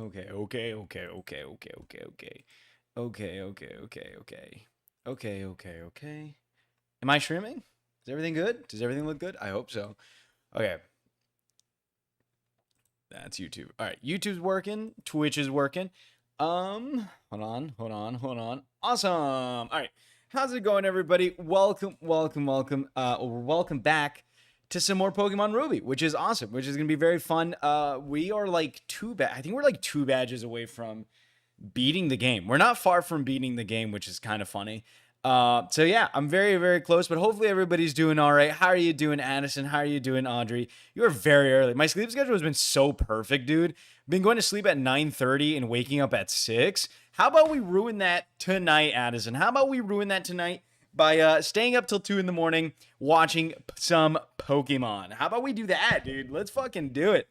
Okay, okay, okay, okay, okay, okay, okay. Okay, okay, okay, okay. Okay, okay, okay. Am I streaming? Is everything good? Does everything look good? I hope so. Okay. That's YouTube. All right, YouTube's working, Twitch is working. Hold on. Awesome. All right. How's it going, everybody? Welcome. Welcome back to some more Pokemon Ruby, which is awesome, which is gonna be very fun. We are like I think we're like 2 badges away from beating the game. We're not far from beating the game, which is kind of funny. So yeah, I'm very, very close, but hopefully everybody's doing all right. How are you doing, Addison? How are you doing, Audrey? You are very early. My sleep schedule has been so perfect, dude. Been going to sleep at 9:30 and waking up at 6. How about we ruin that tonight, Addison? How about we ruin that tonight by staying up till 2 in the morning watching some Pokemon? How about we do that, dude? Let's fucking do it.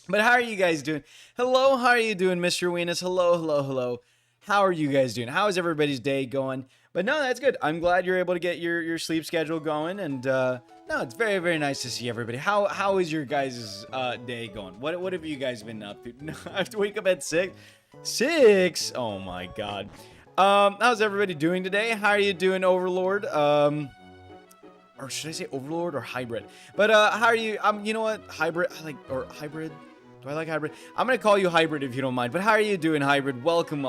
But how are you guys doing? Hello, how are you doing, Mr. Weenus? Hello. How are you guys doing? How is everybody's day going? But no, that's good. I'm glad you're able to get your sleep schedule going. And no, it's very, very nice to see everybody. How is your guys' day going? What have you guys been up to? I have to wake up at 6. 6? Oh my god. How's everybody doing today? How are you doing, Overlord? Or should I say Overlord or Hybrid? But how are you? You know what? Hybrid. Or Hybrid. Do I like Hybrid? I'm gonna call you Hybrid if you don't mind. But how are you doing, Hybrid? Welcome.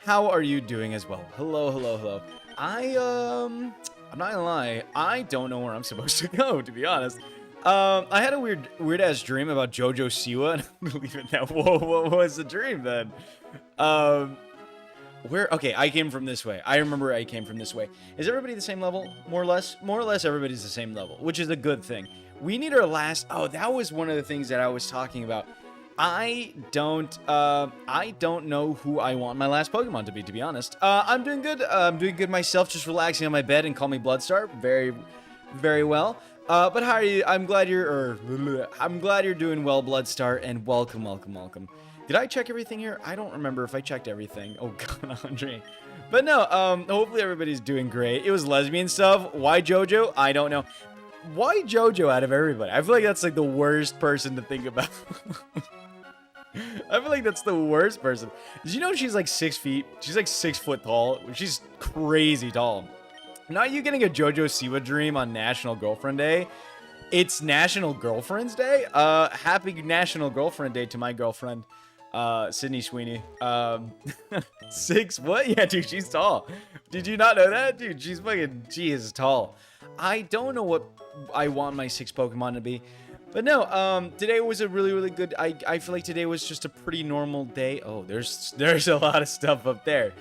How are you doing as well? Hello. I'm not gonna lie. I don't know where I'm supposed to go, to be honest. I had a weird ass dream about JoJo Siwa, and I'm gonna leave it that. Whoa, what was the dream then? Okay, I came from this way. I remember I came from this way. Is everybody the same level? More or less? More or less everybody's the same level, which is a good thing. We need our last... Oh, that was one of the things that I was talking about. I don't know who I want my last Pokemon to be honest. I'm doing good. I'm doing good myself, just relaxing on my bed and call me Bloodstar. Very, very well. But how are you? I'm glad you're doing well, Bloodstar, and welcome. Did I check everything here? I don't remember if I checked everything. Oh god, Andre. But no, hopefully everybody's doing great. It was lesbian stuff. Why JoJo? I don't know. Why JoJo out of everybody? I feel like that's like the worst person to think about. I feel like that's the worst person. Did you know she's like 6 feet? She's like 6 foot tall. She's crazy tall. Not you getting a JoJo Siwa dream on National Girlfriend Day. It's National Girlfriend's Day. Happy National Girlfriend Day to my girlfriend, Sydney Sweeney. 6 what? Yeah, dude, she's tall. Did you not know that? Dude, she is tall. I don't know what I want my 6 Pokemon to be. But no, today was a really good, I feel like today was just a pretty normal day. Oh, there's a lot of stuff up there.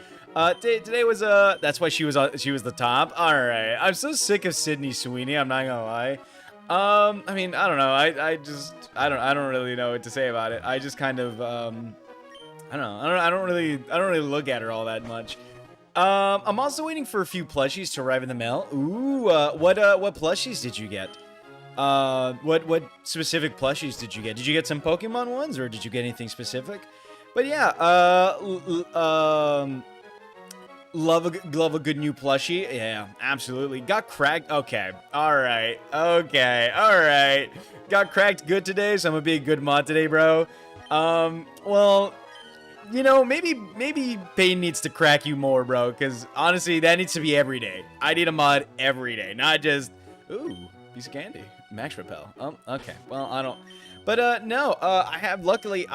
Today was, that's why she was the top. All right. I'm so sick of Sydney Sweeney. I'm not gonna lie. I mean, I don't know. I don't really know what to say about it. I just kind of, I don't know. I don't really look at her all that much. I'm also waiting for a few plushies to arrive in the mail. Ooh, what plushies did you get? What specific plushies did you get? Did you get some Pokemon ones, or did you get anything specific? But yeah, love a good new plushie. Yeah, absolutely. Got cracked. Okay. All right. Got cracked good today, so I'm gonna be a good mod today, bro. Well, you know, maybe Payne needs to crack you more, bro, because honestly, that needs to be every day. I need a mod every day, not just, ooh, piece of candy. Max Repel. Oh, okay. Well, I don't... But, no, luckily,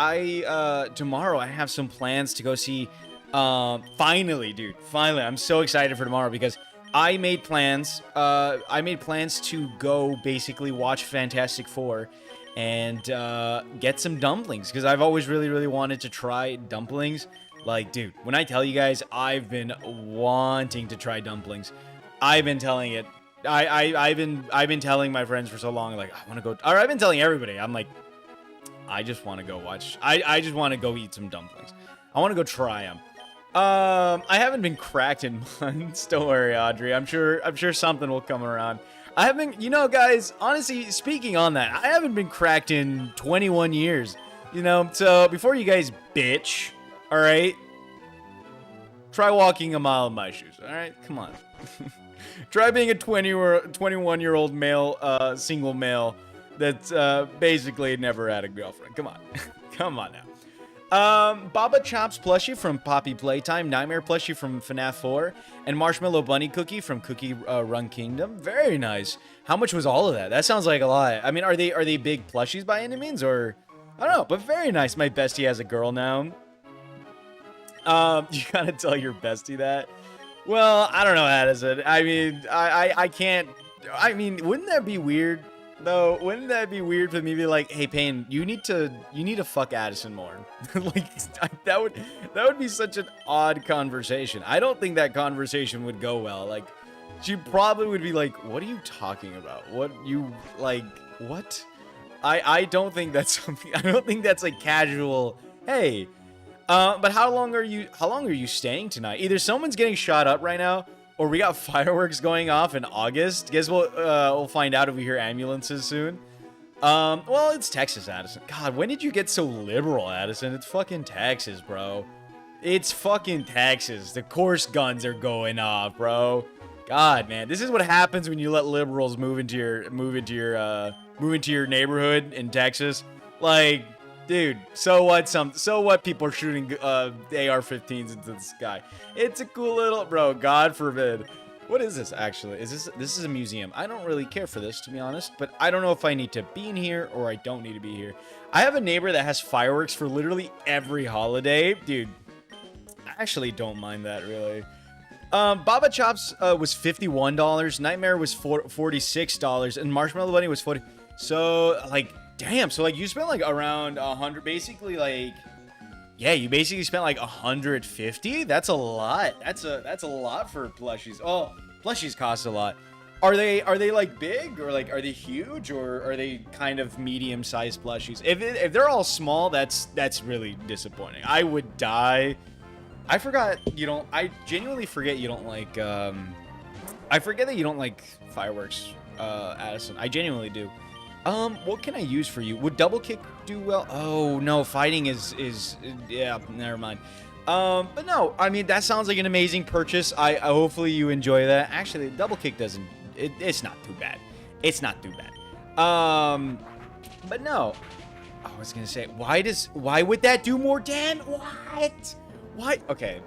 tomorrow I have some plans to go see, finally, dude, I'm so excited for tomorrow because I made plans to go basically watch Fantastic Four and, get some dumplings because I've always really wanted to try dumplings. Like, dude, when I tell you guys, I've been wanting to try dumplings. I've been telling it. I've been telling my friends for so long, like, I want to go, or I've been telling everybody, I'm like, I just want to go watch, I just want to go eat some dumplings. I want to go try them. I haven't been cracked in months. Don't worry, Audrey. I'm sure something will come around. I haven't, you know, guys, honestly, speaking on that, I haven't been cracked in 21 years, you know, so before you guys bitch, all right, try walking a mile in my shoes, all right, come on. Try being a 21-year-old male, single male that's basically never had a girlfriend. Come on. Come on now. Baba Chops plushie from Poppy Playtime, Nightmare plushie from FNAF 4, and Marshmallow Bunny cookie from Cookie Run Kingdom. Very nice. How much was all of that? That sounds like a lot. I mean, are they big plushies by any means, or I don't know, but very nice. My bestie has a girl now. You gotta tell your bestie that. Well, I don't know, Addison. I mean, I can't. I mean, wouldn't that be weird? No, wouldn't that be weird for me to be like, hey, Payne, you need to fuck Addison more? Like, that would be such an odd conversation. I don't think that conversation would go well. Like, she probably would be like, what are you talking about? What you, like, what? I don't think that's something, I don't think that's like casual, hey. But how long are you staying tonight? Either someone's getting shot up right now, or we got fireworks going off in August. Guess we'll find out if we hear ambulances soon. Well, it's Texas, Addison. God, when did you get so liberal, Addison? It's fucking Texas, bro. It's fucking Texas. The course guns are going off, bro. God, man, this is what happens when you let liberals move into your neighborhood in Texas. Like, dude, so what people are shooting AR-15s into the sky. It's a cool little, bro, God forbid. What is this actually? This is a museum. I don't really care for this, to be honest, but I don't know if I need to be in here or I don't need to be here. I have a neighbor that has fireworks for literally every holiday. Dude, I actually don't mind that, really. Baba Chops was $51, Nightmare was $46, and Marshmallow Bunny was $40. So, like, damn, so like you spent like around 100, basically, like, yeah, you basically spent like 150. That's a lot. That's a lot for plushies. Oh, plushies cost a lot. Are they like big, or like are they huge, or are they kind of medium-sized plushies? If they're all small, that's really disappointing. I would die. I forgot you don't. I genuinely forget you don't like. I forget that you don't like fireworks, Addison. I genuinely do. What can I use for you? Would double kick do well? Oh, no, fighting is yeah, never mind. But no, I mean, that sounds like an amazing purchase. I hopefully you enjoy that. Actually, double kick doesn't, it's not too bad. It's not too bad. But no, I was gonna say, why would that do more damage? What? Why? Okay.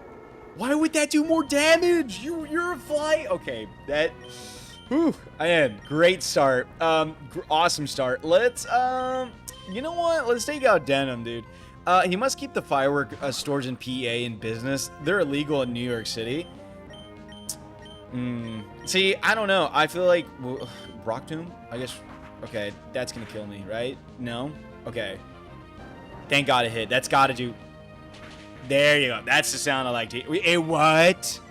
Why would that do more damage? You're a fly. Okay, that... Whew, I am. Great start. Awesome start. Let's, you know what? Let's take out Denim, dude. He must keep the firework stores in PA in business. They're illegal in New York City. See, I don't know. I feel like, well, Rock Tomb? I guess, okay, that's gonna kill me, right? No? Okay. Thank God it hit. That's gotta do. There you go. That's the sound I like to hear. What?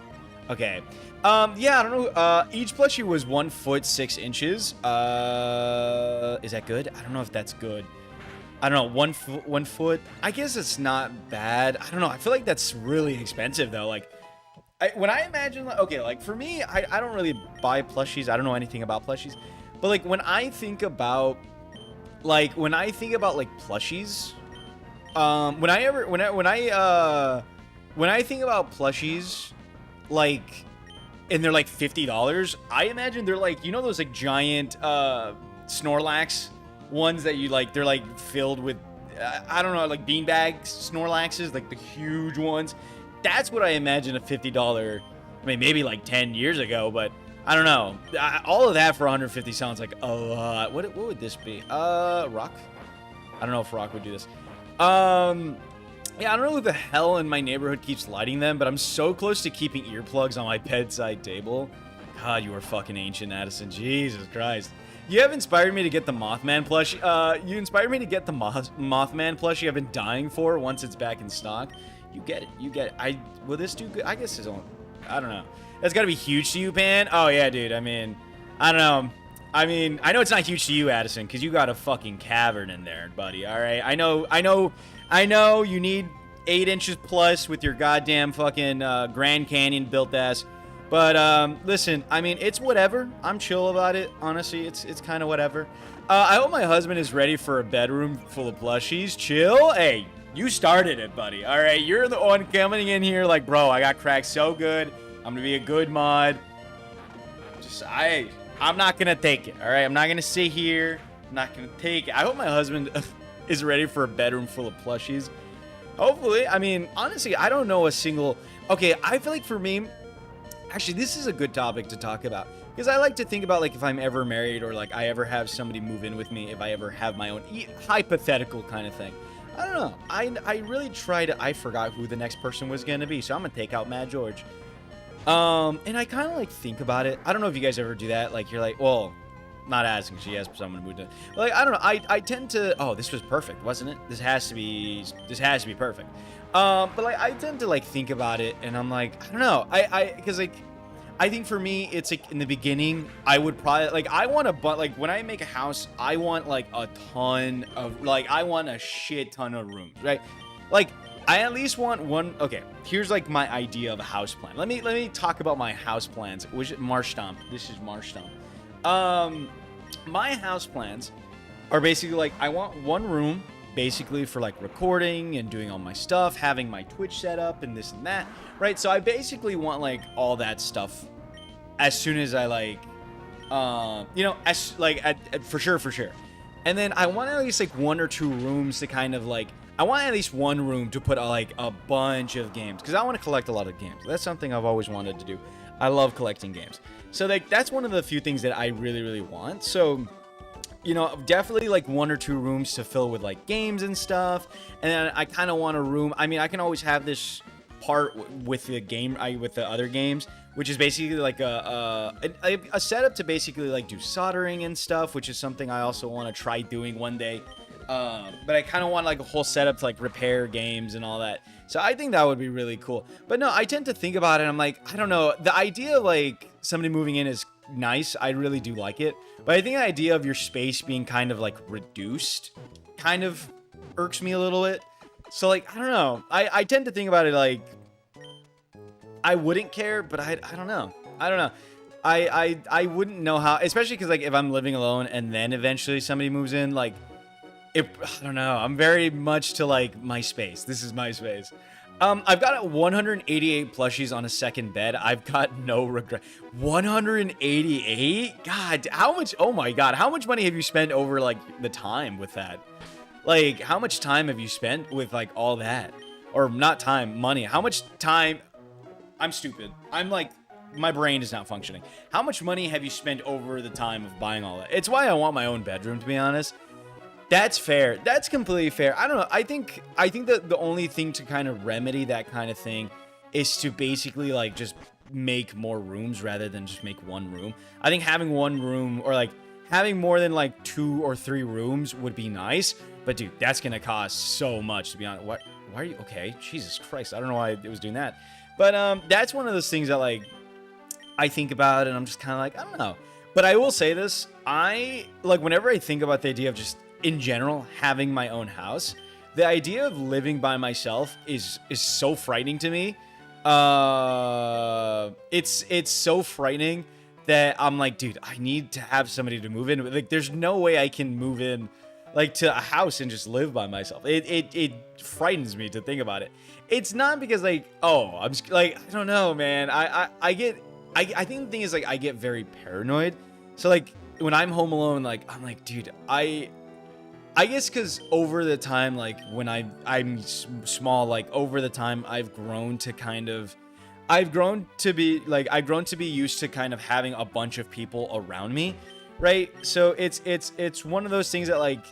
Okay. Yeah, I don't know. Each plushie was 1 foot 6 inches. Is that good? I don't know if that's good. I don't know. 1 foot. I guess it's not bad. I don't know. I feel like that's really expensive though. Like, when I imagine, like, okay, like for me, I don't really buy plushies. I don't know anything about plushies, but like when I think about plushies, when I think about plushies, like, and they're like $50, I imagine they're like, you know, those like giant Snorlax ones that you like, they're like filled with I don't know, like beanbag Snorlaxes, like the huge ones. That's what I imagine a $50. I mean, maybe like 10 years ago, but I don't know. All of that for 150 sounds like a lot. What would this be? Rock? I don't know if Rock would do this. Yeah, I don't know who the hell in my neighborhood keeps lighting them, but I'm so close to keeping earplugs on my bedside table. God, you are fucking ancient, Addison. Jesus Christ. You have inspired me to get the Mothman plushie. You inspired me to get the Mothman plushie I've been dying for once it's back in stock. You get it. You get it. Will this do good? I guess it's only... I don't know. That's got to be huge to you, Pan. Oh, yeah, dude. I mean, I don't know. I mean, I know it's not huge to you, Addison, because you got a fucking cavern in there, buddy. All right? I know you need 8 inches plus with your goddamn fucking Grand Canyon built ass. But, listen, I mean, it's whatever. I'm chill about it. Honestly, it's kind of whatever. I hope my husband is ready for a bedroom full of plushies. Chill. Hey, you started it, buddy. All right? You're the one coming in here like, bro, I got cracked so good. I'm going to be a good mod. I'm not going to take it. All right? I'm not going to sit here. I'm not going to take it. I hope my husband is ready for a bedroom full of plushies. Hopefully. I mean, honestly, I don't know a single. Okay, I feel like for me, actually, this is a good topic to talk about because I like to think about like if I'm ever married or like I ever have somebody move in with me, if I ever have my own hypothetical kind of thing. I don't know. I really try to. I forgot who the next person was gonna be, so I'm gonna take out Mad George. And I kind of like think about it. I don't know if you guys ever do that. Like you're like, well, not asking. She asked someone to move in. Like I don't know. I tend to. Oh, this was perfect, wasn't it? This has to be perfect. But like I tend to like think about it, and I'm like, I don't know. Because like I think for me, it's like in the beginning, I would probably like I want but like when I make a house, I want like a ton of like I want a shit ton of rooms, right? Like I at least want one. Okay, here's like my idea of a house plan. Let me talk about my house plans. Which Marshtomp. This is Marshtomp. My house plans are basically like I want one room basically for like recording and doing all my stuff, having my Twitch set up and this and that, right? So I basically want like all that stuff as soon as I like, you know, as like for sure. And then I want at least like one or two rooms to kind of like, I want at least one room to put like a bunch of games because I want to collect a lot of games. That's something I've always wanted to do. I love collecting games. So like that's one of the few things that I really, really want. So you know, definitely like one or two rooms to fill with like games and stuff. And then I kind of want a room. I mean, I can always have this part with the game, with the other games, which is basically like a setup to basically like do soldering and stuff, which is something I also want to try doing one day. But I kind of want like a whole setup to like repair games and all that. So I think that would be really cool. But no, I tend to think about it. I'm like, I don't know. The idea of like somebody moving in is nice. I really do like it. But I think the idea of your space being kind of like reduced kind of irks me a little bit. So like, I don't know. I tend to think about it like I wouldn't care, but I don't know. I don't know. I wouldn't know how, especially because like if I'm living alone and then eventually somebody moves in, like I don't know. I'm very much to like my space. This is my space. I've got 188 plushies on a second bed. I've got no regret. 188? God, how much? Oh my God. How much money have you spent over like the time with that? Like, how much time have you spent with like all that? Or not time, money. How much time? I'm stupid. I'm like, my brain is not functioning. How much money have you spent over the time of buying all that? It's why I want my own bedroom, to be honest. That's fair. That's completely fair. I don't know. I think that the only thing to kind of remedy that kind of thing is to basically like just make more rooms rather than just make one room. I think having one room or like having more than like 2 or 3 rooms would be nice. But dude, that's going to cost so much, to be honest. Why are you okay? Jesus Christ. I don't know why it was doing that. But that's one of those things that like I think about and I'm just kind of like, I don't know. But I will say this. I like whenever I think about the idea of just in general having my own house, the idea of living by myself is so frightening to me. It's so frightening that I'm like, dude, I need to have somebody to move in. Like there's no way I can move in like to a house and just live by myself. It frightens me to think about it. It's not because like, oh, I'm just like, I don't know, man. I think the thing is like I get very paranoid. So like when I'm home alone, like I'm like, dude, I guess because over the time, like when I'm small, like over the time I've grown to be used to kind of having a bunch of people around me, right? So it's one of those things that like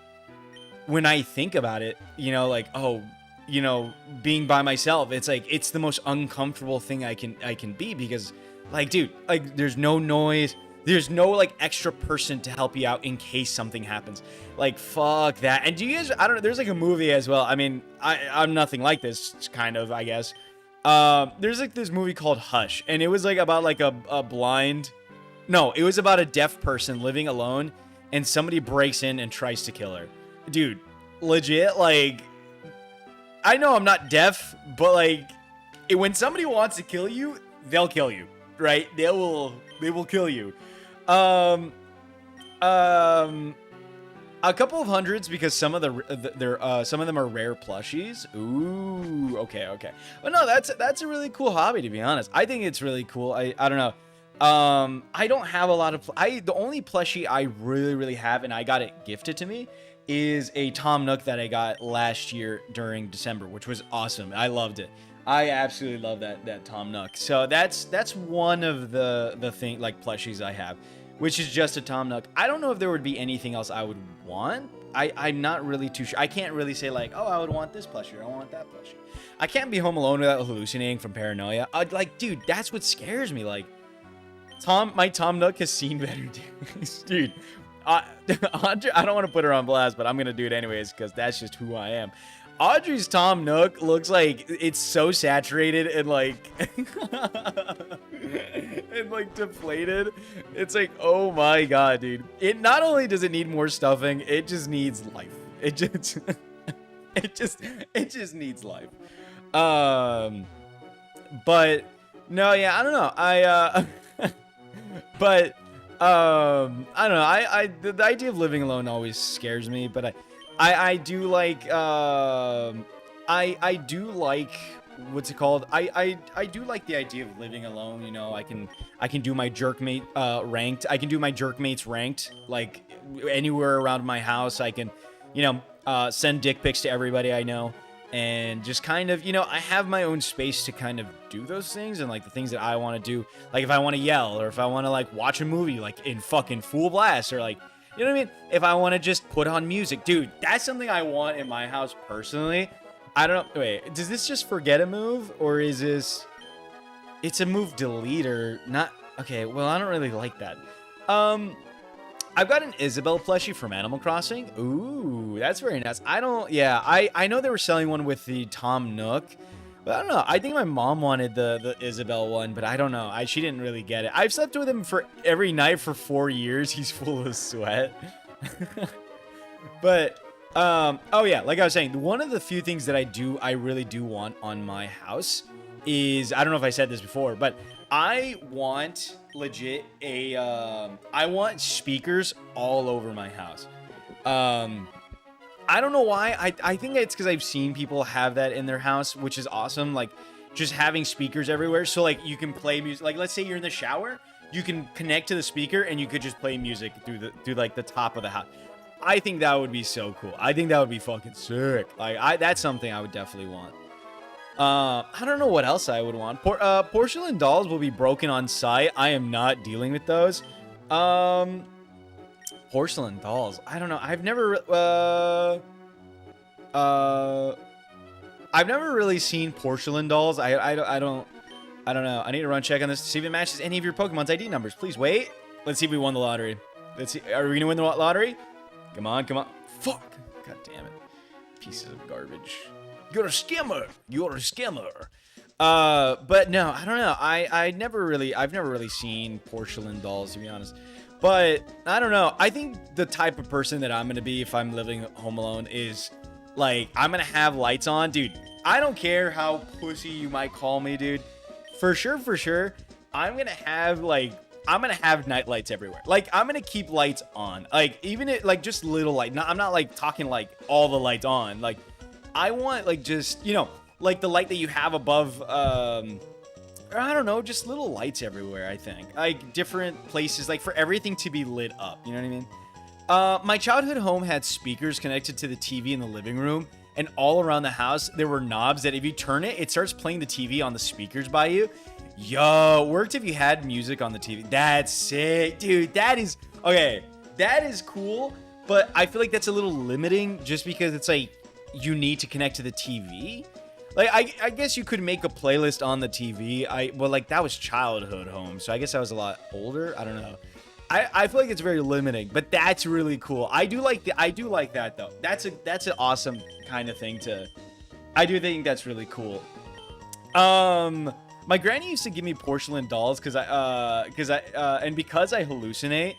when I think about it, you know, like, oh, you know, being by myself, it's like it's the most uncomfortable thing I can be because like, dude, like there's no noise. There's no like extra person to help you out in case something happens. Like fuck that. And do you guys? I don't know. There's like a movie as well. I mean, I'm nothing like this, kind of. I guess. There's like this movie called Hush, and it was like about like a blind. No, it was about a deaf person living alone, and somebody breaks in and tries to kill her. Dude, legit. Like, I know I'm not deaf, but like, when somebody wants to kill you, they'll kill you, right? They will kill you. A couple of hundreds because some of some of them are rare plushies. Ooh, okay. But no, that's a really cool hobby, to be honest. I think it's really cool. I don't know. I don't have a lot of the only plushie I really have, and I got it gifted to me, is a Tom Nook that I got last year during December, which was awesome. I loved it. I absolutely love that Tom Nook. So that's one of the thing like plushies I have, which is just a Tom Nook. I don't know if there would be anything else I would want. I'm not really too sure. I can't really say like, oh, I would want this plushie or I want that plushie. I can't be home alone without hallucinating from paranoia. Like, dude, that's what scares me. Like, my Tom Nook has seen better days, dude. Audrey, I don't want to put her on blast, but I'm gonna do it anyways because that's just who I am. Audrey's Tom Nook looks like it's so saturated and like and like deflated. It's like, oh my god, dude. It not only does it need more stuffing, it just needs life. It just it just needs life. But no, yeah, I don't know. But I don't know. The idea of living alone always scares me, but I do like I do like what's it called? I do like the idea of living alone. You know, I can do my jerkmate ranked. I can do my jerkmates ranked like anywhere around my house. I can, you know, send dick pics to everybody I know. And just kind of, you know, I have my own space to kind of do those things and like the things that I want to do. Like if I want to yell or if I want to like watch a movie like in fucking full blast or like, you know what I mean? If I want to just put on music, dude, that's something I want in my house personally. I don't know. Wait, does this just forget a move or is this, it's a move deleter? Not, okay. Well, I don't really like that. I've got an Isabelle plushie from Animal Crossing. Ooh, that's very nice. I know they were selling one with the Tom Nook, but I don't know. I think my mom wanted the Isabelle one, but I don't know. She didn't really get it. I've slept with him for every night for 4 years. He's full of sweat. But, oh yeah, like I was saying, one of the few things that I really do want on my house is, I don't know if I said this before, but I want legit I want speakers all over my house. I don't know why. I think it's because I've seen people have that in their house, which is awesome. Like just having speakers everywhere. So like you can play music. Like let's say you're in the shower, you can connect to the speaker and you could just play music through like the top of the house. I think that would be so cool. I think that would be fucking sick. Like that's something I would definitely want. I don't know what else I would want. Porcelain dolls will be broken on site. I am not dealing with those. Porcelain dolls. I don't know. I've never really seen porcelain dolls. I don't know. I need to run check on this to see if it matches any of your Pokemon's ID numbers. Please wait. Let's see if we won the lottery. Let's see. Are we gonna win the lottery? Come on, come on. Fuck. God damn it. Pieces of garbage. You're a scammer. You're a scammer. But no, I don't know. I've never really seen porcelain dolls, to be honest. But I don't know. I think the type of person that I'm gonna be if I'm living home alone is like I'm gonna have lights on, dude. I don't care how pussy you might call me, dude. For sure. I'm gonna have night lights everywhere. Like I'm gonna keep lights on. Like even it like just little light. I'm not like talking like all the lights on. Like I want like just, you know, like the light that you have above, or I don't know, just little lights everywhere, I think. Like different places, like for everything to be lit up, you know what I mean? My childhood home had speakers connected to the TV in the living room, and all around the house, there were knobs that if you turn it, it starts playing the TV on the speakers by you. Yo, worked if you had music on the TV. That's sick, dude. That is, okay, that is cool, but I feel like that's a little limiting just because it's like, you need to connect to the TV. Like I guess you could make a playlist on the TV. Well, like that was childhood home, so I guess I was a lot older. I don't know. I feel like it's very limiting, but that's really cool. I do like that though. That's an awesome kind of thing to. I do think that's really cool. My granny used to give me porcelain dolls because I hallucinate.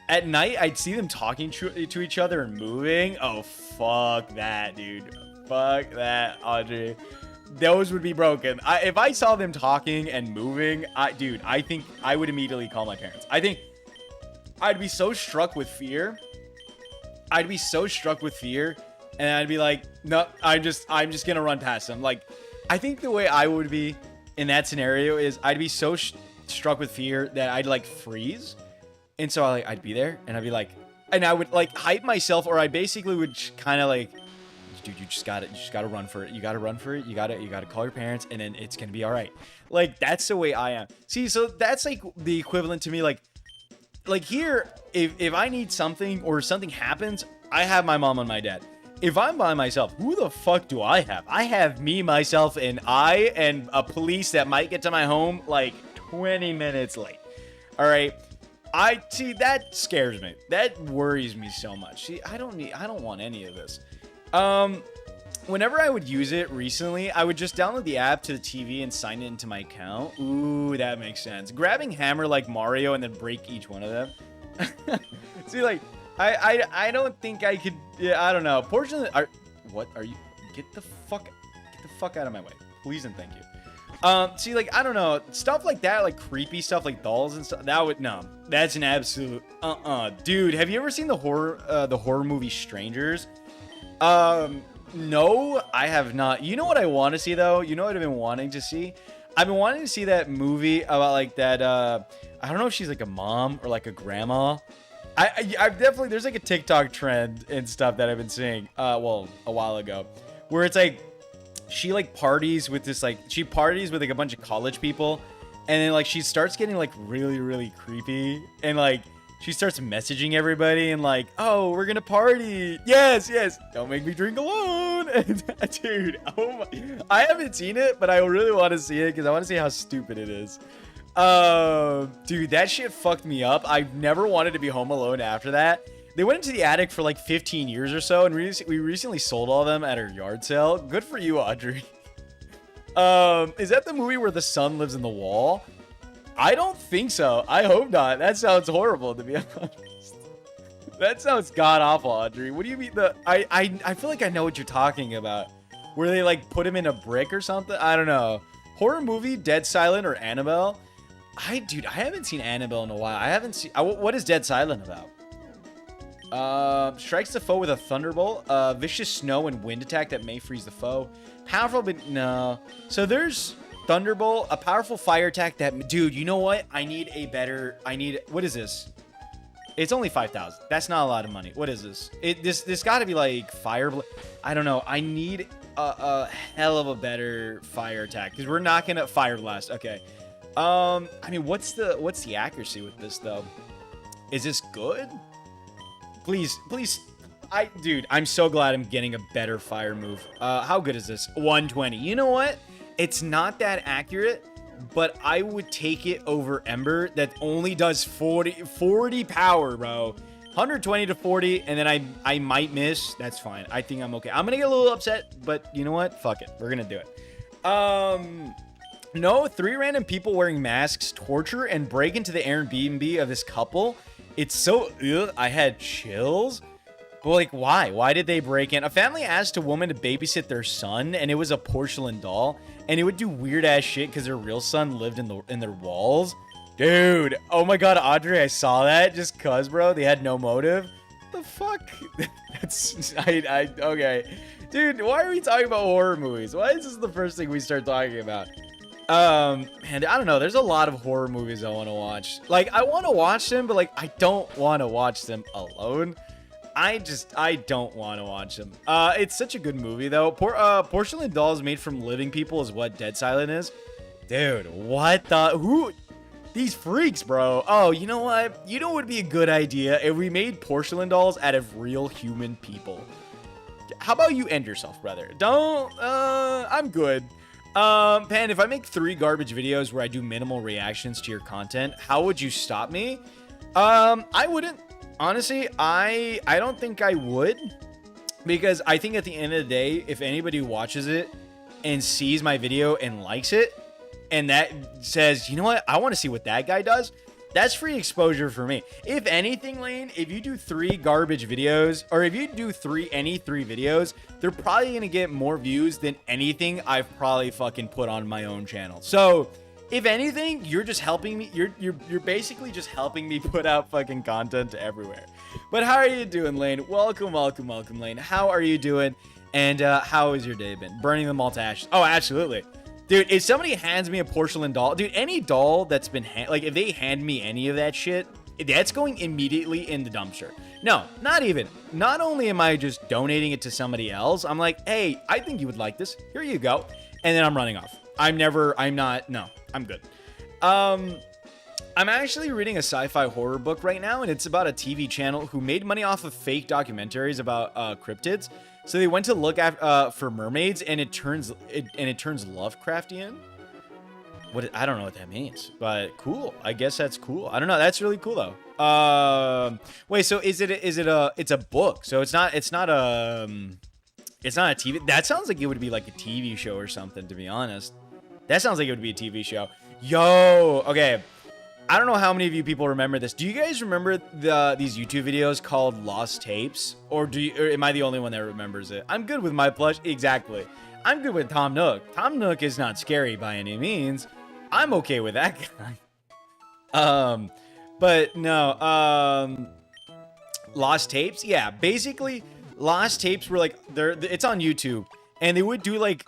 At night, I'd see them talking to each other and moving. Oh, fuck that, dude. Fuck that, Audrey. Those would be broken. If I saw them talking and moving, dude, I think I would immediately call my parents. I think I'd be so struck with fear. And I'd be like, no, I'm just gonna run past them. Like, I think the way I would be in that scenario is I'd be so struck with fear that I'd like freeze. And so I'd be there and I'd be like, and I would like hype myself, or I basically would kind of like, dude, you just gotta run for it. You gotta run for it. You gotta call your parents, and then it's gonna be all right. Like, that's the way I am. See, so that's like the equivalent to me. Like here, if I need something or something happens, I have my mom and my dad. If I'm by myself, who the fuck do I have? I have me, myself, and a police that might get to my home like 20 minutes late. All right. I see, that scares me. That worries me so much. See, I don't want any of this. Whenever I would use it recently, I would just download the app to the TV and sign it into my account. Ooh, that makes sense. Grabbing hammer like Mario and then break each one of them. See, like, I don't think I could. Yeah, I don't know. What are you? Get the fuck out of my way, please and thank you. See, like, I don't know, stuff like that, like creepy stuff, like dolls and stuff. That's an absolute dude. Have you ever seen the horror movie Strangers? No, I have not. You know what I want to see though? You know what I've been wanting to see? I've been wanting to see that movie about like that. I don't know if she's like a mom or like a grandma. I've definitely, there's like a TikTok trend and stuff that I've been seeing, well, a while ago, where it's like, she like parties with this, like, she parties with like a bunch of college people, and then like she starts getting like really, really creepy, and like, she starts messaging everybody and like, oh, we're gonna party. Yes, don't make me drink alone. Dude, oh my, I haven't seen it, but I really want to see it because I want to see how stupid it is. Dude, that shit fucked me up. I've never wanted to be home alone after that. They went into the attic for like 15 years or so, and we recently sold all of them at our yard sale. Good for you, Audrey. Is that the movie where the son lives in the wall? I don't think so. I hope not. That sounds horrible, to be honest. That sounds god-awful, Audrey. What do you mean I feel like I know what you're talking about. Where they like put him in a brick or something? I don't know. Horror movie, Dead Silent or Annabelle? Dude, I haven't seen Annabelle in a while. I haven't seen... what is Dead Silent about? Strikes the foe with a thunderbolt. Vicious snow and wind attack that may freeze the foe. Powerful, but no. So there's Thunderbolt, a powerful fire attack that... Dude, you know what? What is this? It's only 5,000. That's not a lot of money. What is this? This got to be like fire... I don't know. I need a hell of a better fire attack, because we're not gonna... Fire blast. Okay. I mean, what's the accuracy with this, though? Is this good? Please. Dude, I'm so glad I'm getting a better fire move. How good is this? 120. You know what? It's not that accurate, but I would take it over Ember that only does 40 power, bro. 120 to 40, and then I might miss. That's fine. I think I'm okay. I'm gonna get a little upset, but you know what? Fuck it. We're gonna do it. No, 3 random people wearing masks torture and break into the Airbnb of this couple. It's so... Ugh, I had chills. But like, why? Why did they break in? A family asked a woman to babysit their son, and it was a porcelain doll. And it would do weird-ass shit because their real son lived in their walls. Dude, oh my god, Audrey, I saw that just cuz, bro. They had no motive. What the fuck? That's... okay. Dude, why are we talking about horror movies? Why is this the first thing we start talking about? Man, I don't know. There's a lot of horror movies I want to watch. Like, I want to watch them, but like, I don't want to watch them alone. I don't want to watch them. It's such a good movie, though. Porcelain dolls made from living people is what Dead Silent is. Dude, what the... Who... These freaks, bro. Oh, you know what? You know what would be a good idea? If we made porcelain dolls out of real human people. How about you end yourself, brother? Don't... I'm good. Pan, if I make 3 garbage videos where I do minimal reactions to your content, how would you stop me? I wouldn't. Honestly, I don't think I would, because I think at the end of the day, if anybody watches it and sees my video and likes it, and that says, you know what, I want to see what that guy does, that's free exposure for me. If anything, Lane, if you do 3 garbage videos, or if you do any 3 videos, they're probably going to get more views than anything I've probably fucking put on my own channel. So... if anything, you're just helping me. You're basically just helping me put out fucking content everywhere. But how are you doing, Lane? Welcome, Lane. How are you doing? And how has your day been? Burning them all to ashes. Oh, absolutely. Dude, if somebody hands me a porcelain doll, dude, any doll that's been, like, if they hand me any of that shit, that's going immediately in the dumpster. No, not even. Not only am I just donating it to somebody else, I'm like, hey, I think you would like this. Here you go. And then I'm running off. I'm not, no, I'm good. I'm actually reading a sci-fi horror book right now, and it's about a TV channel who made money off of fake documentaries about cryptids. So they went to look at for mermaids, and it turns Lovecraftian. I don't know what that means, but cool. I guess that's cool. I don't know. That's really cool though. Wait. So it's a book. So it's not a TV. That sounds like it would be like a TV show or something. To be honest, that sounds like it would be a TV show. Yo. Okay. I don't know how many of you people remember this. Do you guys remember these YouTube videos called Lost Tapes, or am I the only one that remembers it? I'm good with my plush. Exactly. I'm good with Tom Nook. Tom Nook is not scary by any means. I'm okay with that guy. But no, Lost Tapes. Yeah, basically, Lost Tapes were like, it's on YouTube, and they would do like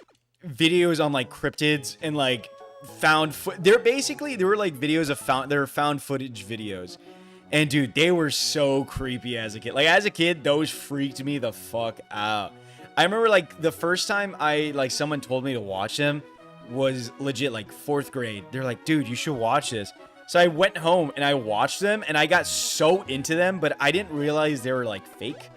videos on like cryptids and like they were like videos of found footage videos. And dude, they were so creepy as a kid. Like as a kid, those freaked me the fuck out. I remember like the first time someone told me to watch them was legit like 4th grade. They're like, dude, you should watch this. So I went home and I watched them, and I got so into them, but I didn't realize they were like fake.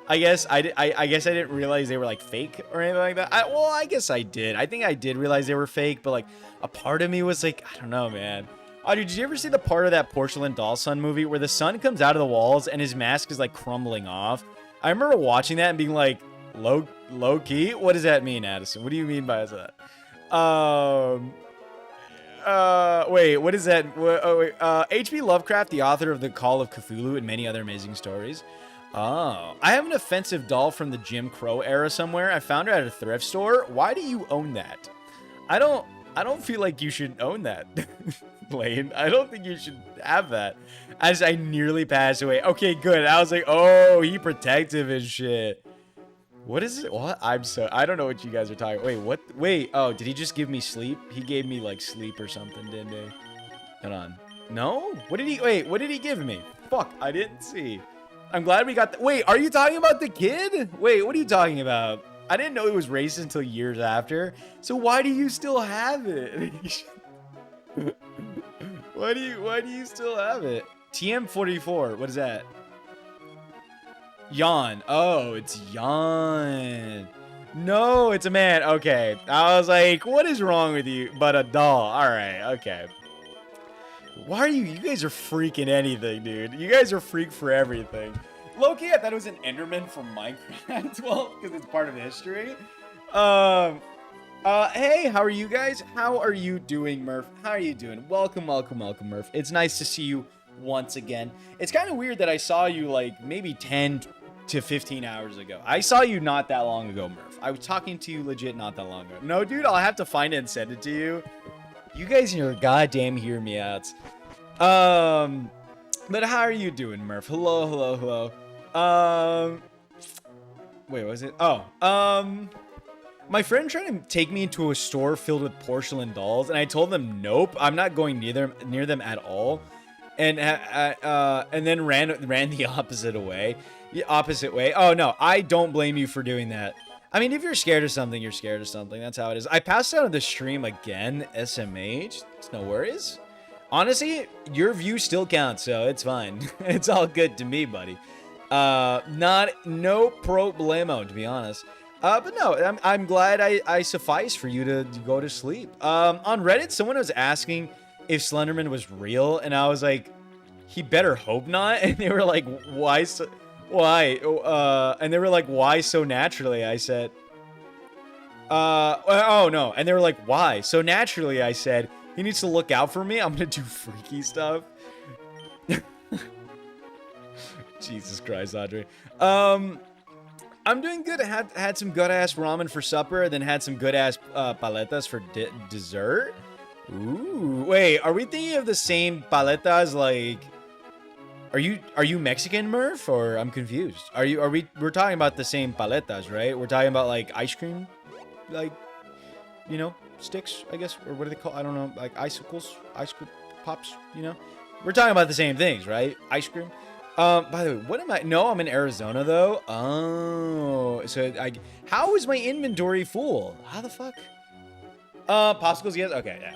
I guess I didn't realize they were like fake or anything like that. I guess I did. I think I did realize they were fake, but like a part of me was like, I don't know, man. Oh, dude, did you ever see the part of that Porcelain Doll Son movie where the sun comes out of the walls and his mask is like crumbling off? I remember watching that and being like, low key? What does that mean, Addison? What do you mean by that? Wait, what is that? H.P. Lovecraft, the author of The Call of Cthulhu and many other amazing stories. Oh, I have an offensive doll from the Jim Crow era somewhere. I found her at a thrift store. Why do you own that? I don't feel like you should own that, Lane. I don't think you should have that. As I nearly passed away. Okay, good. I was like, oh, he protective and shit. What is it? What? I don't know what you guys are talking. Wait, what? Wait. Oh, did he just give me sleep? He gave me like sleep or something, didn't he? Hold on. No? What did he give me? Fuck, I didn't see. I'm glad we got wait, are you talking about the kid? Wait, what are you talking about? I didn't know it was racist until years after. So why do you still have it? Why do you still have it? TM44, what is that? Yawn. Oh, it's Yawn. No, it's a man. Okay. I was like, what is wrong with you? But a doll. All right. Okay. Why are you guys are freaking anything, dude. You guys are freak for everything. Low-key, I thought it was an Enderman from Minecraft. Well, because it's part of history. Hey, how are you guys? How are you doing, Murph? How are you doing? Welcome, Murph. It's nice to see you once again. It's kind of weird that I saw you like maybe 10 to 15 hours ago. I saw you not that long ago, Murph. I was talking to you legit not that long ago. No, dude, I'll have to find it and send it to you. You guys in your goddamn hear me outs. But how are you doing, Murph? Hello. Wait, what was it? My friend tried to take me into a store filled with porcelain dolls, and I told them nope, I'm not going near them at all. And then ran the opposite way. Oh no, I don't blame you for doing that. I mean, if you're scared of something, you're scared of something. That's how it is. I passed out of the stream again, SMH. It's no worries. Honestly, your view still counts, so it's fine. It's all good to me, buddy. No problemo, to be honest. But no, I'm glad I suffice for you to go to sleep. On Reddit, someone was asking if Slenderman was real, and I was like, he better hope not. And they were like, why? And they were like, why so naturally? I said, oh no. And they were like, why? So naturally, I said, he needs to look out for me. I'm gonna do freaky stuff. Jesus Christ, Audrey. I'm doing good. I had some good ass ramen for supper, then had some good ass paletas for dessert. Ooh, wait, are we thinking of the same paletas? Like, are you Mexican, Murph? Or I'm confused. We're talking about the same paletas, right? We're talking about like ice cream, like, you know, sticks, I guess, or what do they call? I don't know, like icicles, ice cream pops. You know, we're talking about the same things, right? Ice cream. By the way, what am I? No, I'm in Arizona though. Oh, so how is my inventory full? How the fuck? Popsicles, yes. Okay, yeah.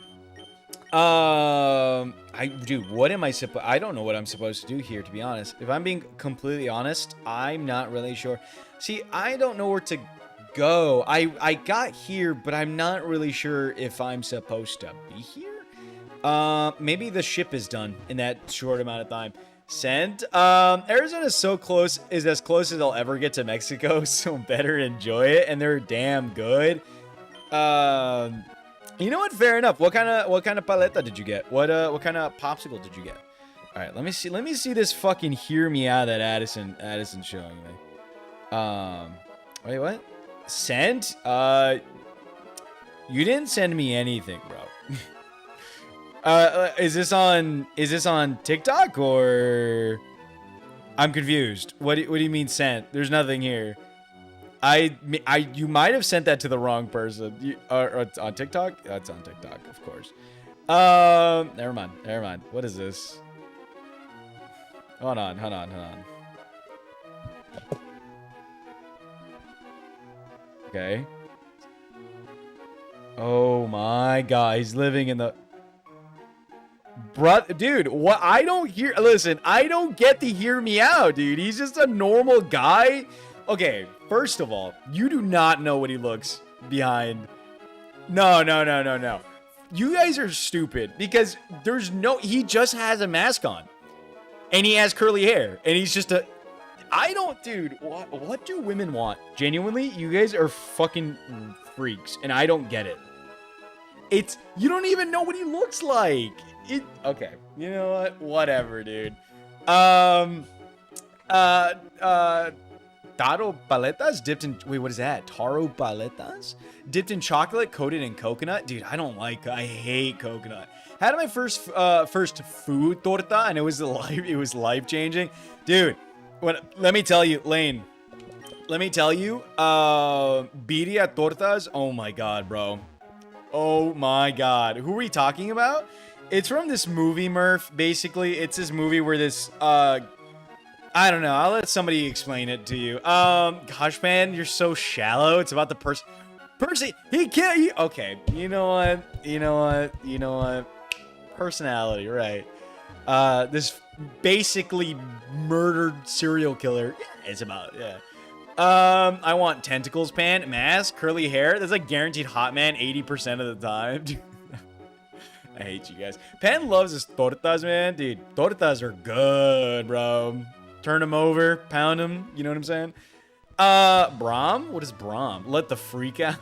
What am I don't know what I'm supposed to do here, to be honest. If I'm being completely honest, I'm not really sure. See, I don't know where to go. I got here, but I'm not really sure if I'm supposed to be here. Maybe the ship is done in that short amount of time. Sent. Arizona is as close as I'll ever get to Mexico, so better enjoy it, and they're damn good. You know what? Fair enough. What kind of paleta did you get? What kind of popsicle did you get? All right, let me see this fucking hear me out that Addison's showing me. Wait, what? Sent? You didn't send me anything, bro. Is this on TikTok or? I'm confused. What do you mean sent? There's nothing here. You might have sent that to the wrong person. Or it's on TikTok? That's on TikTok, of course. Never mind. What is this? Hold on. Okay. Oh my god, he's living in the... Dude, what? I don't get to hear me out, dude. He's just a normal guy. Okay, first of all, you do not know what he looks behind. No. You guys are stupid because he just has a mask on. And he has curly hair. And he's just dude, what do women want? Genuinely, you guys are fucking freaks. And I don't get it. You don't even know what he looks like. Okay, you know what? Whatever, dude. Taro paletas dipped in... Wait, what is that? Taro paletas? Dipped in chocolate, coated in coconut? Dude, I hate coconut. Had my first food torta, and it was life-changing. Dude, let me tell you, Lane. Let me tell you, birria tortas, oh my god, bro. Oh my god. Who are we talking about? It's from this movie, Murph. Basically, it's this movie where this, I don't know. I'll let somebody explain it to you. Gosh, man, you're so shallow. It's about the Percy, he can't, okay. You know what? Personality, right. This basically murdered serial killer. Yeah, it's about, yeah. I want tentacles, pan, mask, curly hair. That's like guaranteed hot man 80% of the time. I hate you guys. Pan loves his tortas, man. Dude, tortas are good, bro. Turn them over, pound them. You know what I'm saying? Brahm? What is Brahm? Let the freak out.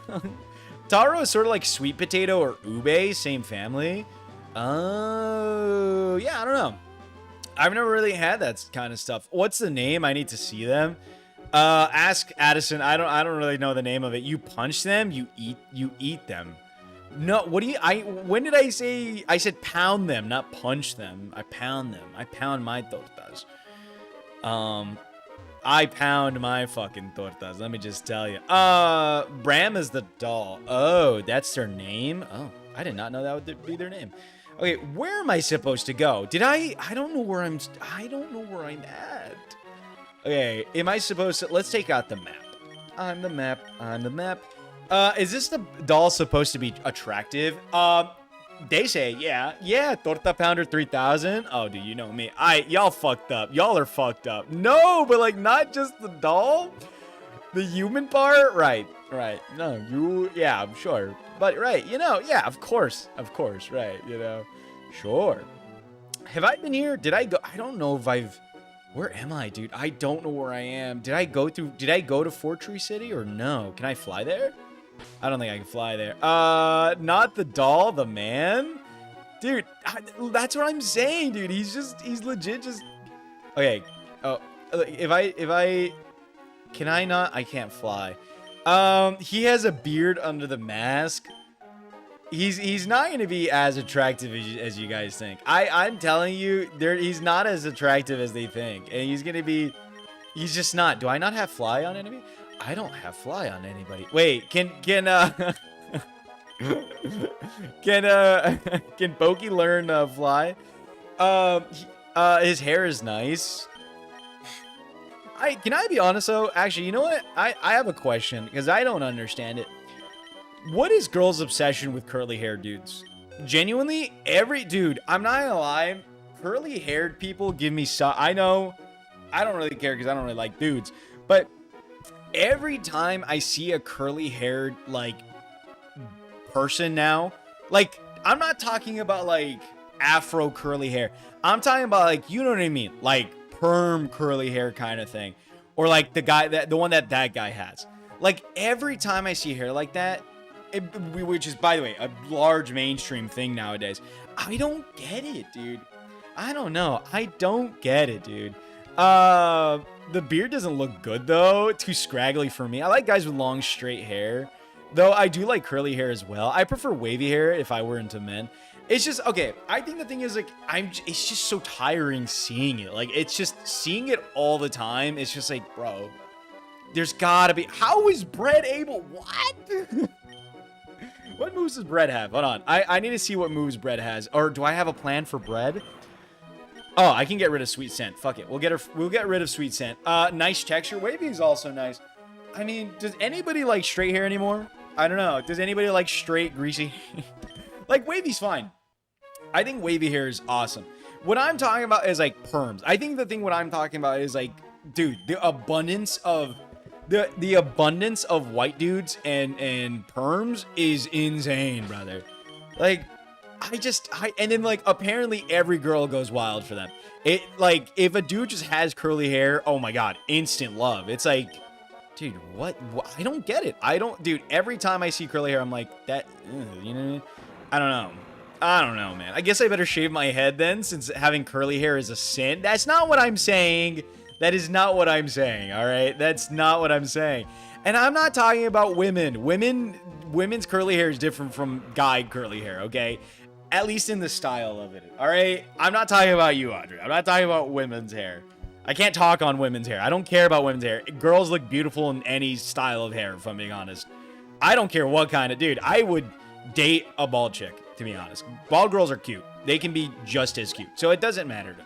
Taro is sort of like sweet potato or ube, same family. Oh, yeah, I don't know. I've never really had that kind of stuff. What's the name? I need to see them. Ask Addison. I don't really know the name of it. You punch them, you eat them. No, when did I say? I said pound them, not punch them. I pound them. I pound my tortas. I pound my fucking tortas. Let me just tell you. Bram is the doll. Oh, that's their name? Oh, I did not know that would be their name. Okay, where am I supposed to go? I don't know where I'm at. Okay, am I supposed to... Let's take out the map. On the map. Is this the doll supposed to be attractive? They say, yeah, Torta Pounder 3000. Oh, do you know me? Y'all fucked up. Y'all are fucked up. No, but like not just the doll, the human part. Right. No, yeah, I'm sure. But right, yeah, of course, right, sure. Have I been here? Did I go? I don't know if I've. Where am I, dude? I don't know where I am. Did I go to Fort Tree City or no? Can I fly there? I don't think I can fly there. Not the doll, the man. Dude, that's what I'm saying, dude. He's legit just... Okay. Oh, can I not? I can't fly. He has a beard under the mask. He's not going to be as attractive as you guys think. I'm telling you, he's not as attractive as they think. And he's just not. Do I not have fly on enemy? I don't have fly on anybody. Wait, can Pokey learn fly? His hair is nice. Can I be honest though? Actually, you know what? I have a question because I don't understand it. What is girls' obsession with curly hair dudes? Genuinely, every dude, I'm not gonna lie, curly haired people give me I know, I don't really care because I don't really like dudes, but every time I see a curly haired like person now, like I'm not talking about like afro curly hair. I'm talking about like, you know what I mean? Like perm curly hair kind of thing. Or like the one that guy has. Like every time I see hair like that, which is, by the way, a large mainstream thing nowadays, I don't get it, dude. I don't know. I don't get it, dude. The beard doesn't look good though. Too scraggly for me. I like guys with long straight hair, though. I do like curly hair as well. I prefer wavy hair if I were into men. It's just, okay, I think the thing is, like, it's just so tiring seeing it. Like, it's just seeing it all the time. It's just like, bro, there's gotta be, how is Brett able, what? What moves does Brett have? Hold on, I need to see what moves Brett has. Or do I have a plan for Brett? Oh, I can get rid of Sweet Scent. Fuck it, we'll get rid of Sweet Scent. Nice texture. Wavy is also nice. I mean, does anybody like straight hair anymore? I don't know. Does anybody like straight, greasy? Like, wavy's fine. I think wavy hair is awesome. What I'm talking about is like perms. I think what I'm talking about is like, dude, the abundance of white dudes and perms is insane, brother. Like, and then like apparently every girl goes wild for them. It, like, if a dude just has curly hair, oh my god, instant love. It's like, dude, what? I don't get it. Dude, every time I see curly hair, I'm like, that, you know what I mean? I don't know, man. I guess I better shave my head then, since having curly hair is a sin. That's not what I'm saying. That is not what I'm saying, all right? That's not what I'm saying. And I'm not talking about women. Women's curly hair is different from guy curly hair, okay? At least in the style of it, all right? I'm not talking about you, Audrey. I'm not talking about women's hair. I can't talk on women's hair. I don't care about women's hair. Girls look beautiful in any style of hair, if I'm being honest. I don't care what kind of dude. I would date a bald chick, to be honest. Bald girls are cute. They can be just as cute. So it doesn't matter to me.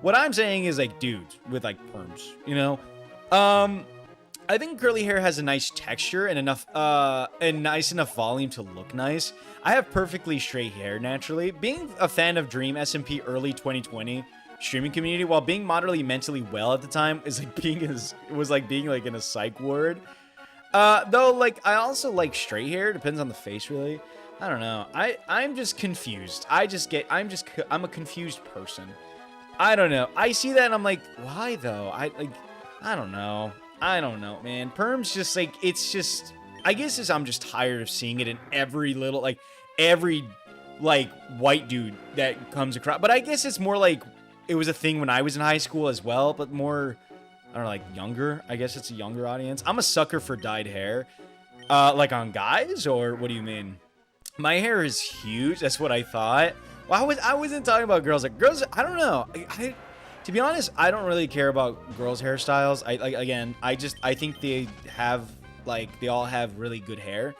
What I'm saying is like dudes with like perms, you know? I think curly hair has a nice texture and nice enough volume to look nice. I have perfectly straight hair naturally. Being a fan of Dream SMP early 2020 streaming community, while being moderately mentally well at the time, was like being like in a psych ward. Though, like, I also like straight hair. Depends on the face, really. I don't know. I'm just confused. I'm a confused person. I don't know. I see that and I'm like, why though? I don't know. I don't know, man. Perm's just like, it's just, I guess I'm just tired of seeing it in every little, like, every, like, white dude that comes across. But I guess it's more like, it was a thing when I was in high school as well, but more, I don't know, like, younger. I guess it's a younger audience. I'm a sucker for dyed hair. Like on guys, or what do you mean? My hair is huge. That's what I thought. Well, I wasn't talking about girls. Like, girls, I don't know. To be honest, I don't really care about girls' hairstyles. I think they have, like, they all have really good hair.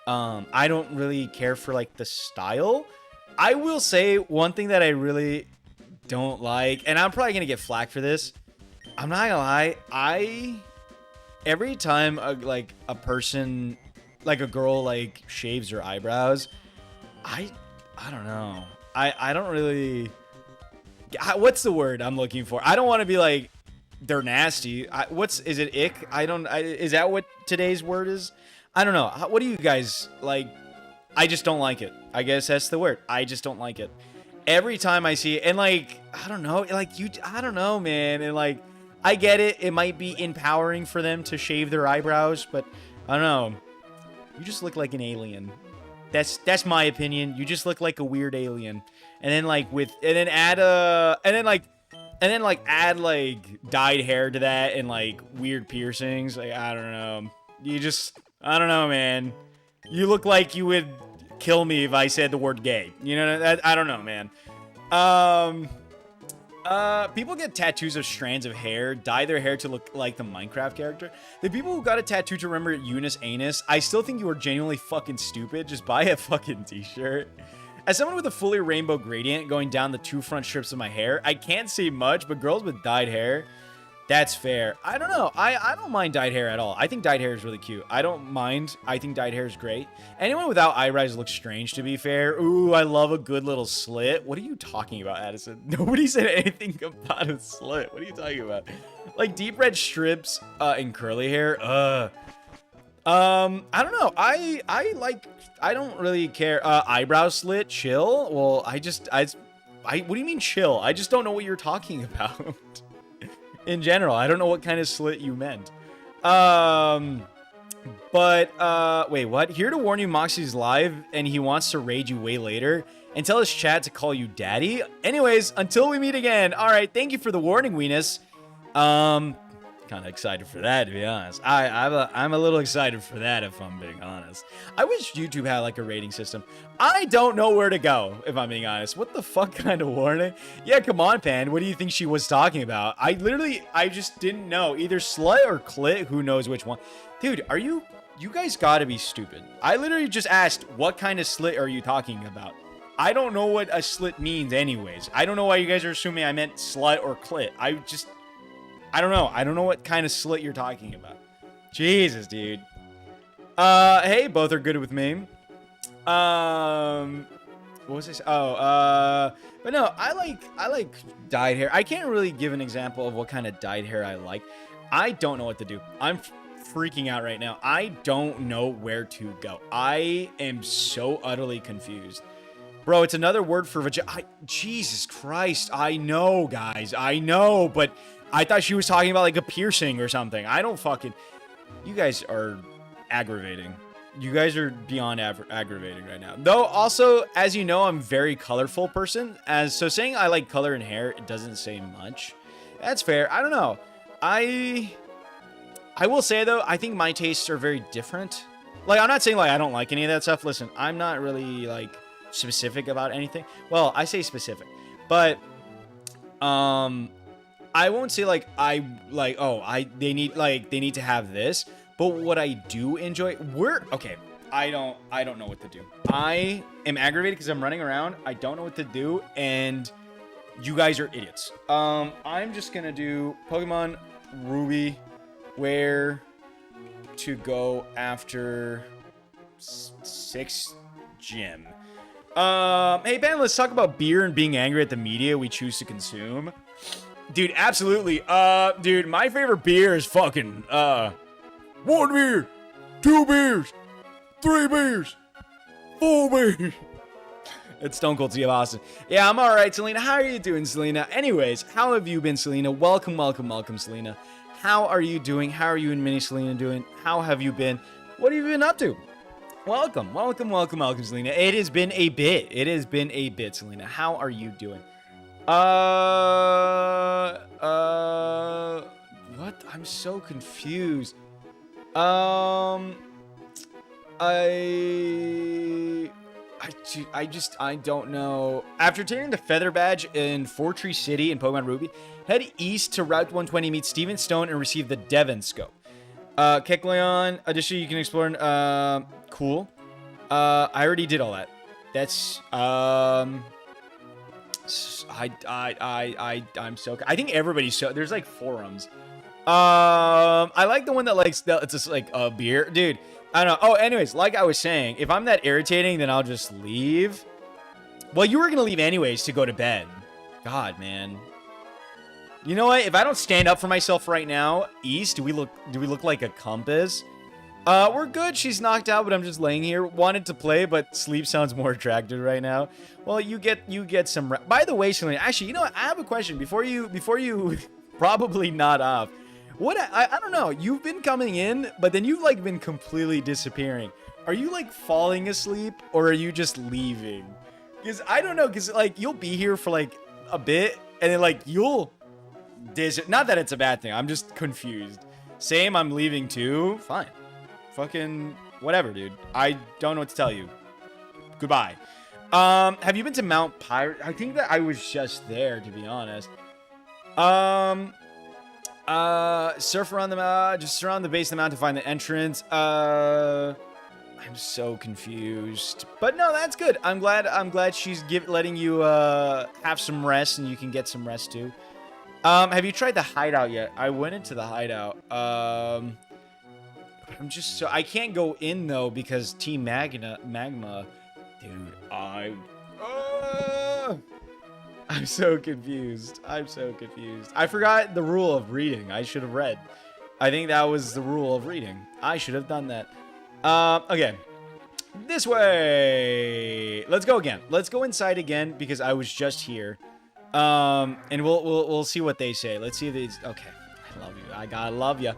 I don't really care for, like, the style. I will say one thing that I really don't like, and I'm probably gonna get flack for this. I'm not gonna lie. Every time a person, like a girl, like, shaves her eyebrows, I don't know. I don't really. What's the word I'm looking for? I don't want to be like, they're nasty. Is it ick? Is that what today's word is? I don't know. What do you guys like? I just don't like it. I guess that's the word. I just don't like it. Every time I see it, and like, I don't know, like I don't know, man. And like, I get it. It might be empowering for them to shave their eyebrows, but I don't know. You just look like an alien. That's my opinion. You just look like a weird alien. And then add dyed hair to that and like weird piercings. Like, I don't know. I don't know, man. You look like you would kill me if I said the word gay. You know, I don't know, man. People get tattoos of strands of hair, dye their hair to look like the Minecraft character. The people who got a tattoo to remember Eunice Anus, I still think you are genuinely fucking stupid. Just buy a fucking t-shirt. As someone with a fully rainbow gradient going down the two front strips of my hair, I can't see much, but girls with dyed hair, That's fair. I don't know. I don't mind dyed hair at all. I think dyed hair is really cute. I don't mind. I think dyed hair is great. Anyone without eyebrows looks strange, to be fair. Ooh, I love a good little slit. What are you talking about, Addison? Nobody said anything about a slit. What are you talking about? Like deep red strips and curly hair. I don't know. I don't really care. Eyebrow slit, chill. Well, what do you mean chill? I just don't know what you're talking about. In general, I don't know what kind of slit you meant. Wait, what? Here to warn you, Moxie's live, and he wants to raid you way later, and tell his chat to call you daddy. Anyways, until we meet again. All right, thank you for the warning, Weenus. Kind of excited for that, to be honest. I'm a little excited for that, if I'm being honest. I wish YouTube had like a rating system. I don't know where to go, if I'm being honest. What the fuck kind of warning? Yeah, come on, Pan. What do you think she was talking about? I just didn't know. Either slut or clit. Who knows which one? Dude, you guys gotta be stupid. I literally just asked, what kind of slit are you talking about? I don't know what a slit means anyways. I don't know why you guys are assuming I meant slut or clit. I don't know. I don't know what kind of slit you're talking about. Jesus, dude. Hey, both are good with me. What was this? Oh, but no, I like dyed hair. I can't really give an example of what kind of dyed hair I like. I don't know what to do. I'm freaking out right now. I don't know where to go. I am so utterly confused. Bro, it's another word for vagina. Jesus Christ. I know, guys. I know, but I thought she was talking about like a piercing or something. I don't fucking... You guys are aggravating. You guys are beyond aggravating right now. Though, also, as you know, I'm a very colorful person. So saying I like color in hair, it doesn't say much. That's fair. I don't know. I will say, though, I think my tastes are very different. Like, I'm not saying, like, I don't like any of that stuff. Listen, I'm not really, like, specific about anything. Well, I say specific. But, I won't say like they need to have this, but what I do enjoy, I don't know what to do. I am aggravated because I'm running around. I don't know what to do, and you guys are idiots. I'm just gonna do Pokemon Ruby, where to go after 6th gym. Hey Ben, let's talk about beer and being angry at the media we choose to consume. Dude, absolutely. Dude, my favorite beer is fucking, 1 beer, 2 beers, 3 beers, 4 beers. It's Stone Cold Steve Austin. Yeah, I'm alright, Selena. How are you doing, Selena? Anyways, how have you been, Selena? Welcome, Selena. How are you doing? How are you and Mini Selena doing? How have you been? What have you been up to? Welcome, Selena. It has been a bit. Selena. How are you doing? What? I'm so confused. I don't know. After taking the Feather Badge in Fortree City in Pokemon Ruby, head east to Route 120, meet Steven Stone, and receive the Devon Scope. Kecleon, additionally, you can explore, cool. I already did all that. That's, I'm so... I think everybody's so... There's, like, forums. I like the one that likes... It's just, like, a beer. Dude, I don't know. Oh, anyways, like I was saying, if I'm that irritating, then I'll just leave. Well, you were gonna leave anyways to go to bed. God, man. You know what? If I don't stand up for myself right now, East, do we look like a compass? We're good. She's knocked out, but I'm just laying here. Wanted to play, but sleep sounds more attractive right now. Well, you get some... By the way, Selena, actually, you know what? I have a question before you probably nod off. I don't know. You've been coming in, but then you've, like, been completely disappearing. Are you, like, falling asleep, or are you just leaving? Because I don't know, because, like, you'll be here for, like, a bit, and then, like, you'll... Not that it's a bad thing. I'm just confused. Same, I'm leaving too. Fine. Fucking whatever, dude. I don't know what to tell you. Goodbye. Have you been to Mount Pirate? I think that I was just there, to be honest. Surf around the just around the base of the mountain to find the entrance. I'm so confused. But no, that's good. I'm glad she's letting you have some rest, and you can get some rest too. Have you tried the hideout yet? I went into the hideout. I'm just so I can't go in though because Team Magma, dude. I'm so confused. I'm so confused. I forgot the rule of reading. I should have read. I think that was the rule of reading. I should have done that. Okay. This way. Let's go again. Let's go inside again because I was just here. And we'll see what they say. Let's see if these. Okay. I love you. I gotta love you.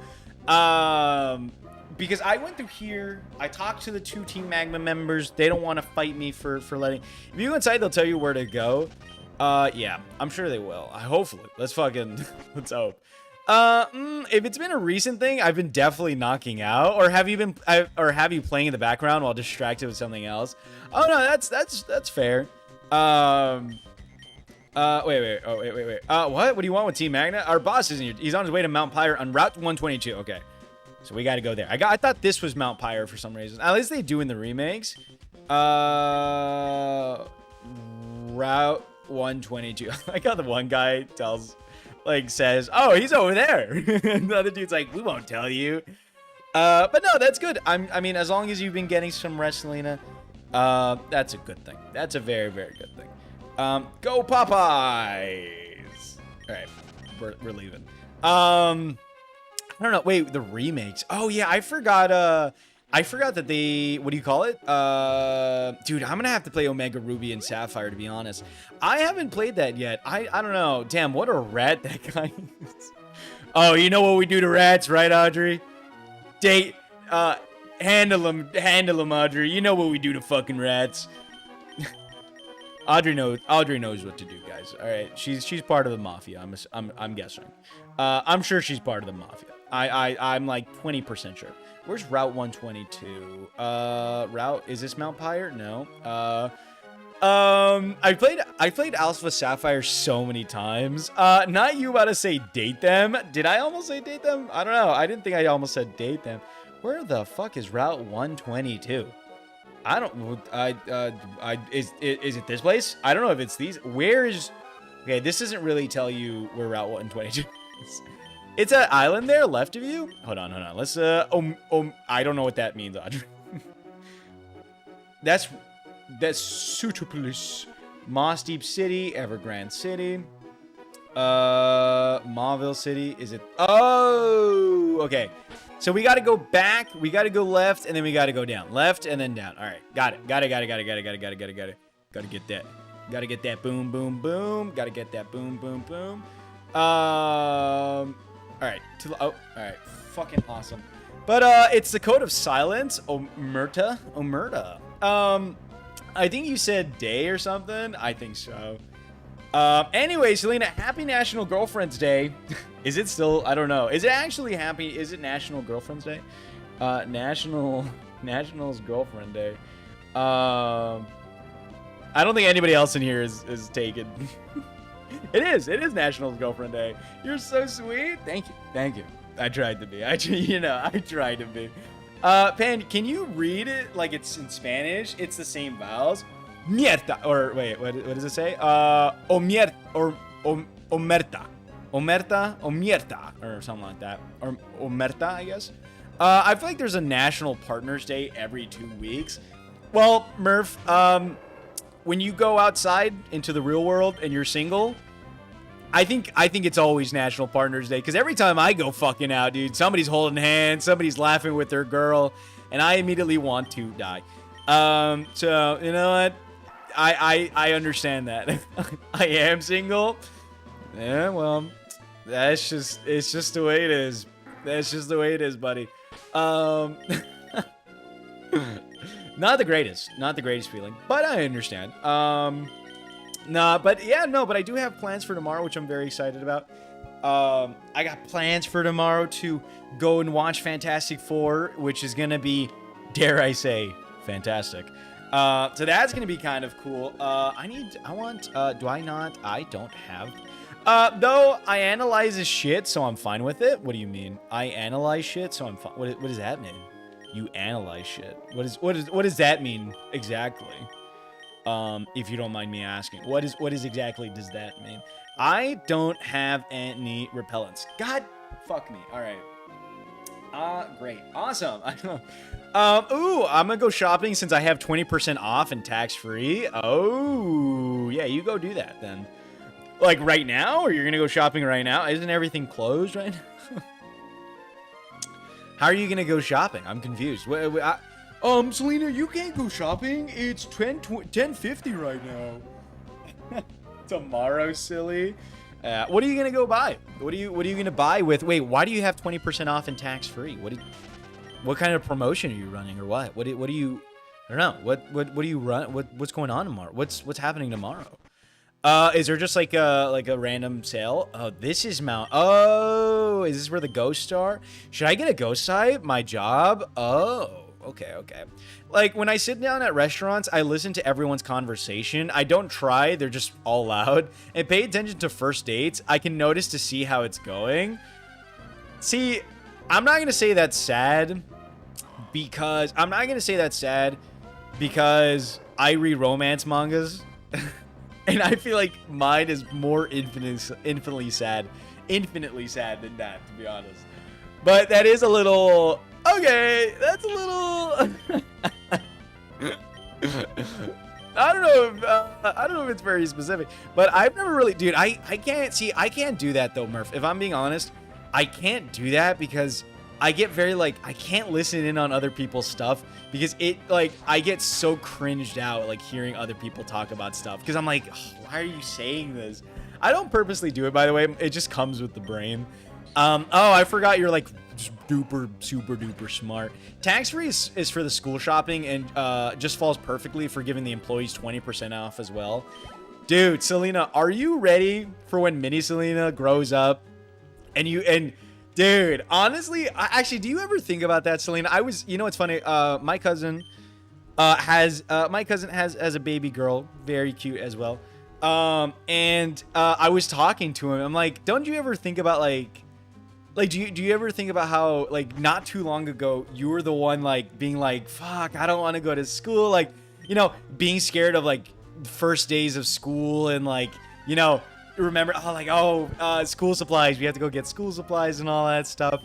Because I went through here. I talked to the 2 Team Magma members. They don't want to fight me for letting. If you go inside, they'll tell you where to go. Yeah, I'm sure they will. Hopefully. Let's fucking, let's hope. If it's been a recent thing, I've been definitely knocking out, or have you playing in the background while distracted with something else? Oh no, that's fair. Wait. Oh, wait. What do you want with Team Magna? Our boss isn't here. He's on his way to Mount Pyre on Route 122. Okay, so we got to go there. I thought this was Mount Pyre for some reason. At least they do in the remakes. Route 122. I got the one guy says, oh, he's over there. And the other dude's like, we won't tell you. But no, that's good. I mean, as long as you've been getting some rest, Selena, that's a good thing. That's a very, very good thing. Go Popeyes. All right, we're leaving. I don't know. Wait, the remakes. Oh yeah, I forgot that they, what do you call it? Dude, I'm gonna have to play Omega Ruby and Sapphire, to be honest. I haven't played that yet. I don't know. Damn, what a rat that guy is. Oh, you know what we do to rats, right, Audrey? Handle them, Audrey. You know what we do to fucking rats. Audrey knows what to do, guys. All right, she's part of the mafia. I'm guessing. I'm sure she's part of the mafia. I'm like 20% sure. Where's Route 122? Is this Mount Pyre? No. I played Alpha Sapphire so many times. Not you about to say date them. Did I almost say date them? I don't know. I didn't think I almost said date them. Where the fuck is Route 122? I don't. Is it this place? I don't know if it's these. Where is? Okay, this doesn't really tell you where Route 122 is. It's an island there, left of you. Hold on. Let's. I don't know what that means, Audrey. That's Sutopolis, Moss Deep City, Evergrande City, Mauville City. Is it? Oh, okay. So we got to go back, we got to go left, and then we got to go down. Left and then down. All right. Got it. Got to get that. Got to get that boom, boom, boom. Got to get that boom, boom, boom. All right. All right. Fucking awesome. But it's the Code of Silence. Omerta. I think you said day or something. I think so. Anyway, Selena, happy National Girlfriend's Day. Is it still? I don't know. Is it actually happy? Is it National Girlfriend's Day? National's Girlfriend Day. I don't think anybody else in here is taken. It is National's Girlfriend Day. You're so sweet. Thank you. I tried to be. I tried to be. Pan, can you read it like it's in Spanish? It's the same vowels. Mierda, or wait, what does it say? Omerta, or something like that, or omerta, I guess. I feel like there's a National Partners Day every 2 weeks. Well, Murph, when you go outside into the real world and you're single, I think it's always National Partners Day, because every time I go fucking out, dude, somebody's holding hands, somebody's laughing with their girl, and I immediately want to die. So you know what? I understand that. I am single. Yeah, well, it's just the way it is. That's just the way it is, buddy. Not the greatest feeling, but I understand. But I do have plans for tomorrow, which I'm very excited about. I got plans for tomorrow to go and watch Fantastic Four, which is gonna be, dare I say, fantastic. So that's gonna be kind of cool. I don't have. Though I analyze his shit, so I'm fine with it. What do you mean? I analyze shit, so I'm fine. What does that mean? You analyze shit. What does that mean exactly? If you don't mind me asking, what is exactly does that mean? I don't have any repellents. God, fuck me. All right. Great. Awesome. Ooh, I'm gonna go shopping since I have 20% off and tax-free. Oh, yeah, you go do that then. Like right now, or you're gonna go shopping right now? Isn't everything closed right now? How are you gonna go shopping? I'm confused. Selena, you can't go shopping. It's 10:50 right now. Tomorrow, silly. What are you gonna go buy? What are you gonna buy with? Wait, why do you have 20% off and tax free? What kind of promotion are you running, or what? What do you? I don't know. What do you run? What's going on tomorrow? What's happening tomorrow? Is there just like a random sale? Oh, this is Mount. Oh, is this where the ghosts are? Should I get a ghost eye? My job? Oh. Okay. Like, when I sit down at restaurants, I listen to everyone's conversation. I don't try, they're just all loud. And pay attention to first dates. I can notice to see how it's going. See, I'm not going to say that's sad because I read romance mangas. And I feel like mine is more infinitely sad than that, to be honest. But that is a little... Okay, that's a little... I don't know if it's very specific, but I've never really... Dude, I can't do that, though, Murph. If I'm being honest, I can't do that because I get very, like... I can't listen in on other people's stuff because it, like... I get so cringed out, like, hearing other people talk about stuff because I'm like, oh, why are you saying this? I don't purposely do it, by the way. It just comes with the brain. Oh, I forgot you're, like... super duper smart. Tax-free is for the school shopping and just falls perfectly for giving the employees 20% off as well. Dude, Selena, are you ready for when mini Selena grows up? Dude, honestly, actually, do you ever think about that, Selena? You know what's funny? My cousin has a baby girl, very cute as well. I was talking to him. I'm like, don't you ever think about do you ever think about how, like, not too long ago, you were the one, like, being like, fuck, I don't want to go to school. Like, you know, being scared of, like, first days of school and, like, you know, remember, school supplies. We have to go get school supplies and all that stuff.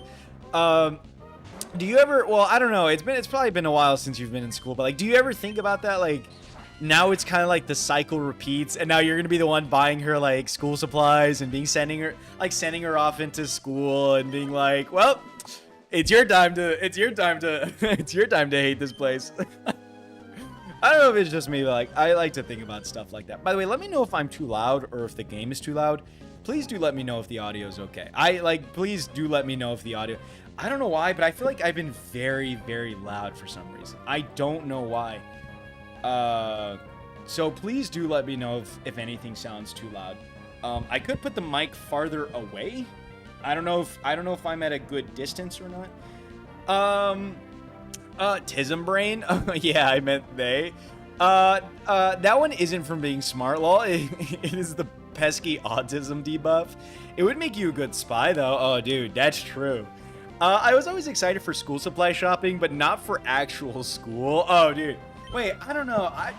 Do you ever, well, I don't know. It's probably been a while since you've been in school, but, like, do you ever think about that? Like, now it's kind of like the cycle repeats, and now you're gonna be the one buying her like school supplies and sending her off into school and being like, well, it's your time to hate this place. I don't know if it's just me, but like, I like to think about stuff like that. By the way, let me know if I'm too loud or if the game is too loud. Please do let me know if the audio is okay. Please do let me know if the audio. I don't know why, but I feel like I've been very, very loud for some reason. I don't know why. So please do let me know if anything sounds too loud. I could put the mic farther away. I don't know if I'm at a good distance or not. Tism Brain. Yeah, I meant they. That one isn't from being smart, lol. It is the pesky autism debuff. It would make you a good spy, though. Oh, dude, that's true. I was always excited for school supply shopping, but not for actual school. Oh, dude. Wait, I don't know. I'm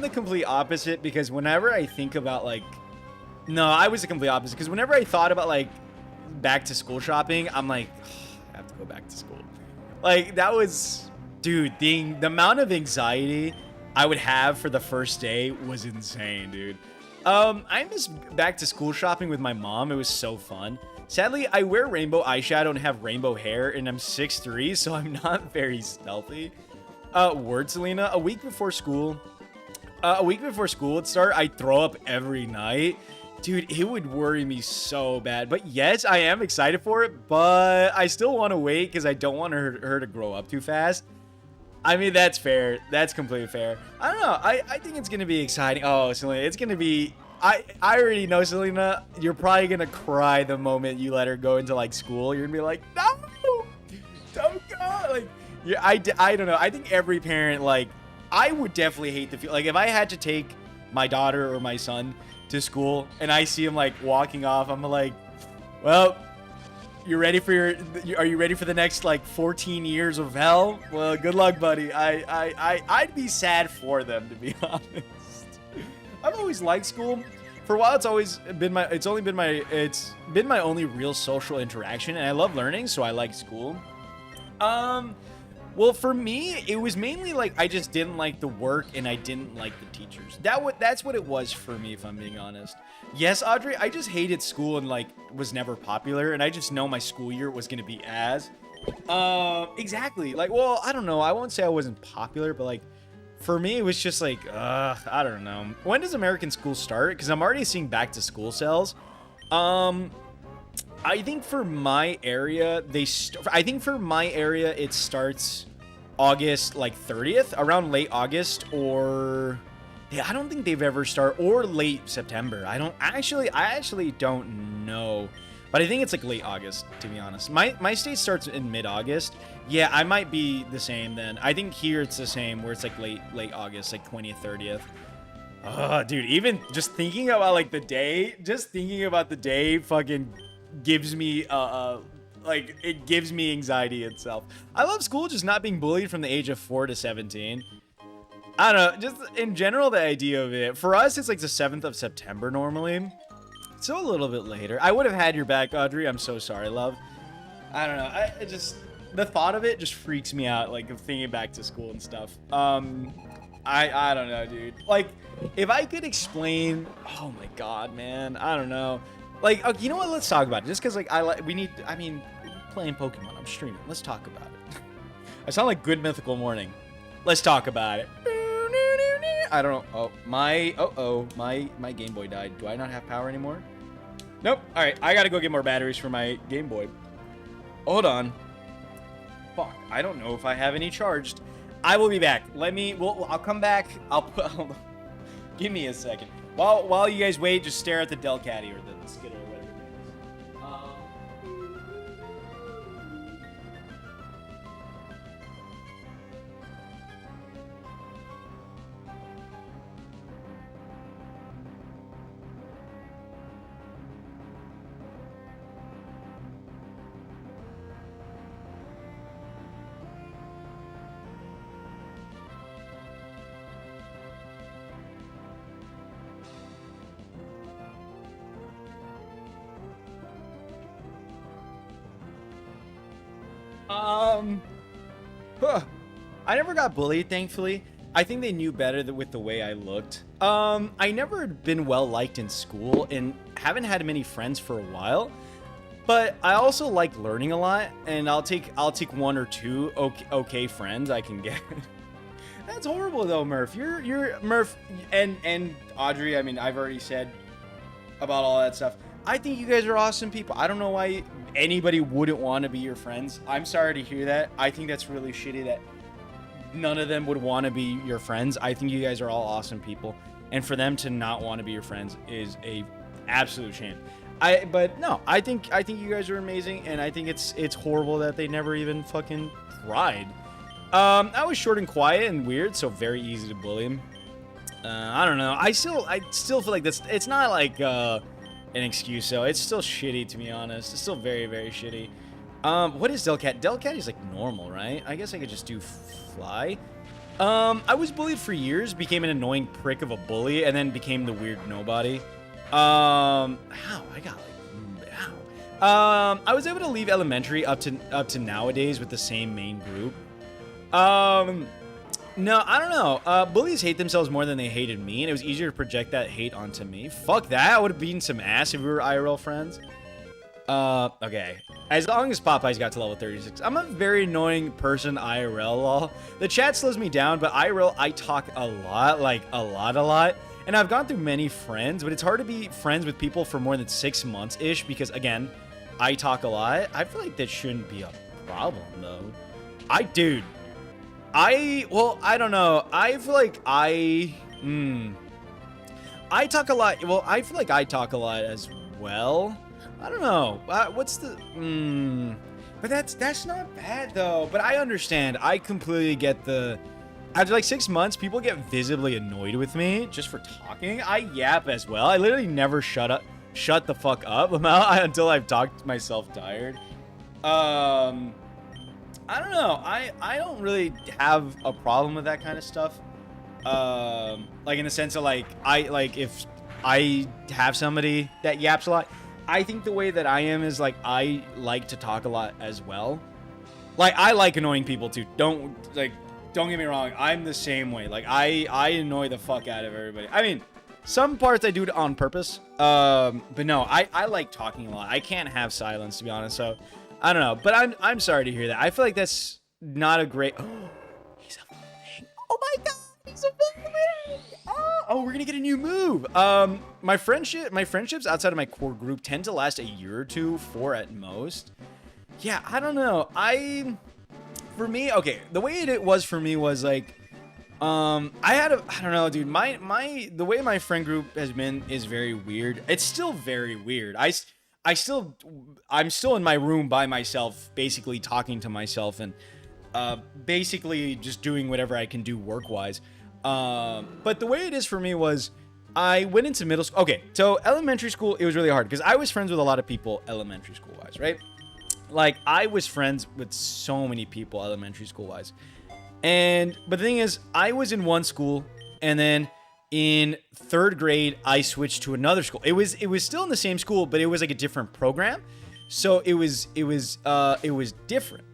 the complete opposite because whenever I think about I was the complete opposite because whenever I thought about like back to school shopping, I'm like, I have to go back to school. Like that was, dude, the amount of anxiety I would have for the first day was insane, dude. I miss back to school shopping with my mom. It was so fun. Sadly, I wear rainbow eyeshadow and have rainbow hair, and I'm 6'3", so I'm not very stealthy. Word, Selena. A week before school would start, I'd throw up every night. Dude, it would worry me so bad. But yes, I am excited for it, but I still want to wait because I don't want her to grow up too fast. I mean, that's fair. That's completely fair. I don't know. I think it's going to be exciting. Oh, Selena, it's going to be... I already know, Selena, you're probably going to cry the moment you let her go into, like, school. You're going to be like, no! Don't go! Like, yeah, I don't know. I think every parent, like, I would definitely hate the feel. Like, if I had to take my daughter or my son to school and I see him, like, walking off, I'm like, well, You ready for are you ready for the next like 14 years of hell? Well, good luck, buddy. I'd be sad for them, to be honest. I've always liked school. For a while, it's been my only real social interaction, and I love learning, so I like school. Well, for me, it was mainly like I just didn't like the work and I didn't like the teachers. That's what it was for me, if I'm being honest. Yes, Audrey, I just hated school and like was never popular, and I just know my school year was gonna be as. Exactly. Like, well, I don't know. I won't say I wasn't popular, but like, for me, it was just like, I don't know. When does American school start? Because I'm already seeing back to school sales. I think for my area, it starts August like 30th, around late August, or yeah, I don't think they've ever or late September. I actually don't know, but I think it's like late August, to be honest. My state starts in mid-August. Yeah, I might be the same then. I think here it's the same, where it's like late August, like 20th, 30th. Oh, dude, even just thinking about like the day, fucking gives me like, it gives me anxiety itself. I love school, just not being bullied from the age of 4 to 17. I don't know, just in general, the idea of it. For us, it's like the 7th of September normally. So a little bit later. I would have had your back, Audrey. I'm so sorry, love. I don't know. The thought of it just freaks me out, like, of thinking back to school and stuff. I don't know, dude. Like, if I could explain, oh my god, man, I don't know. Like, okay, you know what? Let's talk about it. Just because, like, playing Pokemon. I'm streaming. Let's talk about it. I sound like Good Mythical Morning. Let's talk about it. I don't know. Oh, my Game Boy died. Do I not have power anymore? Nope. All right, I gotta go get more batteries for my Game Boy. Hold on. Fuck, I don't know if I have any charged. I will be back. I'll come back. Give me a second. While you guys wait, just stare at the Delcatty or the Skittle or whatever it is. I never got bullied, thankfully. I think they knew better with the way I looked. I never been well liked in school and haven't had many friends for a while. But I also like learning a lot, and I'll take one or two okay friends I can get. That's horrible though, Murph. You're Murph and Audrey. I mean, I've already said about all that stuff. I think you guys are awesome people. I don't know why anybody wouldn't want to be your friends. I'm sorry to hear that. I think that's really shitty that none of them would want to be your friends. I think you guys are all awesome people, and for them to not want to be your friends is a absolute shame. But no, I think you guys are amazing, and I think it's horrible that they never even fucking tried. I was short and quiet and weird, so very easy to bully him. I don't know. I still feel like this. It's not like an excuse, though. It's still shitty, to be honest. It's still very, very shitty. What is Delcat? Delcat is like normal, right? I guess I could just do fly. I was bullied for years, became an annoying prick of a bully, and then became the weird nobody. How? I got like, how? I was able to leave elementary up to nowadays with the same main group. No, I don't know. Bullies hate themselves more than they hated me, and it was easier to project that hate onto me. Fuck that. I would have beaten some ass if we were IRL friends. Okay. As long as Popeyes got to level 36. I'm a very annoying person, IRL, lol. The chat slows me down, but IRL, I talk a lot, like a lot. And I've gone through many friends, but it's hard to be friends with people for more than 6 months-ish, because, again, I talk a lot. I feel like that shouldn't be a problem, though. Well, I don't know. I feel like I talk a lot. Well, I feel like I talk a lot as well. I don't know. But that's not bad, though. But I understand. I completely get the... After like 6 months, people get visibly annoyed with me just for talking. I yap as well. I literally never shut the fuck up until I've talked myself tired. I don't know. I don't really have a problem with that kind of stuff. Like in the sense of like if I have somebody that yaps a lot, I think the way that I am is like I like to talk a lot as well. Like I like annoying people too. Don't get me wrong. I'm the same way. Like I annoy the fuck out of everybody. I mean, some parts I do it on purpose. But no, I like talking a lot. I can't have silence, to be honest. So I don't know. But I'm sorry to hear that. I feel like that's not a great. Oh, he's evolving. Oh my god, he's evolving. Oh, we're gonna get a new move. My friendships outside of my core group tend to last a year or two, 4 at most. Yeah, I don't know. For me, okay, the way it was for me was like, I don't know, dude. The way my friend group has been is very weird. It's still very weird. I'm still in my room by myself, basically talking to myself and basically just doing whatever I can do work-wise. But the way it is for me was I went into middle school. Okay, so elementary school, it was really hard because I was friends with a lot of people elementary school-wise, right? Like, I was friends with so many people elementary school-wise. But the thing is, I was in one school, and then in 3rd grade, I switched to another school. It was still in the same school, but it was like a different program. So it was different.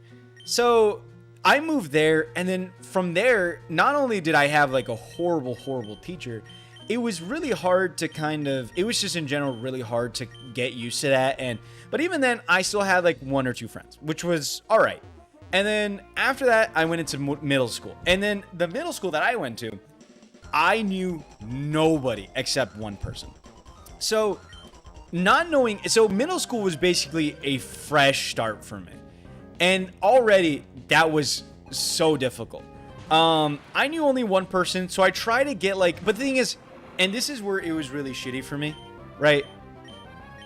So I moved there, and then from there, not only did I have like a horrible teacher, it was really hard to it was just in general really hard to get used to that. But even then, I still had like 1 or 2 friends, which was all right. And then after that, I went into middle school. And then the middle school that I went to, I knew nobody except one person. So middle school was basically a fresh start for me. And already that was so difficult. I knew only one person, so I tried to get but the thing is, and this is where it was really shitty for me, right?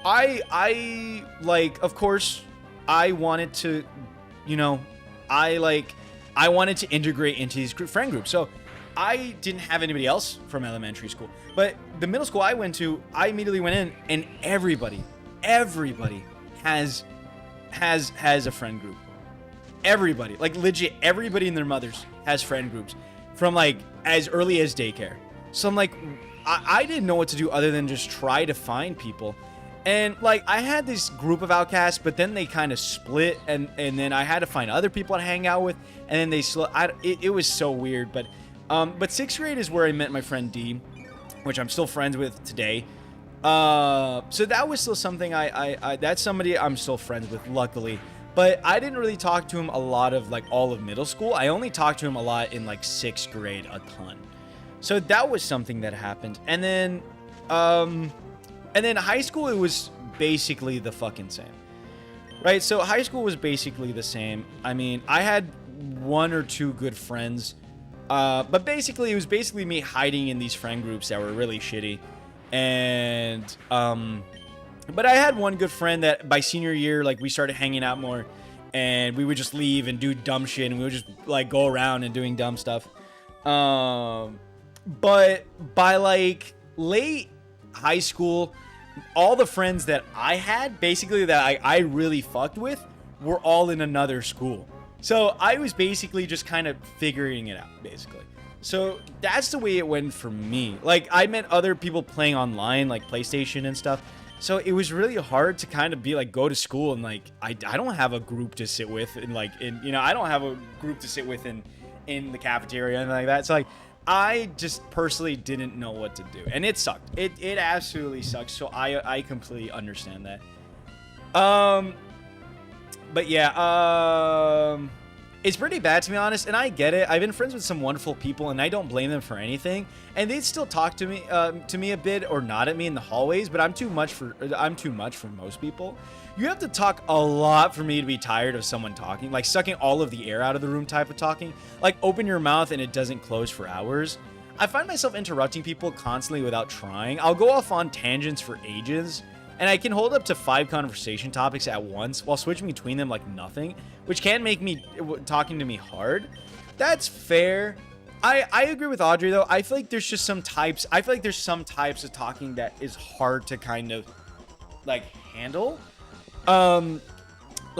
I of course, I wanted to, I wanted to integrate into these friend groups. So I didn't have anybody else from elementary school. But the middle school I went to, I immediately went in, and everybody has a friend group. Everybody, like legit, everybody and their mothers has friend groups from like as early as daycare. So I'm like, I didn't know what to do other than just try to find people. And like I had this group of outcasts, but then they kind of split, and then I had to find other people to hang out with, and then they it was so weird. But 6th grade is where I met my friend D, which I'm still friends with today. So that was still something that's somebody I'm still friends with, luckily. But I didn't really talk to him a lot of like all of middle school. I only talked to him a lot in like 6th grade, a ton. So that was something that happened. And then high school, it was basically the fucking same, right? So high school was basically the same. I mean, I had 1 or 2 good friends, but basically it was basically me hiding in these friend groups that were really shitty. And but I had one good friend that by senior year, like we started hanging out more, and we would just leave and do dumb shit, and we would just like go around and doing dumb stuff. But by like late high school, all the friends that I had, basically that I really fucked with, were all in another school. So I was basically just kind of figuring it out, basically. So that's the way it went for me. Like I met other people playing online, like PlayStation and stuff. So it was really hard to kind of be like, go to school and like, I don't have a group to sit with, and like, I don't have a group to sit with in the cafeteria and like that. So like, I just personally didn't know what to do, and it sucked. It absolutely sucks. So I completely understand that. But yeah, it's pretty bad, to be honest, and I get it. I've been friends with some wonderful people, and I don't blame them for anything. And they'd still talk to me a bit, or nod at me in the hallways. But I'm too much for most people. You have to talk a lot for me to be tired of someone talking, like sucking all of the air out of the room type of talking. Like open your mouth and it doesn't close for hours. I find myself interrupting people constantly without trying. I'll go off on tangents for ages, and I can hold up to 5 conversation topics at once while switching between them like nothing, which can make me talking to me hard. That's fair. I agree with Audrey though. I feel like there's just some types. I feel like there's some types of talking that is hard to kind of like handle.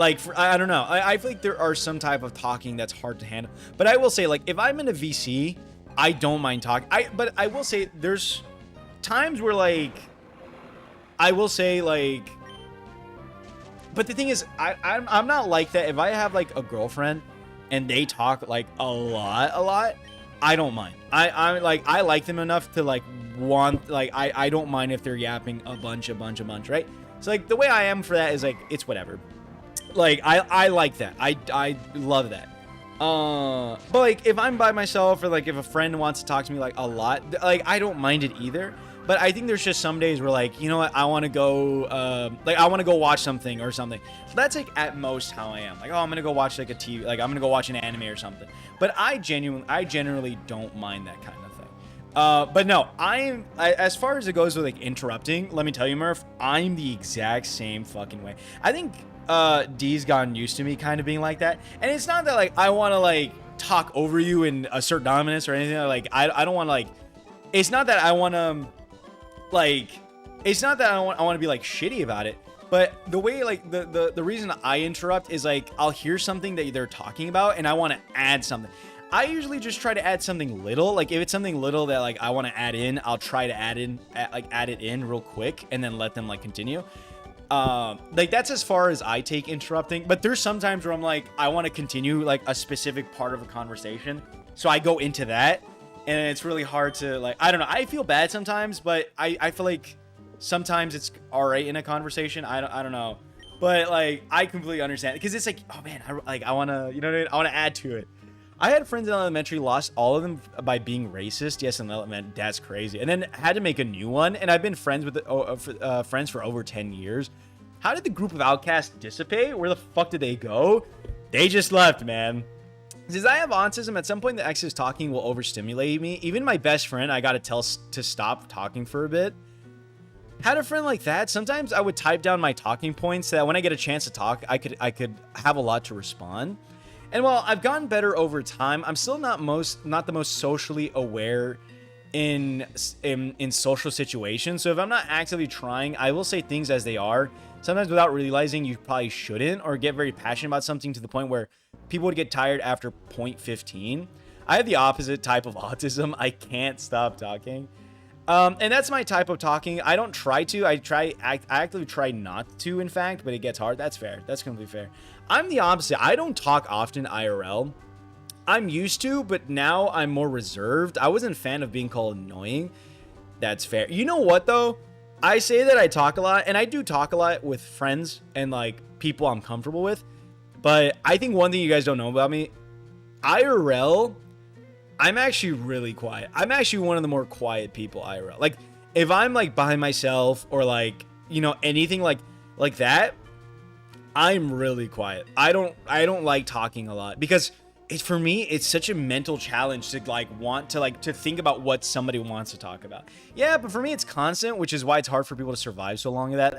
Like, I don't know. I feel like there are some type of talking that's hard to handle. But I will say, like, if I'm in a VC, I don't mind talking. But I will say there's times where, like, I will say, like, but the thing is, I'm not like that. If I have, like, a girlfriend and they talk, like, a lot, I don't mind. I'm like, I like them enough to, like, want, like, I don't mind if they're yapping a bunch, right? So, like, the way I am for that is, like, it's whatever. Like, I like that. I love that. But, like, if I'm by myself or, like, if a friend wants to talk to me, like, a lot, like, I don't mind it either. But I think there's just some days where, like, you know what, I want to go, like, I want to go watch something or something. So that's, like, at most how I am. Like, oh, I'm going to go watch, like, a TV, like, I'm going to go watch an anime or something. But I generally don't mind that kind of thing. But no, as far as it goes with, like, interrupting, let me tell you, Murph, I'm the exact same fucking way. I think D's gotten used to me kind of being like that. And it's not that, like, I want to, like, talk over you and assert dominance or anything. Like, I don't want to, like, it's not that I want to, like, it's not that I want to be, like, shitty about it. But the way, like, the reason I interrupt is, like, I'll hear something that they're talking about and I want to add something. I usually just try to add something little. Like, if it's something little that, like, I want to add in, I'll try to add it in real quick and then let them, like, continue. Like, that's as far as I take interrupting. But there's sometimes where I'm like, I want to continue, like, a specific part of a conversation. So I go into that. And it's really hard to, like, I don't know. I feel bad sometimes, but I feel like sometimes it's all right in a conversation. I don't know. But, like, I completely understand. Because it's like, oh, man, I want to, you know what I mean? I want to add to it. I had friends in elementary, lost all of them by being racist. Yes, and man, that's crazy. And then had to make a new one. And I've been friends with friends for over 10 years. How did the group of outcasts dissipate? Where the fuck did they go? They just left, man. Since I have autism, at some point the excess talking will overstimulate me. Even my best friend, I gotta tell to stop talking for a bit. Had a friend like that. Sometimes I would type down my talking points so that when I get a chance to talk, I could have a lot to respond. And while I've gotten better over time, I'm still not the most socially aware in social situations. So if I'm not actively trying, I will say things as they are. Sometimes without realizing you probably shouldn't, or get very passionate about something to the point where people would get tired after point 15. I have the opposite type of autism. I can't stop talking. And that's my type of talking. I don't try to. I actively try not to, in fact, but it gets hard. That's fair. That's completely fair. I'm the opposite. I don't talk often IRL. I'm used to, but now I'm more reserved. I wasn't a fan of being called annoying. That's fair. You know what, though? I say that I talk a lot, and I do talk a lot with friends and, like, people I'm comfortable with. But I think one thing you guys don't know about me, IRL, I'm actually really quiet. I'm actually one of the more quiet people IRL. Like, if I'm, like, by myself or, like, you know, anything like that, I'm really quiet. I don't like talking a lot because for me, it's such a mental challenge to, like, want to, like, to think about what somebody wants to talk about. Yeah, but for me, it's constant, which is why it's hard for people to survive so long of that.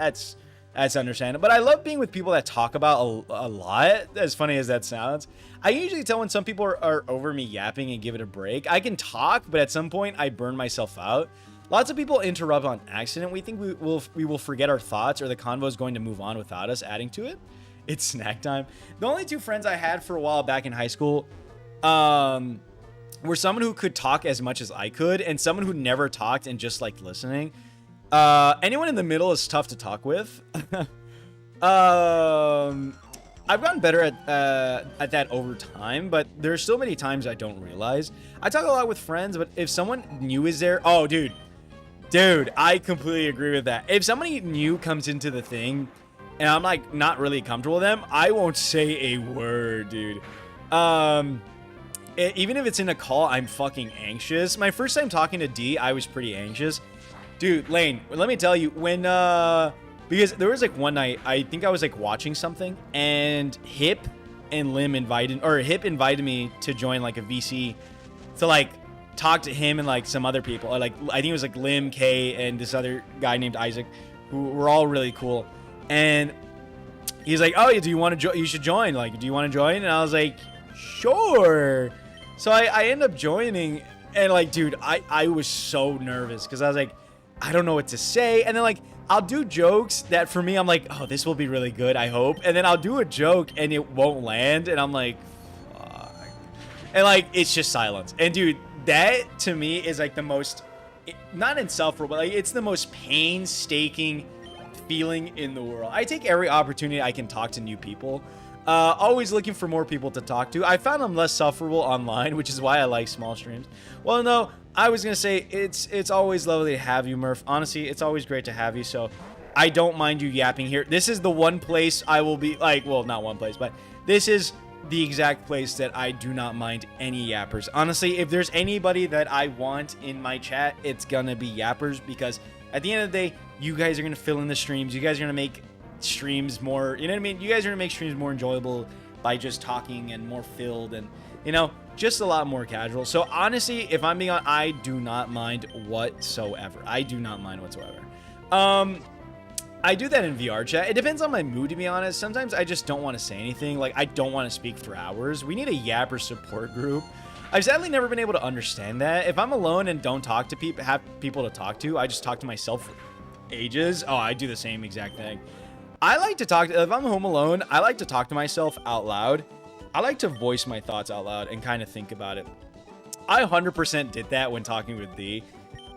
That's understandable. But I love being with people that talk about a lot, as funny as that sounds. I usually tell when some people are over me yapping and give it a break. I can talk, but at some point, I burn myself out. Lots of people interrupt on accident. We think we will forget our thoughts or the convo is going to move on without us adding to it. It's snack time. The only two friends I had for a while back in high school were someone who could talk as much as I could and someone who never talked and just liked listening. Anyone in the middle is tough to talk with. I've gotten better at that over time, but there's still many times I don't realize. I talk a lot with friends, but if someone new is there, oh, dude, I completely agree with that. If somebody new comes into the thing and I'm, like, not really comfortable with them, I won't say a word, dude. Even if it's in a call, I'm fucking anxious. My first time talking to D, I was pretty anxious. Dude, Lane, let me tell you, when, because there was, like, one night, I think I was, like, watching something, and Hip invited me to join, like, a VC to, like, talk to him and, like, some other people. Or, like, I think it was, like, Lim, Kay, and this other guy named Isaac, who were all really cool. And he's like, oh, do you want to you should join. Like, do you want to join? And I was like, sure. So I end up joining, and, like, dude, I was so nervous because I was like, I don't know what to say. And then like, I'll do jokes that for me, I'm like, oh, this will be really good, I hope. And then I'll do a joke and it won't land. And I'm like, fuck. And like, it's just silence. And dude, that to me is like the most, not insufferable, but like, it's the most painstaking feeling in the world. I take every opportunity I can talk to new people. Always looking for more people to talk to. I found them less sufferable online, which is why I like small streams. Well, no, I was gonna say it's always lovely to have you, Murph. Honestly, it's always great to have you. So I don't mind you yapping here. This is the one place I will be like, well, not one place, but this is the exact place that I do not mind any yappers. Honestly, if there's anybody that I want in my chat, it's gonna be yappers, because at the end of the day, you guys are gonna fill in the streams. You guys are gonna make streams more, you know what I mean? You guys are gonna make streams more enjoyable by just talking and more filled and, you know, just a lot more casual. So honestly, if I'm being honest, I do not mind whatsoever. I do not mind whatsoever. I do that in VR chat. It depends on my mood, to be honest. Sometimes I just don't want to say anything. Like, I don't want to speak for hours. We need a yapper support group. I've sadly never been able to understand that. If I'm alone and don't talk to people, have people to talk to, I just talk to myself for ages. Oh, I do the same exact thing. I like to talk, if I'm home alone, I like to talk to myself out loud. I like to voice my thoughts out loud and kind of think about it. I 100% did that when talking with D.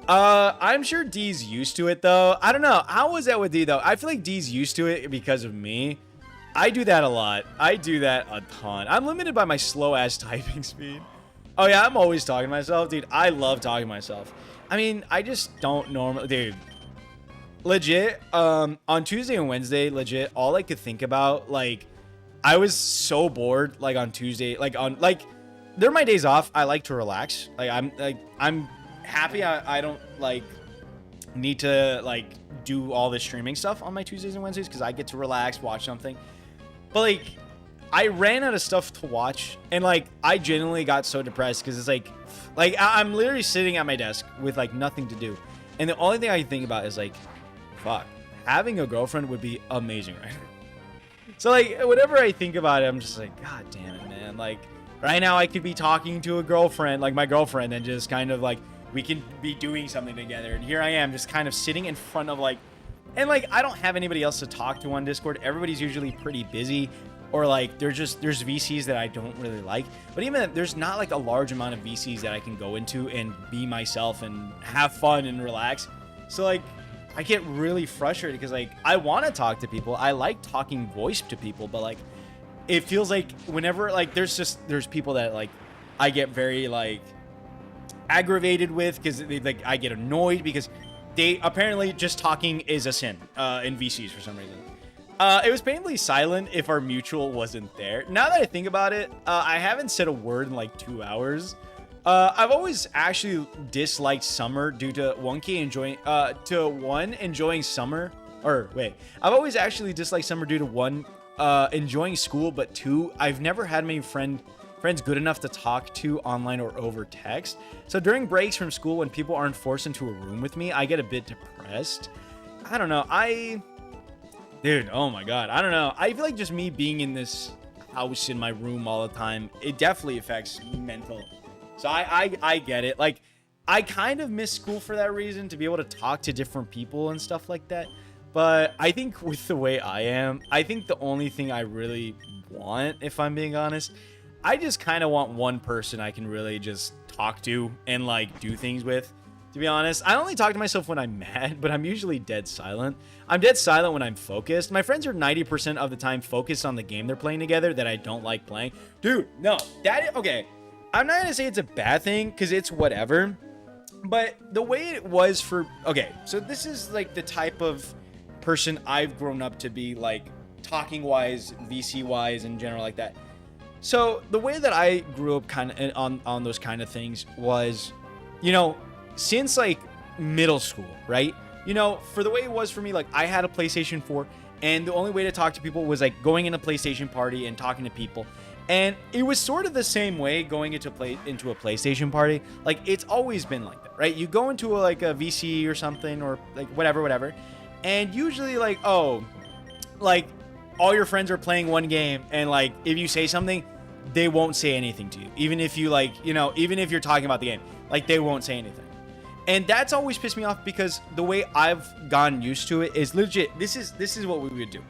I'm sure D's used to it though. I don't know. How was that with D though? I feel like D's used to it because of me. I do that a lot. I do that a ton. I'm limited by my slow ass typing speed. Oh yeah, I'm always talking to myself. Dude, I love talking to myself. I mean, I just don't normally, dude. Legit, on Tuesday and Wednesday, legit, all I could think about, like, I was so bored, like, on Tuesday, like, they're my days off. I like to relax. Like, I'm happy I don't, like, need to, like, do all this streaming stuff on my Tuesdays and Wednesdays, because I get to relax, watch something. But, like, I ran out of stuff to watch, and, like, I genuinely got so depressed, because it's, like, I'm literally sitting at my desk with, like, nothing to do. And the only thing I can think about is, like, fuck, having a girlfriend would be amazing right now. So like, whenever I think about it, I'm just like, god damn it, man. Like, right now I could be talking to a girlfriend, like my girlfriend, and just kind of like, we can be doing something together. And here I am just kind of sitting in front of like, and like, I don't have anybody else to talk to on Discord. Everybody's usually pretty busy, or like there's VCs that I don't really like. But even there's not like a large amount of VCs that I can go into and be myself and have fun and relax. So like, I get really frustrated because like I want to talk to people. I like talking voice to people, but like it feels like whenever like there's people that like I get very like aggravated with, because like I get annoyed because they apparently just talking is a sin in VCs for some reason. It was painfully silent if our mutual wasn't there. Now that I think about it, I haven't said a word in like 2 hours. I've always actually disliked summer due to enjoying summer. Or wait, I've always actually disliked summer due to one, enjoying school, but two, I've never had many friends good enough to talk to online or over text. So during breaks from school, when people aren't forced into a room with me, I get a bit depressed. I don't know. Dude, oh my God. I don't know. I feel like just me being in this house in my room all the time, it definitely affects mental. So I get it. Like, I kind of miss school for that reason, to be able to talk to different people and stuff like that. But I think with the way I am, I think the only thing I really want, if I'm being honest, I just kind of want one person I can really just talk to and like do things with. To be honest, I only talk to myself when I'm mad, but I'm usually dead silent. I'm dead silent when I'm focused. My friends are 90% of the time focused on the game they're playing together that I don't like playing. Dude, no, okay. I'm not gonna say it's a bad thing, because it's whatever, but the way it was for, okay, so this is like the type of person I've grown up to be, like talking wise, VC wise, in general, like that. So the way that I grew up kind of on those kind of things was, you know, since like middle school, right? You know, for the way it was for me, like I had a PlayStation 4, and the only way to talk to people was like going in a PlayStation party and talking to people. And it was sort of the same way going into a PlayStation party. Like, it's always been like that, right? You go into a VC or something, or like whatever. And usually like, oh, like all your friends are playing one game, and like if you say something, they won't say anything to you. Even if you like, you know, even if you're talking about the game, like they won't say anything. And that's always pissed me off because the way I've gotten used to it is legit. This is what we would do.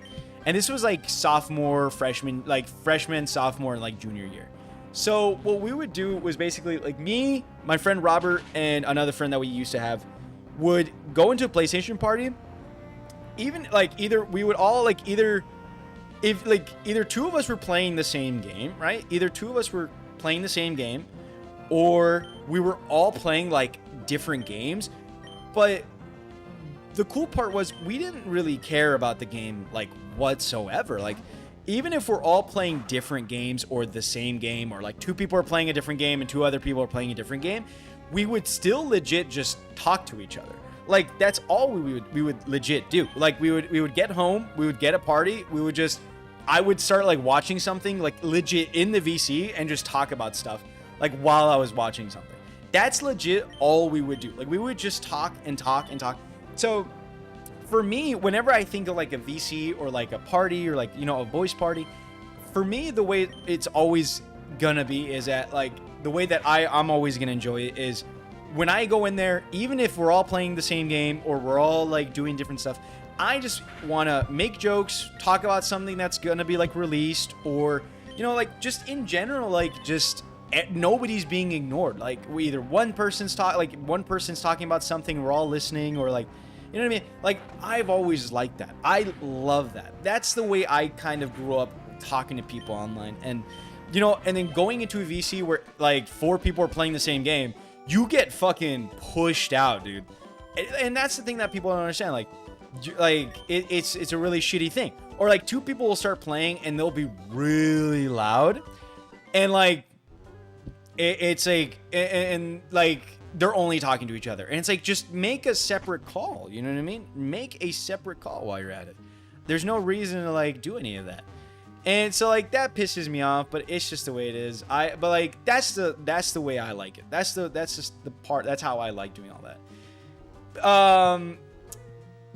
And this was like sophomore, freshman, sophomore, and like junior year. So what we would do was basically like me, my friend Robert, and another friend that we used to have would go into a PlayStation party. Even like either two of us were playing the same game, right? Either two of us were playing the same game, or we were all playing like different games. But the cool part was we didn't really care about the game like whatsoever. Like even if we're all playing different games or the same game, or like two people are playing a different game and two other people are playing a different game, we would still legit just talk to each other. Like that's all we would legit do. Like we would get home, we would get a party, I would start like watching something like legit in the VC and just talk about stuff like while I was watching something. That's legit all we would do. Like we would just talk and talk and talk. So for me, whenever I think of like a VC or like a party or like, you know, a voice party, for me, the way it's always gonna be is that like the way that I'm always gonna enjoy it is when I go in there, even if we're all playing the same game or we're all like doing different stuff, I just want to make jokes, talk about something that's going to be like released, or, you know, like just in general, like just nobody's being ignored. Like either one person's talking about something, we're all listening, or like, you know what I mean? Like I've always liked that. I love that. That's the way I kind of grew up talking to people online. And, you know, and then going into a VC where like 4 people are playing the same game, you get fucking pushed out, dude. And that's the thing that people don't understand. Like it's a really shitty thing. Or like 2 people will start playing and they'll be really loud, and like it's like and like they're only talking to each other. And it's like, just make a separate call. You know what I mean? Make a separate call while you're at it. There's no reason to like do any of that. And so like that pisses me off, but it's just the way it is. But like that's the way I like it. That's just the part. That's how I like doing all that.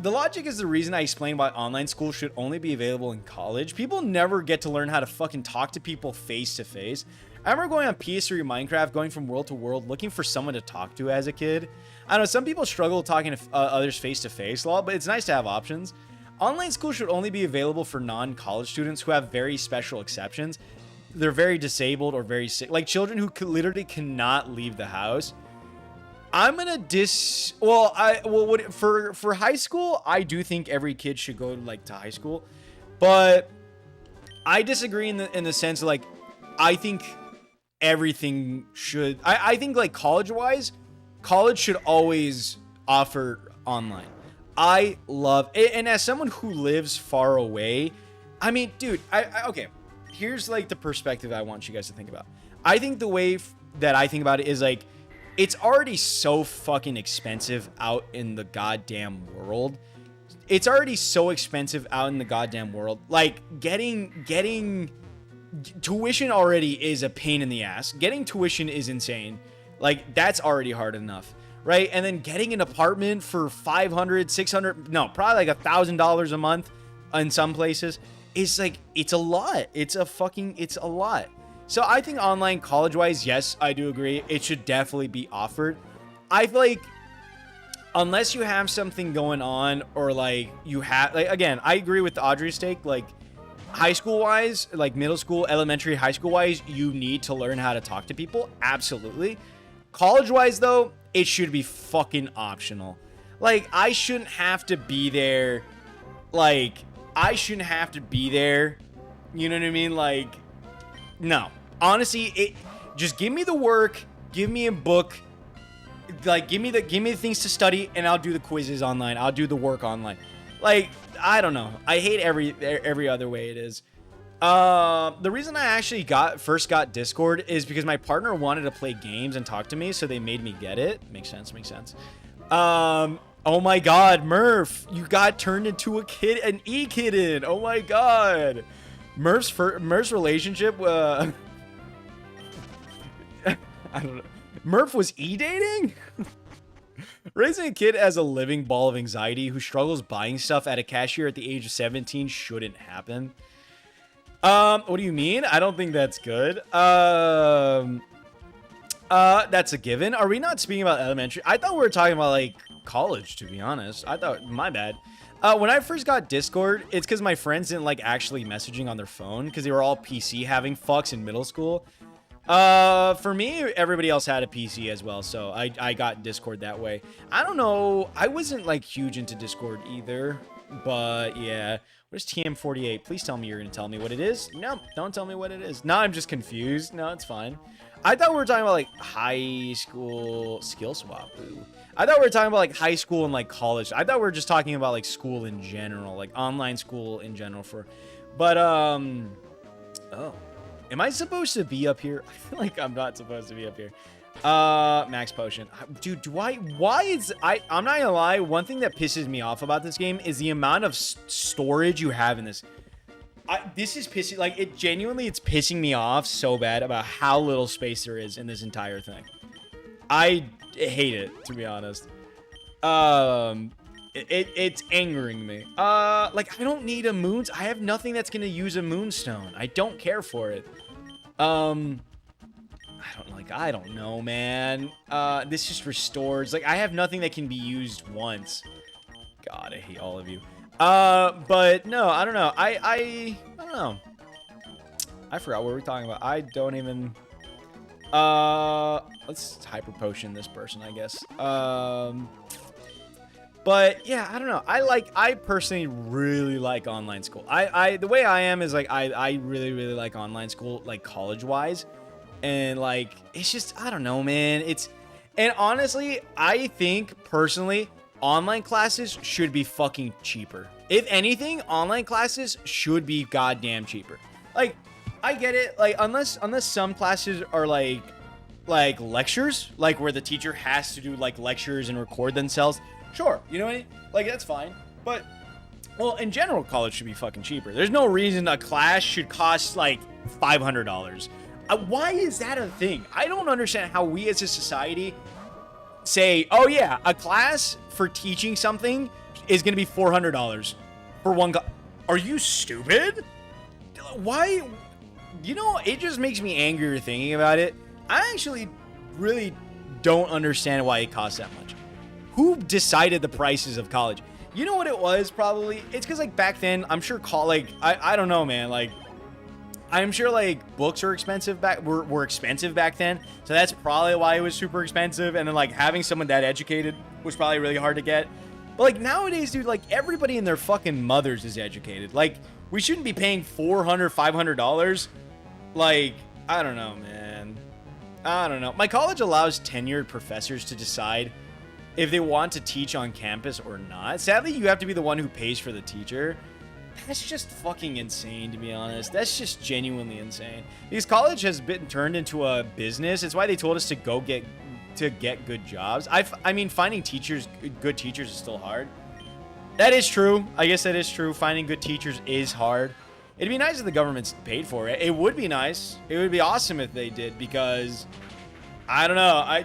The logic is the reason I explained why online school should only be available in college. People never get to learn how to fucking talk to people face to face. I remember going on PS3 Minecraft, going from world to world, looking for someone to talk to as a kid. I know some people struggle talking to others face to face a lot, but it's nice to have options. Online school should only be available for non-college students who have very special exceptions. They're very disabled or very sick, like children who literally cannot leave the house. I'm gonna for high school, I do think every kid should go like to high school, but I disagree in the sense of like, I think everything should. I think like college should always offer online. I love it. And as someone who lives far away, I mean, dude, okay, here's like the perspective I want you guys to think about. I think the way that I think about it is like, it's already so fucking expensive out in the goddamn world. It's already so expensive out in the goddamn world. Like getting tuition already is a pain in the ass. Getting tuition is insane. Like that's already hard enough. Right? And then getting an apartment for $500, $600, no, probably like $1,000 a month in some places is like, it's a lot. It's a lot. So I think online college-wise, yes, I do agree. It should definitely be offered. I feel like unless you have something going on, or like you have, like, again, I agree with Audrey's take. Like high school-wise, like middle school, elementary, high school-wise, you need to learn how to talk to people. Absolutely. College-wise, though, it should be fucking optional. Like, I shouldn't have to be there. Like, I shouldn't have to be there. You know what I mean? Like, no. Honestly, just give me the work, give me a book, like give me the things to study, and I'll do the quizzes online. I'll do the work online. Like, I don't know. I hate every other way it is. The reason I actually first got Discord is because my partner wanted to play games and talk to me, so they made me get it. Makes sense. Oh my god, Murph, you got turned into an e-kitten. Oh my god. Murph's relationship, I don't know. Murph was e-dating? Raising a kid as a living ball of anxiety who struggles buying stuff at a cashier at the age of 17 shouldn't happen. What do you mean? I don't think that's good. That's a given. Are we not speaking about elementary? I thought we were talking about like college, to be honest. I thought, my bad. When I first got Discord, it's because my friends didn't like actually messaging on their phone because they were all PC having fucks in middle school. For me, everybody else had a PC as well, so I got Discord that way. I don't know. I wasn't like huge into Discord either, but yeah. Where's TM48? Please tell me you're gonna tell me what it is. No, don't tell me what it is. No, I'm just confused. No, it's fine. I thought we were talking about like high school skill swap. Ooh. I thought we were talking about like high school and like college. I thought we were just talking about like school in general, like online school in general but oh, am I supposed to be up here? I feel like I'm not supposed to be up here. Max potion. Dude, I'm not gonna lie, one thing that pisses me off about this game is the amount of storage you have in this. This is pissing, like, it's pissing me off so bad about how little space there is in this entire thing. I hate it, to be honest. It's angering me. Like, I don't need a moons. I have nothing that's gonna use a moonstone. I don't care for it. I don't know, man. This just restores. Like, I have nothing that can be used once. God, I hate all of you. But no, I don't know. I don't know. I forgot what we were talking about. I don't even. Let's hyper potion this person, I guess. But yeah, I don't know. I personally really like online school. The way I am is like, I really, really like online school, like college wise. And like, it's just, I don't know, man. And honestly, I think personally, online classes should be fucking cheaper. If anything, online classes should be goddamn cheaper. Like, I get it. Like, unless some classes are like lectures, like where the teacher has to do like lectures and record themselves. Sure, you know what I mean? Like, that's fine. But, well, in general, college should be fucking cheaper. There's no reason a class should cost like $500. Why is that a thing? I don't understand how we as a society say, oh yeah, a class for teaching something is going to be $400 for one class. Are you stupid? Why? You know, it just makes me angrier thinking about it. I actually really don't understand why it costs that much. Who decided the prices of college? You know what it was, probably? It's because, like, back then, I'm sure, I don't know, man, like, I'm sure, like, books are expensive were expensive back then, so that's probably why it was super expensive, and then, like, having someone that educated was probably really hard to get. But, like, nowadays, dude, like, everybody and their fucking mothers is educated. Like, we shouldn't be paying $400, $500. Like, I don't know, man. I don't know. My college allows tenured professors to decide if they want to teach on campus or not. Sadly, you have to be the one who pays for the teacher. That's just fucking insane, to be honest. That's just genuinely insane. Because college has been turned into a business. It's why they told us to go get good jobs. I mean, finding good teachers is still hard. That is true. I guess that is true. Finding good teachers is hard. It'd be nice if the government paid for it. It would be nice. It would be awesome if they did, because I don't know. I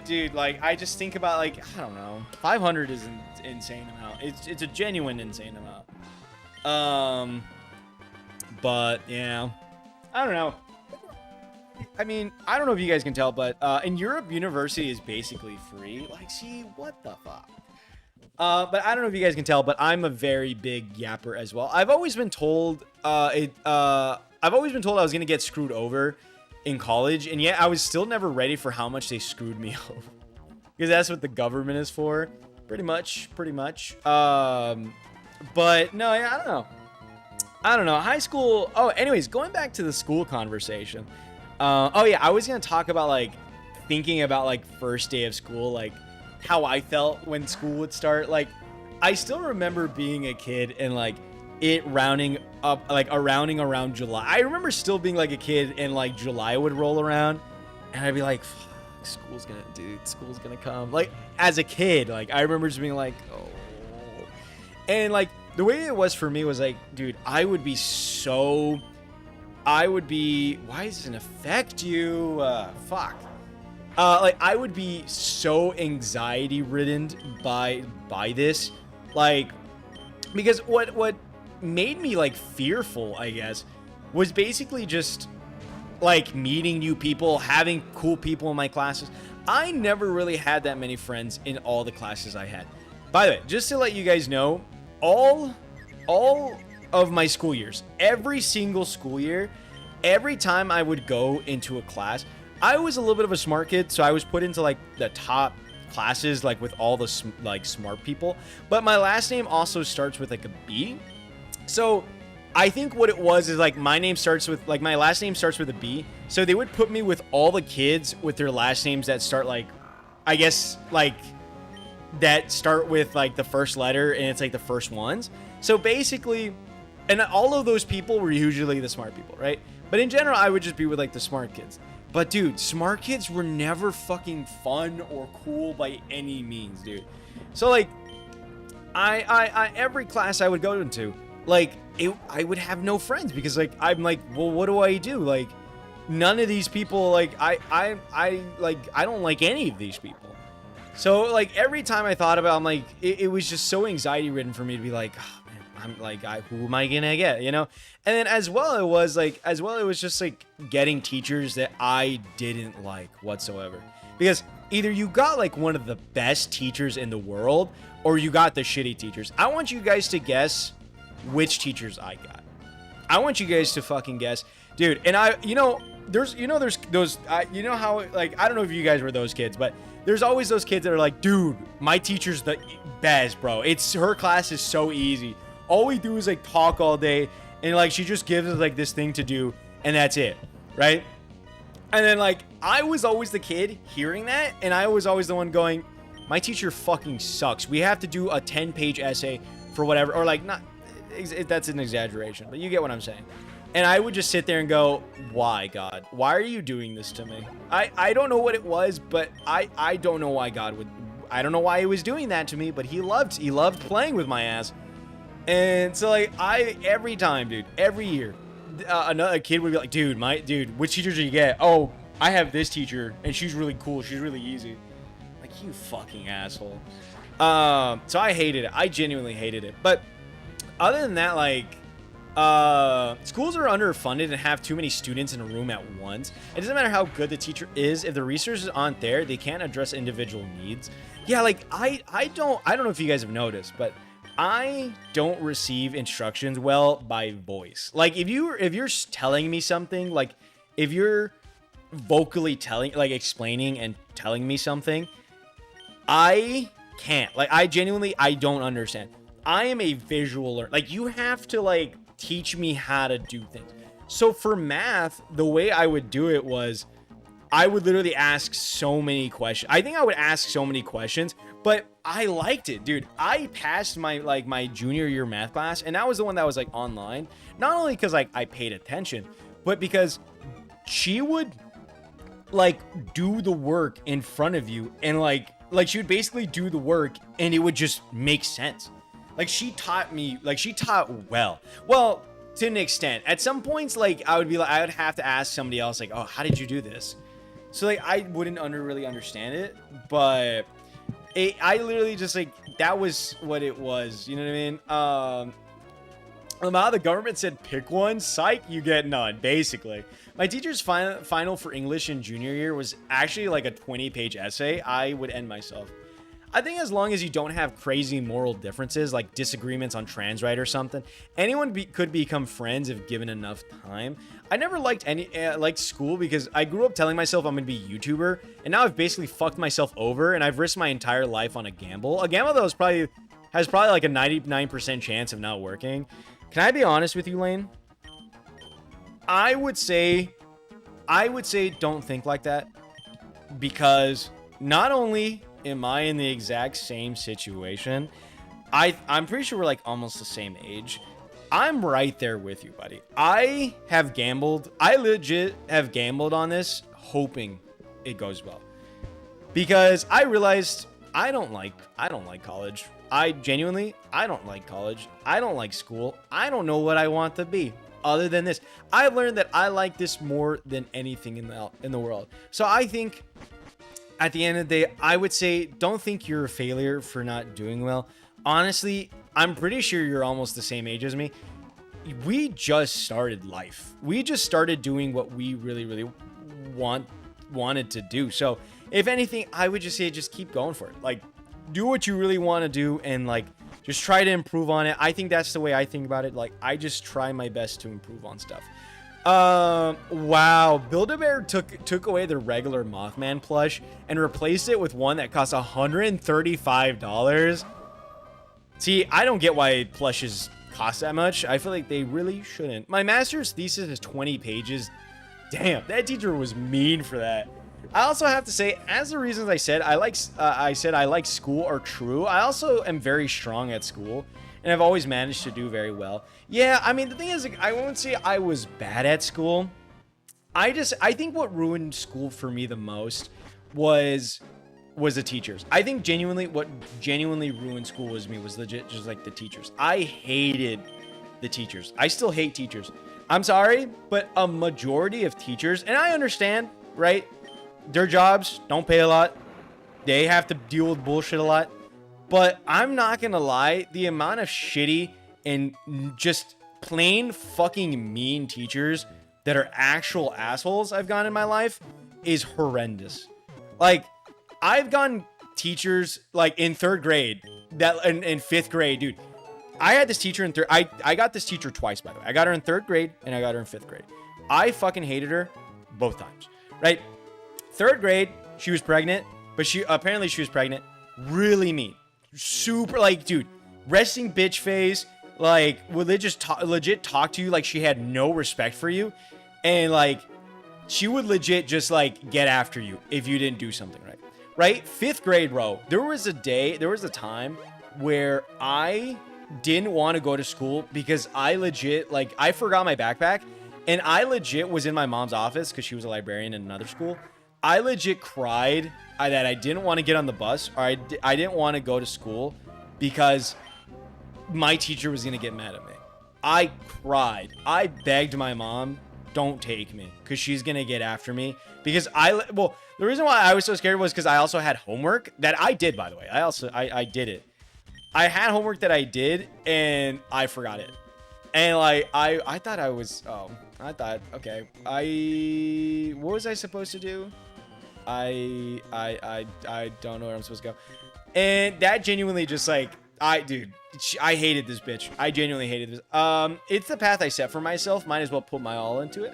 just think about, like, I don't know. 500 is an insane amount. It's a genuine insane amount. But yeah, I don't know. I mean, I don't know if you guys can tell, but in Europe, university is basically free. Like, see, what the fuck? But I don't know if you guys can tell, but I'm a very big yapper as well. I've always been told I was gonna get screwed over in college, and yet I was still never ready for how much they screwed me over. Because that's what the government is for, pretty much. But no, yeah, I don't know. High school. Oh, anyways, going back to the school conversation. Oh yeah, I was gonna talk about, like, thinking about, like, first day of school, like how I felt when school would start. Like, I still remember being a kid and, like, it rounding around July. I remember still being like a kid and, like, July would roll around and I'd be like, fuck, school's gonna come. Like, as a kid, like, I remember just being like, oh. And, like, the way it was for me was like, dude, why does it affect you? Fuck. Like, I would be so anxiety ridden by this, like, because what made me, like, fearful, I guess, was basically just, like, meeting new people, having cool people in my classes. I never really had that many friends in all the classes I had. By the way, just to let you guys know, all of my school years, every single school year, every time I would go into a class, I was a little bit of a smart kid, so I was put into like the top classes, like with all the like smart people. But my last name also starts with like a B, so I think what it was is like my name starts with like my last name starts with a B, so they would put me with all the kids with their last names that start like, I guess like that start with like the first letter and it's like the first ones. So basically, and all of those people were usually the smart people, right? But in general, I would just be with like the smart kids. But dude, smart kids were never fucking fun or cool by any means, dude. So like, I every class I would go into, like I would have no friends because like I'm like, well, what do I do? Like, none of these people, like I don't like any of these people. So like every time I thought about, I'm like, it was just so anxiety ridden for me to be like, oh, man, I'm like, who am I gonna get, you know? And then it was just like getting teachers that I didn't like whatsoever, because either you got like one of the best teachers in the world or you got the shitty teachers. I want you guys to guess which teachers I got. I want you guys to fucking guess, dude. And there's those, you know how, like, I don't know if you guys were those kids, but there's always those kids that are like, dude, my teacher's the best, bro. Her class is so easy. All we do is like talk all day, and like she just gives us like this thing to do, and that's it, right? And then like I was always the kid hearing that, and I was always the one going, my teacher fucking sucks. We have to do a 10-page essay for whatever, or like, not, that's an exaggeration, but you get what I'm saying. And I would just sit there and go, why, God? Why are you doing this to me? I don't know what it was, but I don't know why God would... I don't know why he was doing that to me, but he loved playing with my ass. And so, like, every time, dude, every year, another kid would be like, dude, which teacher did you get? Oh, I have this teacher, and she's really cool. She's really easy. Like, you fucking asshole. So I hated it. I genuinely hated it. But other than that, like... schools are underfunded and have too many students in a room at once. It doesn't matter how good the teacher is, if the resources aren't there, they can't address individual needs. Yeah, like I don't know if you guys have noticed, but I don't receive instructions well by voice. Like if you're telling me something, like if you're vocally explaining and telling me something, I can't. Like I don't understand. I am a visual learner. Like you have to like teach me how to do things. So for math, the way I would do it was I would literally ask so many questions. I think I would ask so many questions, but I liked it, dude. I passed my junior year math class, and that was the one that was like online. Not only because like I paid attention, but because she would like do the work in front of you, and like she would basically do the work and it would just make sense. Like she taught well. Well, to an extent. At some points, like I would have to ask somebody else, like, oh, how did you do this? So like I wouldn't really understand it, but I literally just like that was what it was. You know what I mean? The government said pick one, psych, you get none. Basically, my teacher's final for English in junior year was actually like a 20-page essay. I would end myself. I think as long as you don't have crazy moral differences, like disagreements on trans right or something, anyone could become friends if given enough time. I never liked school because I grew up telling myself I'm going to be a YouTuber, and now I've basically fucked myself over, and I've risked my entire life on a gamble. A gamble that has probably like a 99% chance of not working. Can I be honest with you, Lane? I would say don't think like that, because not only am I in the exact same situation, I'm pretty sure we're like almost the same age. I'm right there with you, buddy. I legit have gambled on this, hoping it goes well, because I realized I don't like college. I don't like college. I don't like school. I don't know what I want to be other than this. I learned that I like this more than anything in the world. So I think at the end of the day, I would say don't think you're a failure for not doing well. Honestly, I'm pretty sure you're almost the same age as me. We just started life. We just started doing what we really, really wanted to do. So if anything, I would just say just keep going for it. Like, do what you really want to do and like just try to improve on it. I think that's the way I think about it. Like, I just try my best to improve on stuff. Wow, Build-A-Bear took away the regular Mothman plush and replaced it with one that costs $135. See, I don't get why plushes cost that much. I feel like they really shouldn't. My master's thesis is 20 pages. Damn, that teacher was mean for that. I also have to say, as the reasons I said I like school are true. I also am very strong at school, and I've always managed to do very well. Yeah, I mean, the thing is, like, I won't say I was bad at school. I think what ruined school for me the most was the teachers. I think what genuinely ruined school was legit just like the teachers. I hated the teachers. I still hate teachers. I'm sorry, but a majority of teachers, and I understand, right? Their jobs don't pay a lot. They have to deal with bullshit a lot. But I'm not gonna lie, the amount of shitty and just plain fucking mean teachers that are actual assholes I've gotten in my life is horrendous. Like, I've gotten teachers like in 3rd grade, that in 5th grade, dude. I had this teacher in I got this teacher twice, by the way. I got her in 3rd grade and I got her in 5th grade. I fucking hated her both times, right? 3rd grade, she was pregnant, but she was pregnant. Really mean. Super, like, dude, resting bitch face, like, would they just legit talk to you like she had no respect for you, and like she would legit just like get after you if you didn't do something right? 5th grade, bro, there was a time where I didn't want to go to school because I legit, like, I forgot my backpack, and I legit was in my mom's office because she was a librarian in another school. I legit cried that I didn't want to get on the bus, or I didn't want to go to school because my teacher was going to get mad at me. I cried. I begged my mom, don't take me, because she's going to get after me. Because the reason why I was so scared was because I also had homework that I did, by the way. I did it. I had homework that I did, and I forgot it. And like, I thought I was, okay. What was I supposed to do? I don't know where I'm supposed to go. And that genuinely just like, I hated this bitch. I genuinely hated this. It's the path I set for myself. Might as well put my all into it.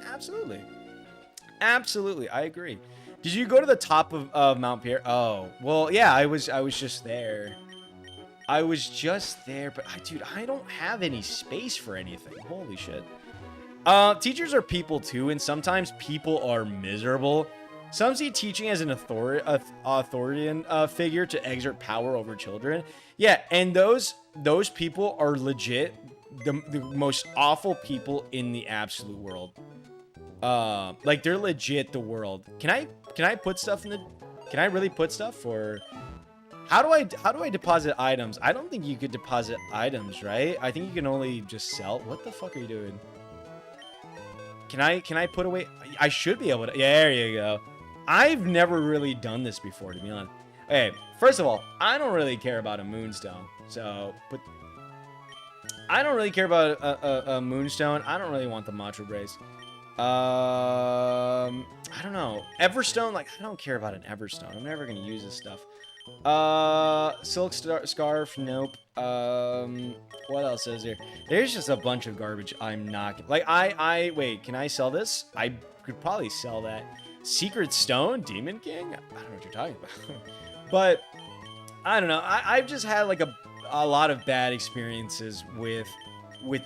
Absolutely. I agree. Did you go to the top of Mount Pierre? Oh, well, yeah, I was just there. But dude, I don't have any space for anything. Holy shit. Teachers are people too, and sometimes people are miserable. Some see teaching as an authoritarian figure to exert power over children. Yeah, and those people are legit the most awful people in the absolute world. Like, they're legit the world. Can I put stuff in the? Can I really put stuff? Or how do I deposit items? I don't think you could deposit items, right? I think you can only just sell. What the fuck are you doing? Can I put away? I should be able to. Yeah, there you go. I've never really done this before, to be honest. Okay, first of all, I don't really care about a moonstone. So, but I don't really care about a moonstone. I don't really want the matcha brace. I don't know. Everstone, like, I don't care about an Everstone. I'm never gonna use this stuff. Silk scarf, nope. What else is there? There's just a bunch of garbage. I'm not like, wait, can I sell this? I could probably sell that. Secret Stone, Demon King? I don't know what you're talking about. But I don't know. I've just had like a lot of bad experiences with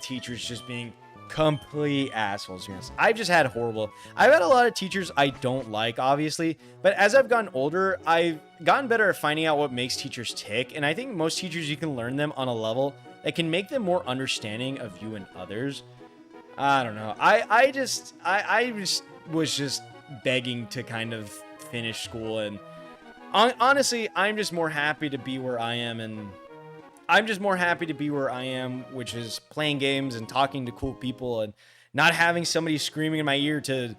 teachers just being complete assholes. Yes, I've had a lot of teachers I don't like, obviously, but as I've gotten older, I've gotten better at finding out what makes teachers tick, and I think most teachers, you can learn them on a level that can make them more understanding of you and others. I don't know. I was just begging to kind of finish school, and honestly, I'm just more happy to be where I am, which is playing games and talking to cool people and not having somebody screaming in my ear to,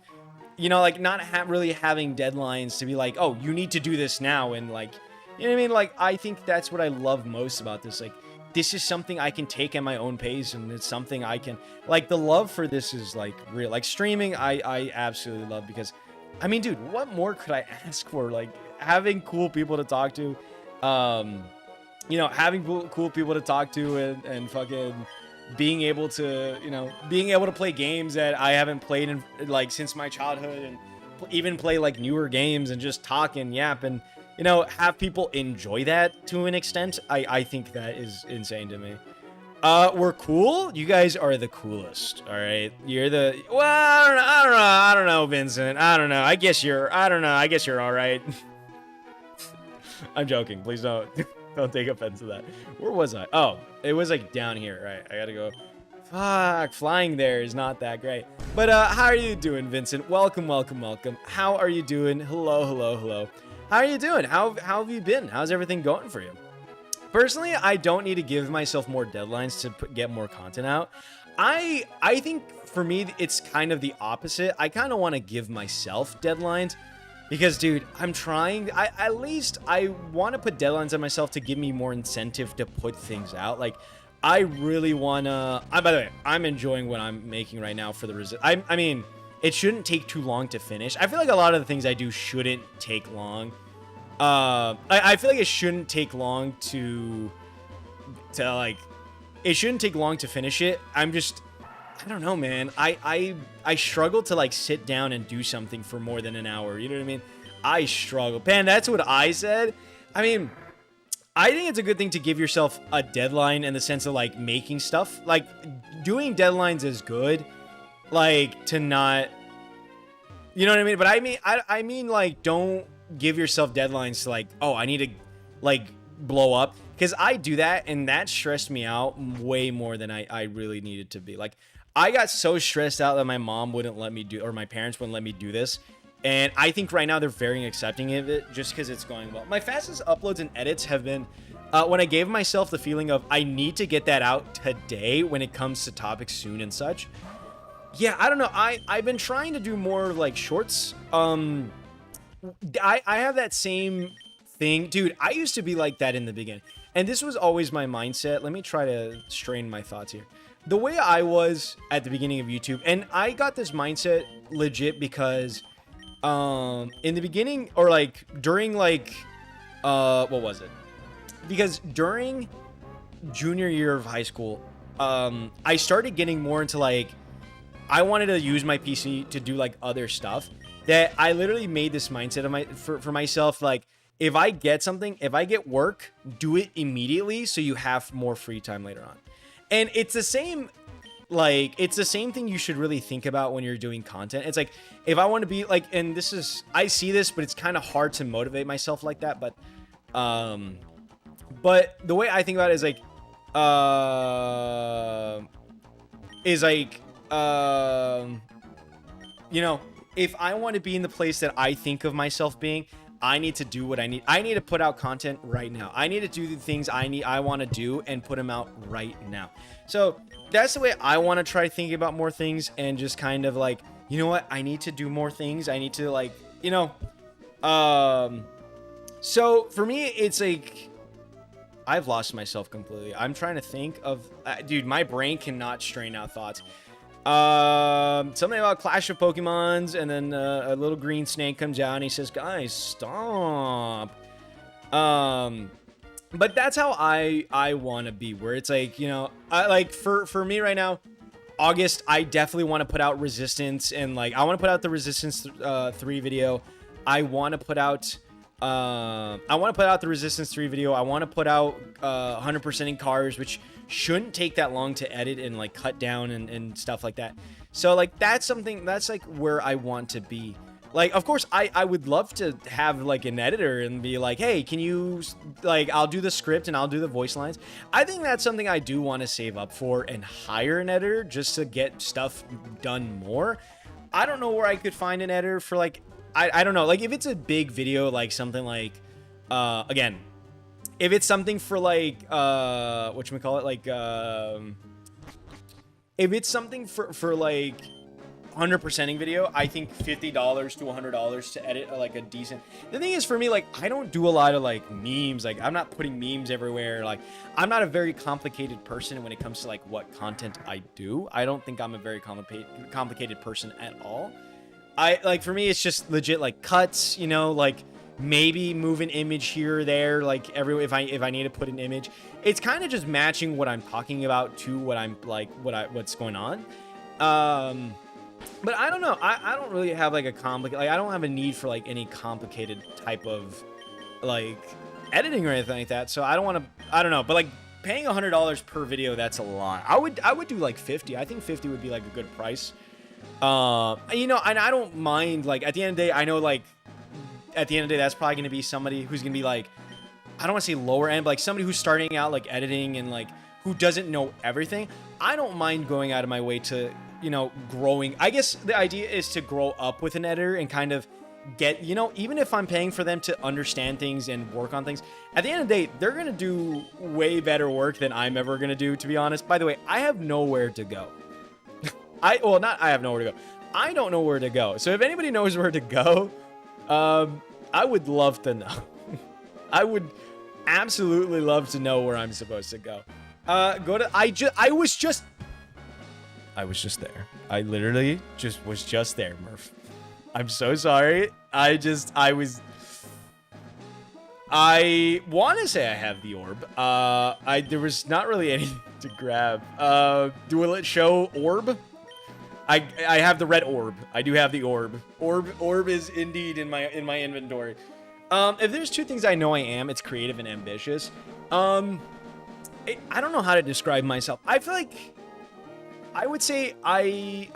you know, like, not really having deadlines to be like, oh, you need to do this now. And like, you know what I mean? Like, I think that's what I love most about this. Like, this is something I can take at my own pace, and it's something I can, like, the love for this is like real. Like, streaming, I absolutely love, because I mean, dude, what more could I ask for? Like, having cool people to talk to, having cool people to talk to, and fucking being able to, being able to play games that I haven't played in like since my childhood, and even play like newer games and just talk and yap and, have people enjoy that to an extent. I think that is insane to me. We're cool. You guys are the coolest. All right. You're the, well, I don't know, Vincent. I don't know. I guess you're all right. I'm joking. Please don't take offense to that. Where was I? Oh, it was like down here. Right. I gotta go. Fuck, flying there is not that great. But how are you doing, Vincent? Welcome. How are you doing? Hello. How are you doing? How have you been? How's everything going for you? Personally, I don't need to give myself more deadlines to get more content out. I think for me, it's kind of the opposite. I kind of want to give myself deadlines because, dude, I'm trying. I want to put deadlines on myself to give me more incentive to put things out. Like, I really want to... by the way, I'm enjoying what I'm making right now for the... I mean, it shouldn't take too long to finish. I feel like a lot of the things I do shouldn't take long. I feel like it shouldn't take long to like... It shouldn't take long to finish it. I don't know, man. I struggle to, like, sit down and do something for more than an hour. You know what I mean? I struggle. Man, that's what I said. I mean... I think it's a good thing to give yourself a deadline in the sense of, like, making stuff. Like, doing deadlines is good. Like, to not... You know what I mean? But I mean, like, don't give yourself deadlines to, like, oh, I need to, like, blow up. Because I do that, and that stressed me out way more than I really needed to be. Like, I got so stressed out that my mom wouldn't let me do... Or my parents wouldn't let me do this. And I think right now they're very accepting of it just because it's going well. My fastest uploads and edits have been when I gave myself the feeling of I need to get that out today when it comes to topics soon and such. Yeah, I don't know. I've been trying to do more like shorts. I have that same thing. Dude, I used to be like that in the beginning. And this was always my mindset. Let me try to strain my thoughts here. The way I was at the beginning of YouTube, and I got this mindset legit because... in the beginning, or like during like what was it, because during junior year of high school, I started getting more into, like, I wanted to use my PC to do like other stuff, that I literally made this mindset of for myself, like, if I get work, do it immediately so you have more free time later on. And it's the same, like, it's the same thing you should really think about when you're doing content. It's like, if I want to be like, and this is, I see this, but it's kind of hard to motivate myself like that. But the way I think about it if I want to be in the place that I think of myself being, I need to do what I need. I need to put out content right now. I need to do the things I want to do and put them out right now. So that's the way I want to try thinking about more things, and just kind of like, you know what? I need to do more things. I need to, like, so for me, it's like, I've lost myself completely. I'm trying to think of, dude, my brain cannot strain out thoughts. Something about Clash of Pokemons, and then a little green snake comes out and he says, guys, stop. But that's how I want to be, where it's like, like for me right now, August, I definitely want to put out Resistance, and like, I want to put out the Resistance 3 video. I want to put out the Resistance 3 video. I want to put out 100% in cars, which shouldn't take that long to edit and like cut down and stuff like that. So like, that's like where I want to be. Like, of course, I would love to have like an editor and be like, hey, can you, like, I'll do the script and I'll do the voice lines. I think that's something I do want to save up for and hire an editor just to get stuff done more. I don't know where I could find an editor for, like, I don't know. Like, if it's a big video, like something like, again, if it's something for like, whatchamacallit, like, if it's something for like 100%ing video, I think $50 to $100 to edit like a decent. The thing is, for me, like, I don't do a lot of like memes. Like, I'm not putting memes everywhere. Like, I'm not a very complicated person when it comes to like what content I do. I don't think I'm a very complicated person at all. For me, it's just legit like cuts, like maybe move an image here or there, like if I need to put an image. It's kind of just matching what I'm talking about to what I'm like, what's going on. But I don't know. I don't really have like a complicated, like I don't have a need for like any complicated type of like editing or anything like that. So I don't want to, I don't know, but like paying $100 per video, that's a lot. I would do like 50. I think 50 would be like a good price. You know, and I don't mind, like at the end of the day, I know like at the end of the day, that's probably going to be somebody who's going to be like, I don't want to say lower end, but like somebody who's starting out like editing and like who doesn't know everything. I don't mind going out of my way to, you know, growing. I guess the idea is to grow up with an editor and kind of get, you know, even if I'm paying for them to understand things and work on things, at the end of the day, they're going to do way better work than I'm ever going to do, to be honest. By the way, I have nowhere to go. I have nowhere to go. I don't know where to go. So if anybody knows where to go, I would love to know. I would absolutely love to know where I'm supposed to go. I was just there. I literally was just there, Murph. I'm so sorry. I want to say I have the orb. There was not really anything to grab. Will it show orb? I have the red orb. I do have the orb. Orb is indeed in my inventory. If there's two things I know I am, it's creative and ambitious. I don't know how to describe myself. I feel like I would say I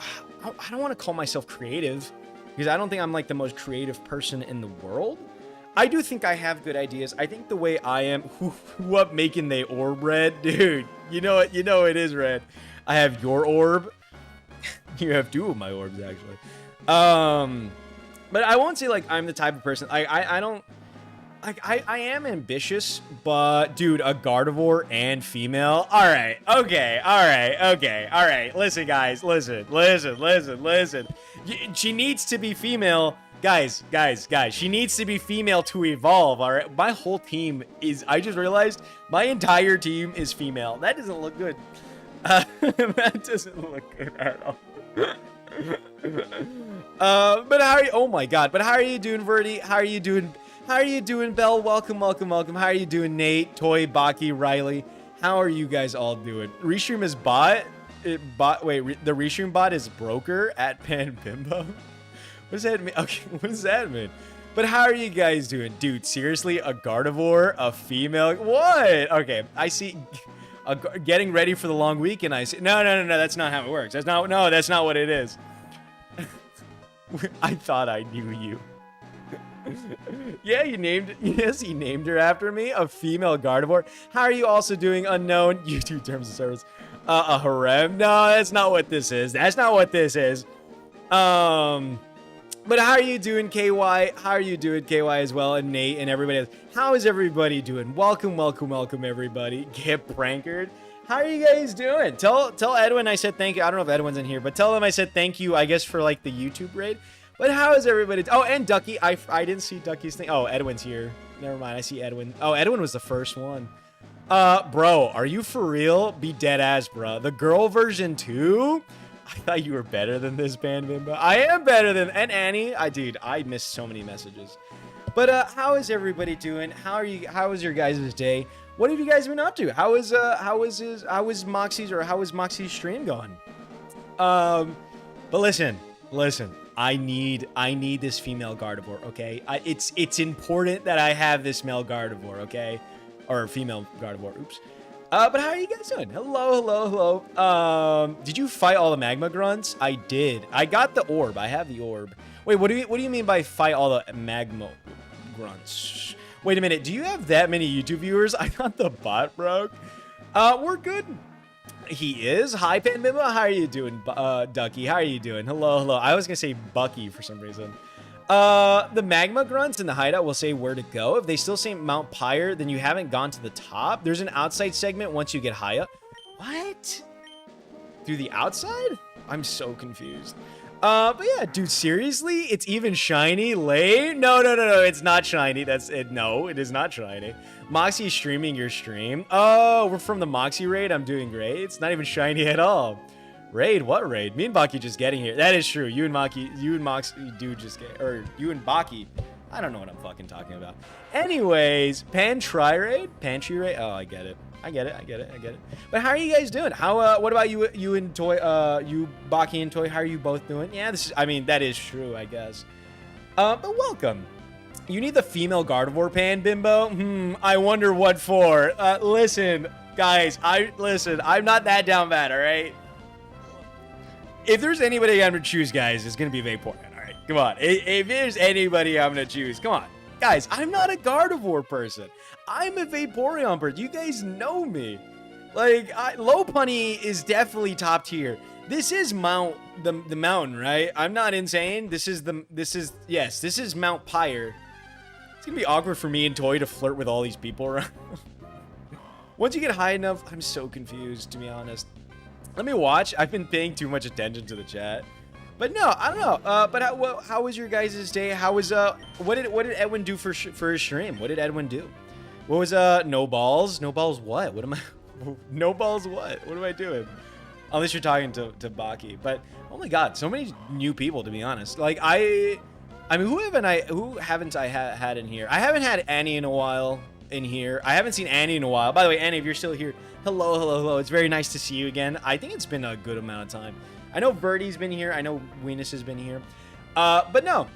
don't want to call myself creative because I don't think I'm like the most creative person in the world. I do think I have good ideas. I think the way I am, who up making the orb red, dude. You know it. You know it is red. I have your orb. You have two of my orbs actually. But I won't say like I'm the type of person. I don't like I am ambitious, but dude, a Gardevoir and female. All right, okay, all right. Listen, guys, listen. She needs to be female, guys. She needs to be female to evolve. All right, my whole team is. I just realized my entire team is female. That doesn't look good. That doesn't look good at all. But how are you? Oh my god! But how are you doing, Verdi? How are you doing? How are you doing, Bell? Welcome. How are you doing, Nate, Toy, Baki, Riley? How are you guys all doing? Restream is bot. The Restream bot is broker at Pan Bimbo. What does that mean? Okay, what does that mean? But how are you guys doing, dude? Seriously, a Gardevoir, a female? What? Okay, I see. Getting ready for the long weekend. I say no. That's not how it works. That's not what it is. I thought I knew you. Yeah, he named her after me, a female Gardevoir. How are you also doing, unknown? YouTube terms of service. A harem? No, that's not what this is. But how are you doing, KY? How are you doing, KY, as well, and Nate and everybody else? How is everybody doing? Welcome, everybody. Get prankered. How are you guys doing? Tell Edwin I said thank you. I don't know if Edwin's in here, but tell him I said thank you, I guess, for like the YouTube raid. But how is everybody? Oh, and Ducky. I didn't see Ducky's thing. Oh, Edwin's here. Never mind. I see Edwin. Oh, Edwin was the first one. Bro, are you for real? Be dead ass, bro. The girl version too? I thought you were better than this, Pan Bimbo. I am better than, and Annie. Dude, I missed so many messages. But how is everybody doing? How was your guys' day? What have you guys been up to? How was Moxie's stream going? But listen. I need this female Gardevoir, okay? It's important that I have this male Gardevoir, okay? Or female Gardevoir. Oops. But how are you guys doing? Hello. Did you fight all the magma grunts? I did. I got the orb. I have the orb. Wait, what do you mean by fight all the magma grunts? Wait a minute. Do you have that many YouTube viewers? I thought the bot broke. We're good. He is. Hi, Pan Bimbo. How are you doing, Ducky? How are you doing? Hello. I was gonna say Bucky for some reason. The magma grunts in the hideout will say where to go. If they still say Mount Pyre, then you haven't gone to the top. There's an outside segment once you get high up. What? Through the outside? I'm so confused. But yeah, dude, seriously? It's even shiny? Late? No, it's not shiny. That's it. No, it is not shiny. Moxie's streaming your stream. Oh, we're from the Moxie raid. I'm doing great. It's not even shiny at all. Raid? What raid? Me and Baki just getting here. That is true. You and Moxie do just get, or you and Baki I don't know what I'm fucking talking about. Anyways, Pantry Raid? Oh, I get it. I get it. But how are you guys doing? What about you and Toy, you, Baki and Toy? How are you both doing? Yeah, I mean, that is true, I guess. But welcome. You need the female Gardevoir pan, Bimbo? I wonder what for. Listen, guys, I'm not that down bad, all right? If there's anybody I'm going to choose, guys, it's going to be Vaporeon, all right? Come on. If there's anybody I'm going to choose, come on. Guys, I'm not a Gardevoir person. I'm a Vaporeon person. You guys know me. Like, Lopunny is definitely top tier. This is the mountain, right? I'm not insane. This is Mount Pyre. It's going to be awkward for me and Toy to flirt with all these people around. Once you get high enough, I'm so confused, to be honest. Let me watch. I've been paying too much attention to the chat. But no, I don't know. But how was your guys' day? How was what did Edwin do for his stream? What did Edwin do? What was no balls? No balls what? What am I no balls what? What am I doing? Unless you're talking to Baki. But oh my god, so many new people, to be honest. Like I mean, who haven't I had in here? I haven't had Annie in a while in here. I haven't seen Annie in a while. By the way, Annie, if you're still here, hello. It's very nice to see you again. I think it's been a good amount of time. I know Birdie's been here. I know Weenus has been here. But no.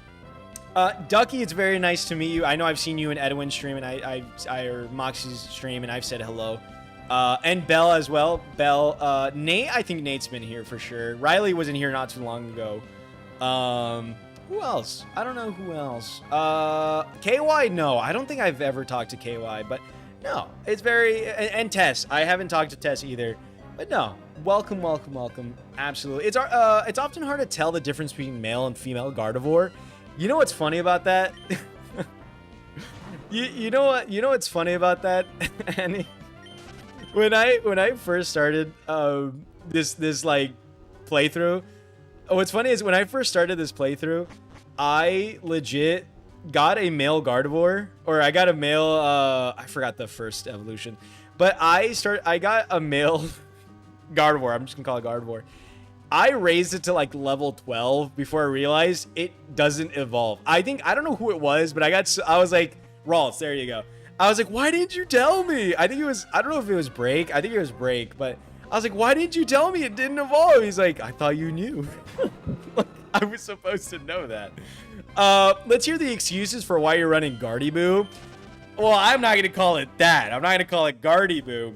Ducky, it's very nice to meet you. I know I've seen you in Edwin's stream or Moxie's stream, and I've said hello. And Belle as well. Belle, Nate, I think Nate's been here for sure. Riley wasn't here not too long ago. Who else? I don't know who else. KY, no. I don't think I've ever talked to KY, but no. It's very... And Tess. I haven't talked to Tess either. But no. Welcome. Absolutely. It's often hard to tell the difference between male and female Gardevoir. You know what's funny about that? you know what? You know what's funny about that, Annie? When I first started this like playthrough, what's funny is when I first started this playthrough, I legit got a male Gardevoir, or I got a male I forgot the first evolution, but I got a male Gardevoir. I'm just gonna call it Gardevoir. I raised it to like level 12 before I realized it doesn't evolve. I don't know who it was, but I was like, Ralts, there you go. I was like, why didn't you tell me? I don't know if it was Break. I think it was Break, but I was like, why didn't you tell me it didn't evolve? He's like, I thought you knew. I was supposed to know that. Let's hear the excuses for why you're running Gardyboo. Well, I'm not going to call it that. I'm not going to call it Gardyboo.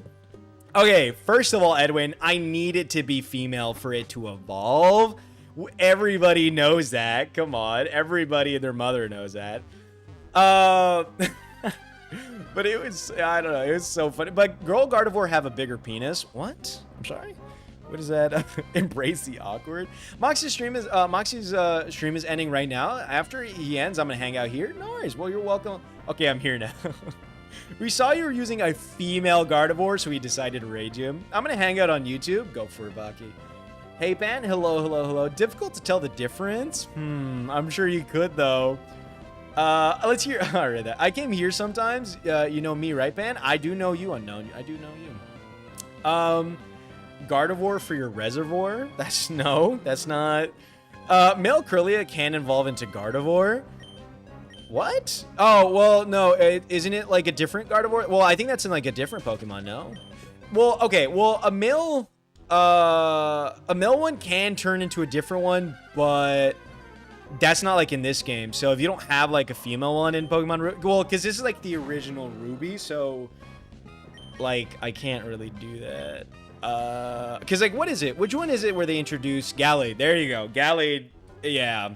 Okay, first of all, Edwin, I need it to be female for it to evolve. Everybody knows that. Come on. Everybody and their mother knows that. But it was, I don't know, it was so funny. But girl Gardevoir have a bigger penis. What? I'm sorry? What is that? Embrace the awkward. Moxie's stream is ending right now. After he ends, I'm going to hang out here. No worries. Well, you're welcome. Okay, I'm here now. We saw you were using a female Gardevoir, so we decided to raid you. I'm going to hang out on YouTube. Go for it, Baki. Hey, Pan. Hello. Difficult to tell the difference? I'm sure you could, though. Let's hear. All right, I came here sometimes. You know me, right, Pan? I do know you, unknown. I do know you. Gardevoir for your reservoir? That's not. Male Curlia can evolve into Gardevoir. What? Oh, well, no. Isn't it like a different Gardevoir? Well, I think that's in like a different Pokemon, no? Well, okay. Well, a male one can turn into a different one, but that's not like in this game. So if you don't have like a female one in Pokemon, well, because this is like the original Ruby, so like I can't really do that. Because like, what is it? Which one is it where they introduce Gallade? There you go, Gallade. Yeah.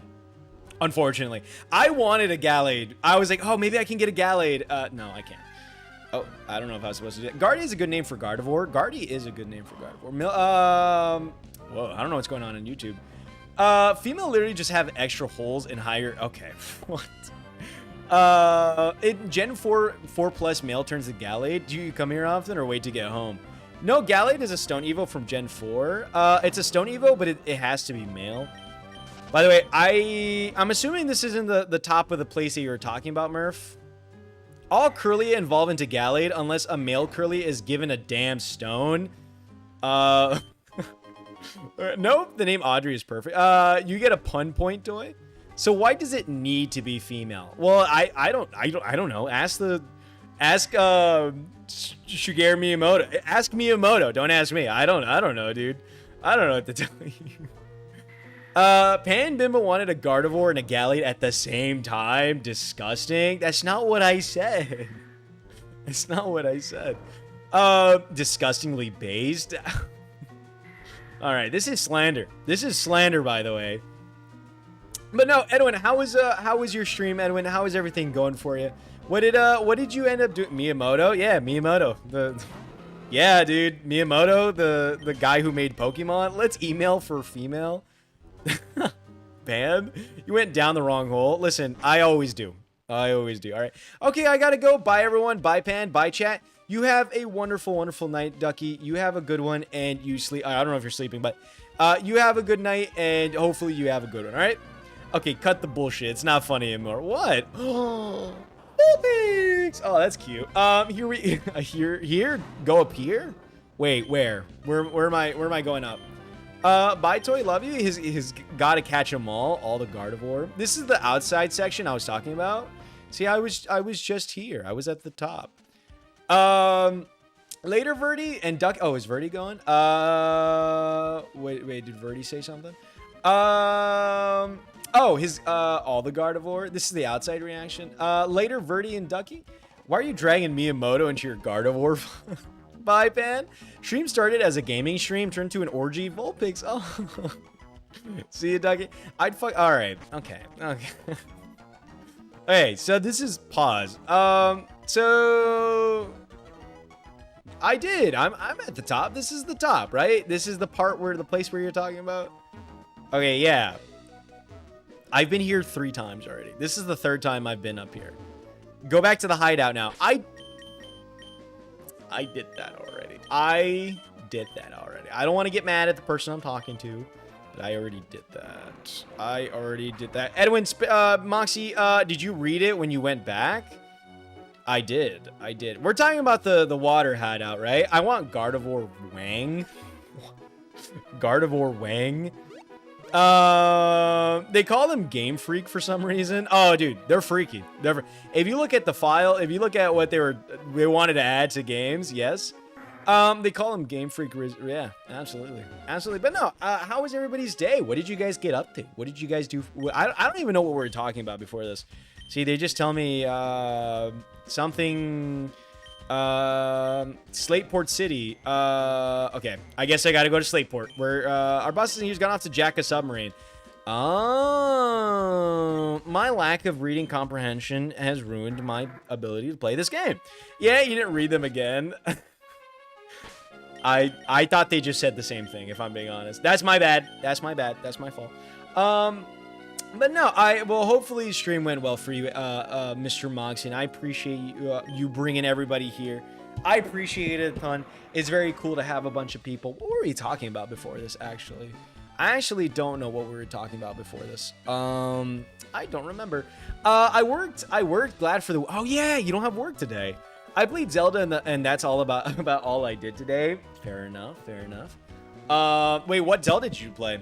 Unfortunately, I wanted a Gallade. I was like, oh, maybe I can get a Gallade. No, I can't. Oh, I don't know if I was supposed to do that. Guardy is a good name for Gardevoir. Guardy is a good name for Gardevoir. Whoa, I don't know what's going on YouTube. Female literally just have extra holes and higher. Okay, what? In Gen 4 plus male turns to Gallade. Do you come here often or wait to get home? No, Gallade is a Stone Evo from Gen 4. It's a Stone Evo, but it has to be male. By the way, I'm assuming this isn't the top of the place that you were talking about, Murph. All Curlia evolve into Gallade unless a male Curlia is given a damn stone. Nope, the name Audrey is perfect. You get a pun point, Toy. So why does it need to be female? Well, I don't know. Ask Shigeru Miyamoto. Ask Miyamoto. Don't ask me. I don't know, dude. I don't know what to tell you. Pan Bimba wanted a Gardevoir and a Galliot at the same time. Disgusting. That's not what I said. That's not what I said. Disgustingly based. All right, this is slander. This is slander, by the way. But no, Edwin, how was your stream, Edwin? How is everything going for you? What did you end up doing? Miyamoto? Yeah, Miyamoto. Yeah, dude, Miyamoto, the guy who made Pokemon. Let's email for female. Ban? You went down the wrong hole. Listen, I always do. I always do. All right. Okay, I gotta go. Bye, everyone. Bye, Pan. Bye, chat. You have a wonderful, wonderful night, Ducky. You have a good one, and you sleep. I don't know if you're sleeping, but you have a good night, and hopefully you have a good one. All right. Okay, cut the bullshit. It's not funny anymore. What? Oh, thanks. Oh, that's cute. Here we here. Go up here. Wait, where? Where am I going up? Bye, Toy. Love you. He's got to catch them all the Gardevoir. This is the outside section I was talking about. See, I was just here. I was at the top. Later, Verdi and Duck. Oh, is Verdi going? Wait, did Verdi say something? Oh, his, all the Gardevoir. This is the outside reaction. Later, Verdi and Ducky. Why are you dragging Miyamoto into your Gardevoir? Bye, Pan. Stream started as a gaming stream, turned to an orgy. Vulpix. Oh. See you, Ducky. I'd fuck. All right. Okay. Okay, so this is pause. So I did. I'm at the top. This is the top, right? This is the part where the place where you're talking about. Okay, yeah. I've been here 3 times already. This is the 3rd time I've been up here. Go back to the hideout now. I did that already. I don't want to get mad at the person I'm talking to, but I already did that. Edwin, Moxie, did you read it when you went back? I did. We're talking about the water hideout, right? I want Gardevoir Wang. Gardevoir Wang. They call them Game Freak for some reason. Oh, dude, they're freaky. If you look at the file, if you look at what they wanted to add to games, yes. They call them Game Freak. Yeah, absolutely. But no, how was everybody's day? What did you guys get up to? What did you guys do? I don't even know what we were talking about before this. See, they just tell me something. Slateport City. Okay, I guess I gotta go to Slateport, where our bus he's gone off to jack a submarine. Oh, my lack of reading comprehension has ruined my ability to play this game. Yeah, you didn't read them again. I thought they just said the same thing, if I'm being honest. That's my bad. That's my fault. But no, hopefully stream went well for you, Mr. Moxie, and I appreciate you bringing everybody here. I appreciate it a ton. It's very cool to have a bunch of people. What were we talking about before this, actually? I actually don't know what we were talking about before this. I don't remember. I worked. Glad for the. Oh yeah, you don't have work today. I played Zelda, and that's all about all I did today. Fair enough. Wait, what Zelda did you play?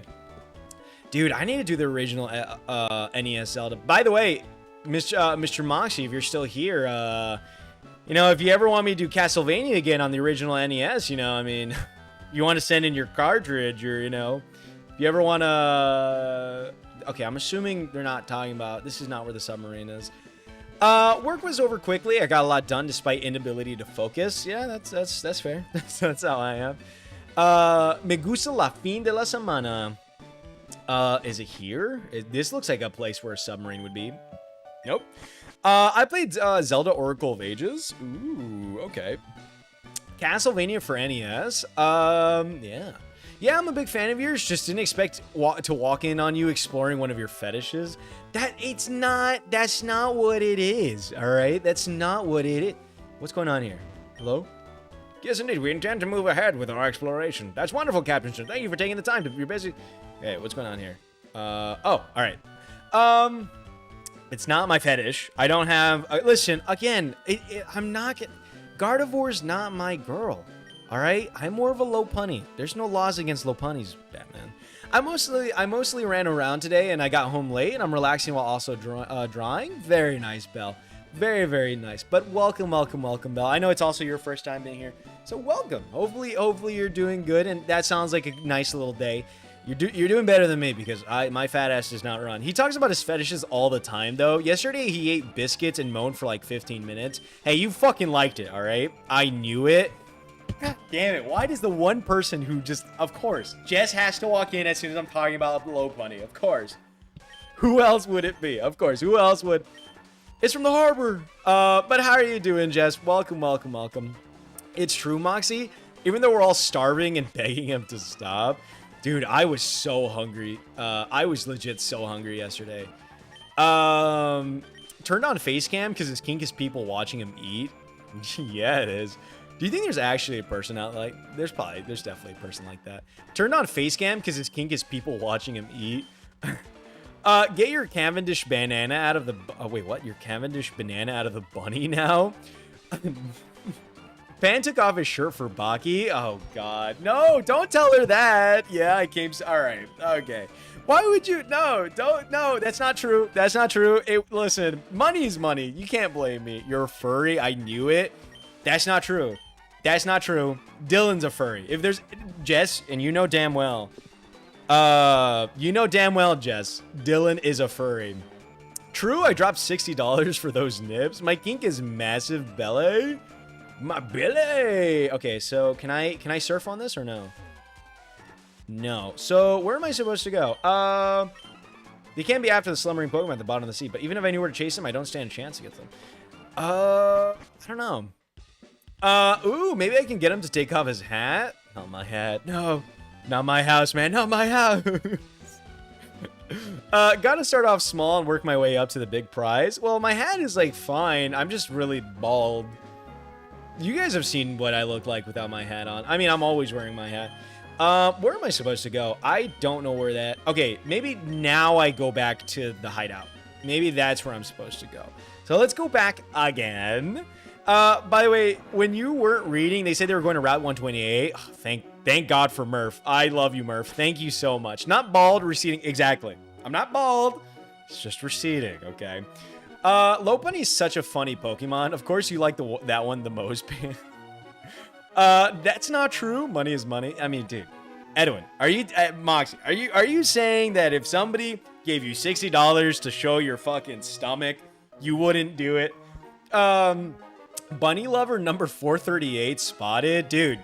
Dude, I need to do the original NES Zelda. By the way, Mr. Moxie, if you're still here, if you ever want me to do Castlevania again on the original NES, I mean, you want to send in your cartridge, or, if you ever want to... Okay, I'm assuming they're not talking about... This is not where the submarine is. Work was over quickly. I got a lot done despite inability to focus. Yeah, that's fair. That's how I am. Me gusta la fin de la semana. Is it here? This looks like a place where a submarine would be. Nope. I played Zelda Oracle of Ages. Ooh, okay. Castlevania for NES. Yeah. Yeah, I'm a big fan of yours. Just didn't expect to walk in on you exploring one of your fetishes. That's not what it is, all right? That's not what it is. What's going on here? Hello? Yes, indeed. We intend to move ahead with our exploration. That's wonderful, Captain. Thank you for taking the time to... You're busy. Okay, what's going on here? Oh, all right. It's not my fetish. I don't have... listen, again, I'm not... Gardevoir's not my girl, all right? I'm more of a low punny. There's no laws against low punnies, Batman. I mostly ran around today, and I got home late, and I'm relaxing while also drawing. Very nice, Belle. Very, very nice. But welcome, Belle. I know it's also your first time being here, so welcome. Hopefully you're doing good, and that sounds like a nice little day. You're doing better than me because my fat ass does not run. He talks about his fetishes all the time, though. Yesterday, he ate biscuits and moaned for like 15 minutes. Hey, you fucking liked it, all right? I knew it. God damn it. Why does the one person who just... Of course. Jess has to walk in as soon as I'm talking about Low Bunny. Of course. Who else would it be? Of course. Who else would... It's from the harbor. But how are you doing, Jess? Welcome. It's true, Moxie. Even though we're all starving and begging him to stop... Dude, I was so hungry. I was legit so hungry yesterday. Turned on face cam because his kink is people watching him eat. Yeah, it is. Do you think there's actually a person out like... There's definitely a person like that. Turned on face cam because his kink is people watching him eat. Get your Cavendish banana out of the... Oh, wait, what? Your Cavendish banana out of the bunny now? Pan took off his shirt for Baki. Oh, God. No, don't tell her that. Yeah, I came... All right. Okay. Why would you... No, don't... No, that's not true. That's not true. Listen, money is money. You can't blame me. You're a furry. I knew it. That's not true. That's not true. Dylan's a furry. If there's... Jess, and you know damn well... Jess. Dylan is a furry. True, I dropped $60 for those nibs. My kink is massive belly. My belly. Okay, so can I surf on this or no? No. So where am I supposed to go? They can be after the slumbering Pokemon at the bottom of the sea, but even if I knew where to chase them, I don't stand a chance against them. I don't know. Ooh, maybe I can get him to take off his hat. Not my hat. No. Not my house, man. Not my house. Gotta start off small and work my way up to the big prize. Well, my hat is like fine. I'm just really bald. You guys have seen what I look like without my hat on. I mean, I'm always wearing my hat. Where am I supposed to go? I don't know where that... Okay, maybe now I go back to the hideout. Maybe that's where I'm supposed to go. So let's go back again. By the way, when you weren't reading, they said they were going to Route 128. Oh, thank God for Murph. I love you, Murph. Thank you so much. Not bald, receding. Exactly. I'm not bald. It's just receding, okay? Lopunny's such a funny Pokemon. Of course you like that one the most, Pan. That's not true. Money is money. I mean, dude. Edwin, are you... Moxie, are you saying that if somebody gave you $60 to show your fucking stomach, you wouldn't do it? Bunny Lover number 438 spotted. Dude,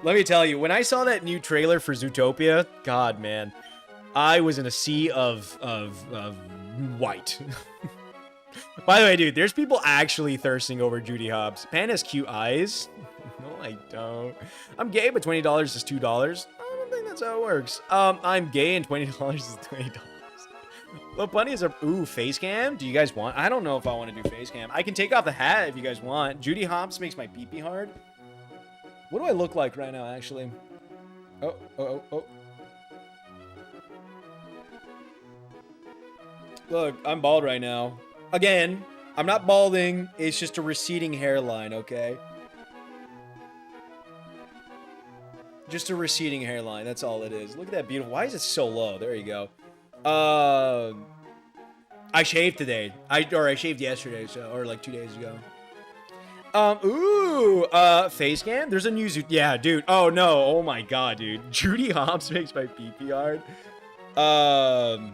let me tell you, when I saw that new trailer for Zootopia, God, man, I was in a sea of white. By the way, dude, there's people actually thirsting over Judy Hopps. Pan has cute eyes. No, I don't. I'm gay, but $20 is $2. I don't think that's how it works. I'm gay and $20 is $20. Little Bunny is a... Ooh, face cam? Do you guys want... I don't know if I want to do face cam. I can take off the hat if you guys want. Judy Hopps makes my pee-pee hard. What do I look like right now, actually? Oh. Look, I'm bald right now. Again, I'm not balding. It's just a receding hairline, okay? Just a receding hairline. That's all it is. Look at that beautiful... Why is it so low? There you go. I shaved today. I shaved yesterday, or like 2 days ago. Face cam? There's a new Zoot... Yeah, dude. Oh, no. Oh, my God, dude. Judy Hopps makes my pee-pee hard. Well,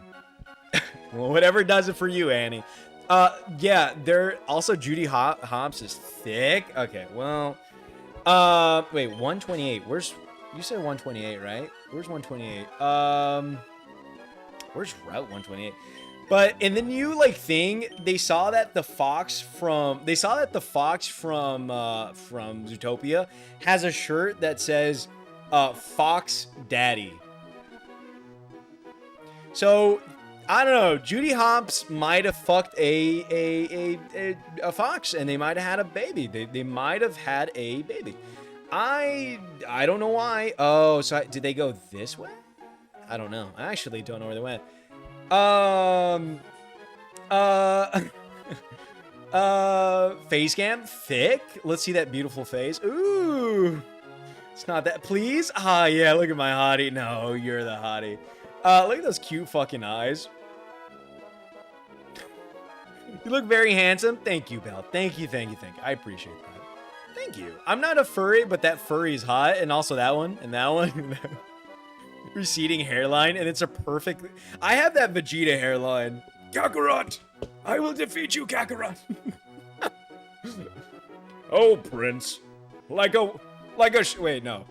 whatever does it for you, Annie. Yeah, also Judy Hopps is thick. Okay, well... Wait, 128. You said 128, right? Where's 128? Where's Route 128? But in the new like thing, they saw that the fox from Zootopia has a shirt that says Fox Daddy. So I don't know. Judy Hopps might have fucked a fox, and they might have had a baby. They might have had a baby. I don't know why. Oh, so did they go this way? I don't know. I actually don't know where they went. Face cam, thick. Let's see that beautiful face. Ooh, it's not that. Please. Ah, yeah. Look at my hottie. No, you're the hottie. Look at those cute fucking eyes. You look very handsome. Thank you, Belle. Thank you, thank you, thank you. I appreciate that. Thank you. I'm not a furry, but that furry is hot. And also that one. And that one. Receding hairline. And it's a perfect... I have that Vegeta hairline. Kakarot! I will defeat you, Kakarot! Oh, Prince. Wait, no.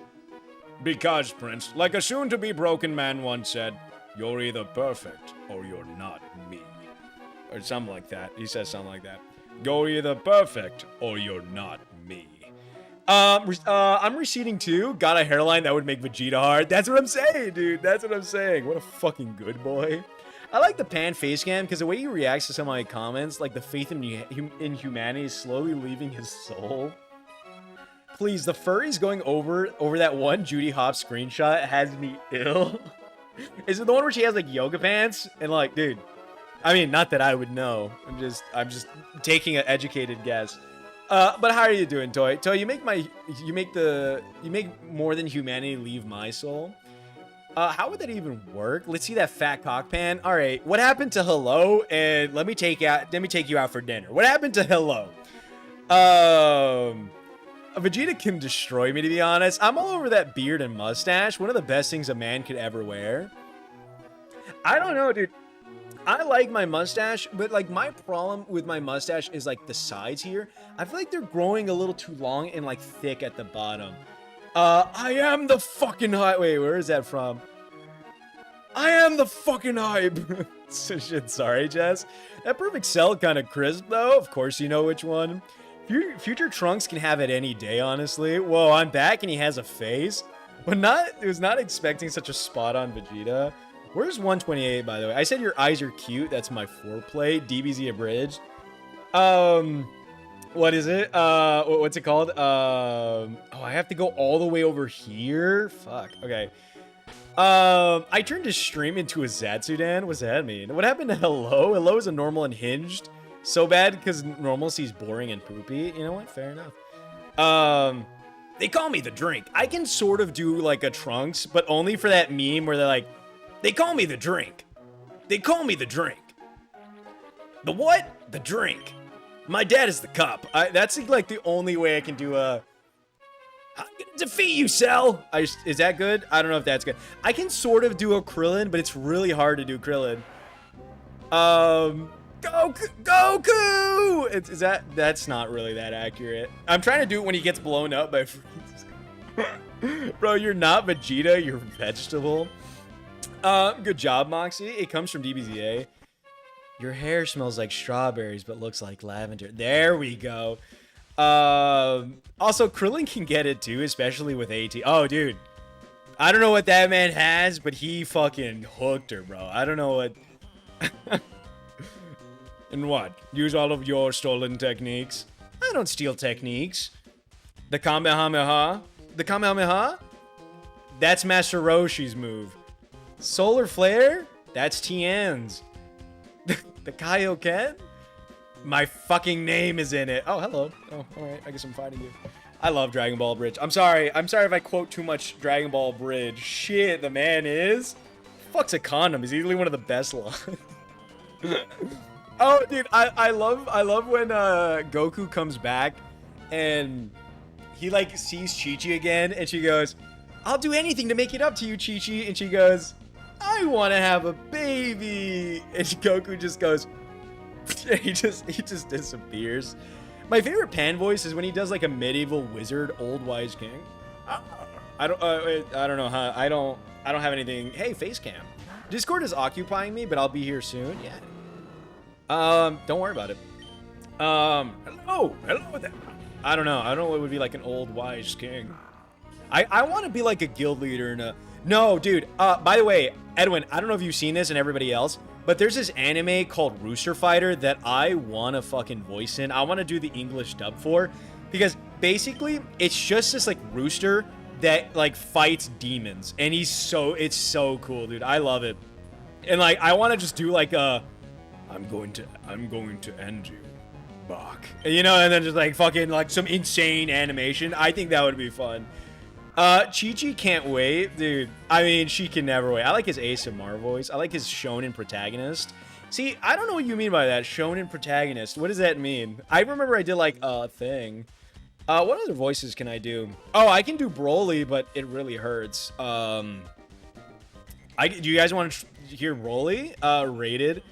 Because, Prince, like a soon-to-be broken man once said, you're either perfect or you're not me. Or something like that. He says something like that. You're either perfect or you're not me. I'm receding too. Got a hairline that would make Vegeta hard. That's what I'm saying, dude. That's what I'm saying. What a fucking good boy. I like the pan face cam because the way he reacts to some of my comments, like the faith in humanity is slowly leaving his soul. Please, the furries going over that one Judy Hop screenshot has me ill. Is it the one where she has like yoga pants? And like, dude, I mean, not that I would know. I'm just taking an educated guess. But how are you doing, Toy? Toy, you make more than humanity leave my soul. How would that even work? Let's see that fat cock pan. All right, what happened to hello? And let me take you out for dinner. What happened to hello? Vegeta can destroy me, to be honest. I'm all over that beard and mustache. One of the best things a man could ever wear. I don't know, dude. I like my mustache, but like my problem with my mustache is like the sides here. I feel like they're growing a little too long and like thick at the bottom. I am the fucking hype. Wait, where is that from? I am the fucking hype. Shit, sorry, Jess. That perfect cell kind of crisp, though. Of course you know which one. Future Trunks can have it any day, honestly. Whoa, I'm back and he has a face. But was not expecting such a spot-on Vegeta. Where's 128, by the way? I said your eyes are cute. That's my foreplay. DBZ abridged. What is it? What's it called? Oh, I have to go all the way over here? Fuck. Okay. I turned his stream into a Zatsudan. What's that mean? What happened to Hello? Hello is a normal and hinged. So bad because normalcy's boring and poopy. You know what? Fair enough. They call me the drink. I can sort of do like a Trunks, but only for that meme where they're like, they call me the drink. They call me the drink. The what? The drink. My dad is the cop. That's like the only way I can do a... I'm gonna defeat you, Cell. Is that good? I don't know if that's good. I can sort of do a Krillin, but it's really hard to do Krillin. Goku! That's not really that accurate. I'm trying to do it when he gets blown up by Bro, you're not Vegeta, you're vegetable. Good job, Moxie. It comes from DBZA. Your hair smells like strawberries, but looks like lavender. There we go. Also, Krillin can get it too, especially with AT. Oh, dude. I don't know what that man has, but he fucking hooked her, bro. I don't know what... And what? Use all of your stolen techniques? I don't steal techniques. The Kamehameha? The Kamehameha? That's Master Roshi's move. Solar Flare? That's Tien's. The Kaioken? My fucking name is in it. Oh, hello. Oh, alright. I guess I'm fighting you. I love Dragon Ball Bridge. I'm sorry. I'm sorry if I quote too much Dragon Ball Bridge. Shit, the man is? Fuck's a condom. He's easily one of the best lines. Oh, dude, I love when Goku comes back and he like sees Chi-Chi again and she goes, I'll do anything to make it up to you, Chi-Chi. And she goes, I want to have a baby. And Goku just goes, he just disappears. My favorite Pan voice is when he does like a medieval wizard, old wise king. I don't know how. I don't have anything. Hey, face cam. Discord is occupying me, but I'll be here soon. Yeah. Don't worry about it. Hello there. I don't know. I don't know what would be like an old wise king. I want to be like a guild leader in a... No, dude. By the way, Edwin, I don't know if you've seen this and everybody else, but there's this anime called Rooster Fighter that I want to fucking voice in. I want to do the English dub for, because basically it's just this like rooster that like fights demons, and it's so cool, dude. I love it. And like I want to just do like a I'm going to end you, Bach. You know, and then just like fucking like some insane animation. I think that would be fun. Chi-Chi can't wait, dude. I mean, she can never wait. I like his ASMR voice. I like his shonen protagonist. See, I don't know what you mean by that, shonen protagonist. What does that mean? I remember I did like a thing. What other voices can I do? Oh, I can do Broly, but it really hurts. Do you guys want to hear Broly? Rated.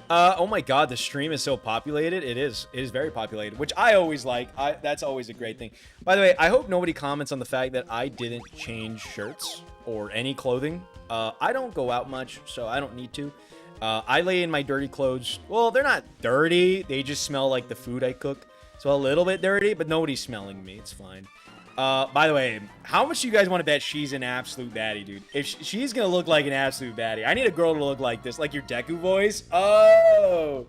Oh my god, the stream is so populated. It is very populated, which I always like. That's always a great thing. By the way, I hope nobody comments on the fact that I didn't change shirts or any clothing. I don't go out much, so I don't need to. I lay in my dirty clothes. Well, they're not dirty. They just smell like the food I cook. So a little bit dirty, but nobody's smelling me. It's fine. By the way, how much do you guys want to bet she's an absolute baddie, dude? If she's gonna look like an absolute baddie, I need a girl to look like this, like your Deku voice. Oh,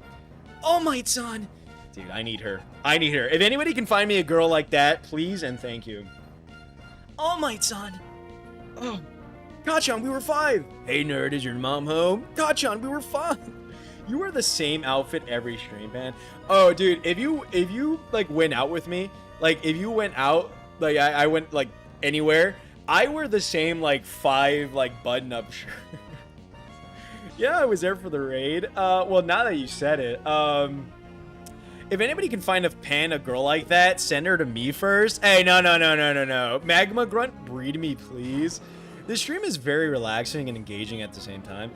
my son, dude, I need her. I need her. If anybody can find me a girl like that, please and thank you. Oh my son. Oh, Kachan, we were 5. Hey nerd, is your mom home? Kachan, we were 5. You wear the same outfit every stream, man. Oh, dude, if you like went out with me, like if you went out. Like, I went, like, anywhere. I wear the same, like, 5, like, button-up shirt. Yeah, I was there for the raid. Well, now that you said it, if anybody can find a girl like that, send her to me first. Hey, no. Magma Grunt, breed me, please. This stream is very relaxing and engaging at the same time.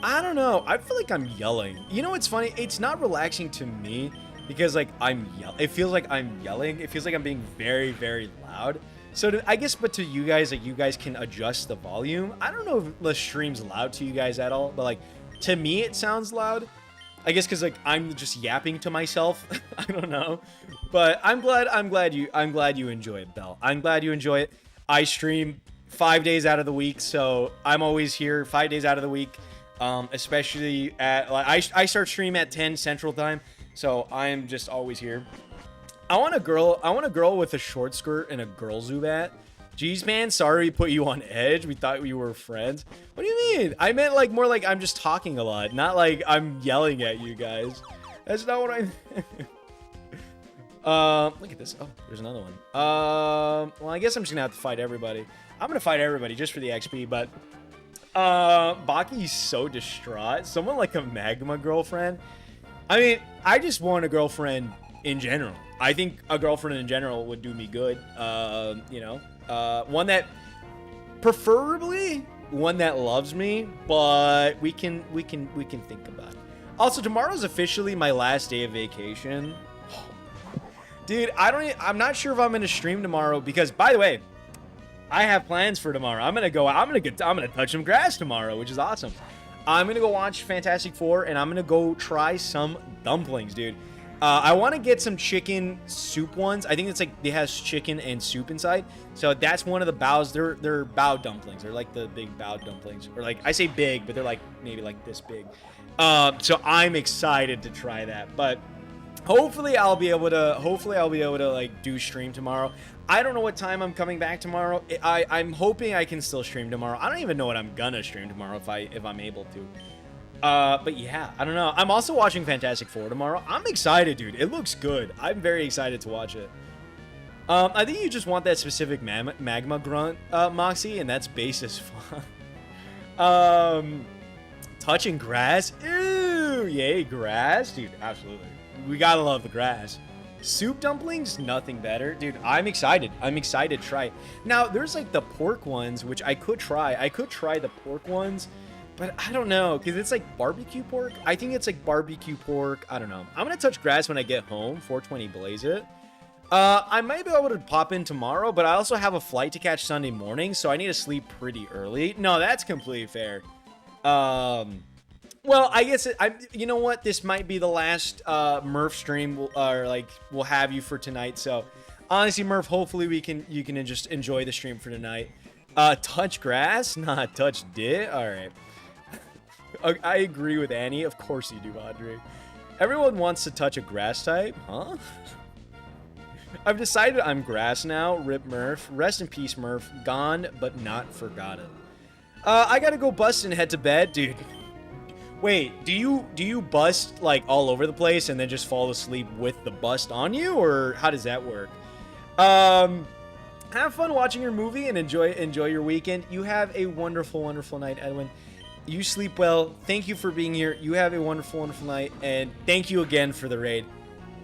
I don't know. I feel like I'm yelling. You know what's funny? It's not relaxing to me. Because, like, it feels like I'm yelling. It feels like I'm being very, very loud. So, I guess, but to you guys, like, you guys can adjust the volume. I don't know if the stream's loud to you guys at all. But, like, to me, it sounds loud. I guess because, like, I'm just yapping to myself. I don't know. But I'm glad you enjoy it, Belle. I'm glad you enjoy it. I stream 5 days out of the week. So, I'm always here 5 days out of the week. Especially at, like, I start stream at 10 Central Time. So I am just always here. I want a girl with a short skirt and a girl Zubat. Jeez, man, sorry we put you on edge. We thought we were friends. What do you mean? I meant like more like I'm just talking a lot, not like I'm yelling at you guys. That's not what I look at this. Oh, there's another one. Well, I guess I'm just gonna have to fight everybody. I'm gonna fight everybody just for the XP, but Baki's so distraught. Someone like a Magma girlfriend. I mean, I just want a girlfriend in general. I think a girlfriend in general would do me good. You know, one that, preferably one that loves me, but we can think about it. Also, tomorrow's officially my last day of vacation. Dude, I'm not sure if I'm gonna stream tomorrow because, by the way, I have plans for tomorrow. I'm gonna touch some grass tomorrow, which is awesome. I'm gonna go watch Fantastic Four, and I'm gonna go try some dumplings, dude. I want to get some chicken soup ones. I think it's like it has chicken and soup inside. So that's one of the baos. They're bao dumplings. They're like the big bao dumplings, or like I say big, but they're like maybe like this big. So I'm excited to try that. But hopefully I'll be able to like do stream tomorrow. I don't know what time I'm coming back tomorrow. I'm hoping I can still stream tomorrow. I don't even know what I'm gonna stream tomorrow if I'm able to. But yeah, I don't know. I'm also watching Fantastic Four tomorrow. I'm excited, dude. It looks good. I'm very excited to watch it. I think you just want that specific magma grunt, Moxie, and that's base as fuck. Touching grass. Ew, yay, grass, dude. Absolutely. We gotta love the grass. Soup dumplings, nothing better. Dude, I'm excited. I'm excited to try it. Now, there's like the pork ones, which I could try. I could try the pork ones, but I don't know, because it's like barbecue pork. I think it's like barbecue pork. I don't know. I'm going to touch grass when I get home. 420 blaze it. I might be able to pop in tomorrow, but I also have a flight to catch Sunday morning, so I need to sleep pretty early. No, that's completely fair. Well, I guess you know what? This might be the last Murph stream we'll have you for tonight. So, honestly, Murph, hopefully you can just enjoy the stream for tonight. Touch grass, not touch dit. All right. I agree with Annie. Of course you do, Audrey. Everyone wants to touch a grass type, huh? I've decided I'm grass now. Rip Murph. Rest in peace, Murph. Gone, but not forgotten. I gotta go bust and head to bed, dude. Wait, do you bust like all over the place and then just fall asleep with the bust on you, or how does that work? have fun watching your movie and enjoy your weekend. You have a wonderful, wonderful night, Edwin. You sleep well. Thank you for being here. You have a wonderful, wonderful night. And thank you again for the raid.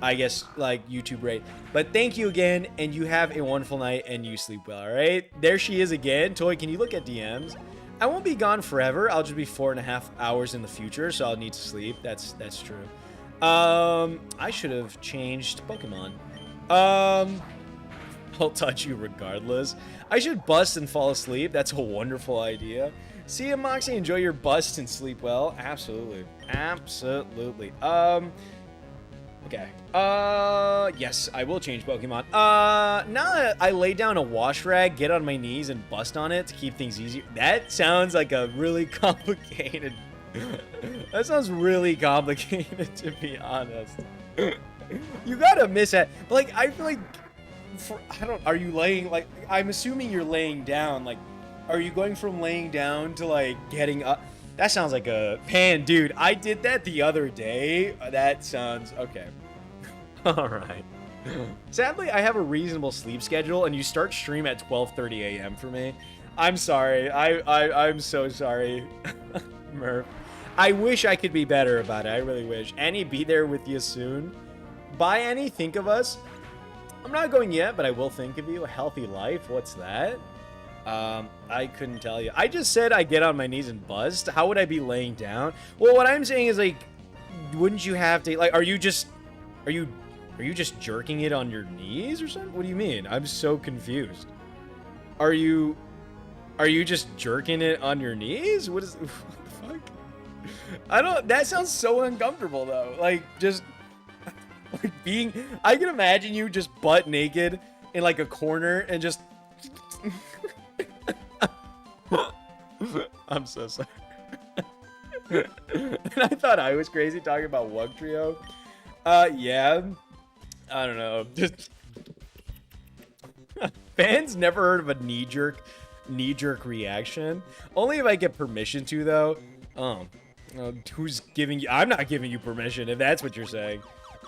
I guess, like, YouTube raid. But thank you again, and you have a wonderful night, and you sleep well, all right? There she is again. Toy, can you look at DMs? I won't be gone forever. I'll just be 4.5 hours in the future, so I'll need to sleep. That's true. I should have changed Pokemon. I'll touch you regardless. I should bust and fall asleep. That's a wonderful idea. See you, Moxie. Enjoy your bust and sleep well. Absolutely. Absolutely. Okay. Yes, I will change Pokemon. Now that I lay down a wash rag, get on my knees, and bust on it to keep things easier. That sounds like a really complicated... that sounds really complicated, to be honest. You gotta miss it. But, like, I feel like... are you laying, like... I'm assuming you're laying down, like... Are you going from laying down to, like, getting up? That sounds like a... Man, dude, I did that the other day. That sounds... Okay. Alright. Sadly, I have a reasonable sleep schedule, and you start stream at 12:30 a.m. for me. I'm sorry. I'm so sorry. Murph. I wish I could be better about it. I really wish. Annie, be there with you soon. Bye, Annie. Think of us. I'm not going yet, but I will think of you. A healthy life. What's that? I couldn't tell you. I just said I get on my knees and bust. How would I be laying down? Well, what I'm saying is, like, wouldn't you have to, like, are you just jerking it on your knees or something? What do you mean? I'm so confused. Are you just jerking it on your knees? What the fuck? That sounds so uncomfortable though. Like, just, like I can imagine you just butt naked in like a corner and just, I'm so sorry. And I thought I was crazy talking about Wug Trio. Yeah. I don't know. Just fans never heard of a knee-jerk reaction. Only if I get permission to, though. Who's giving you? I'm not giving you permission if that's what you're saying.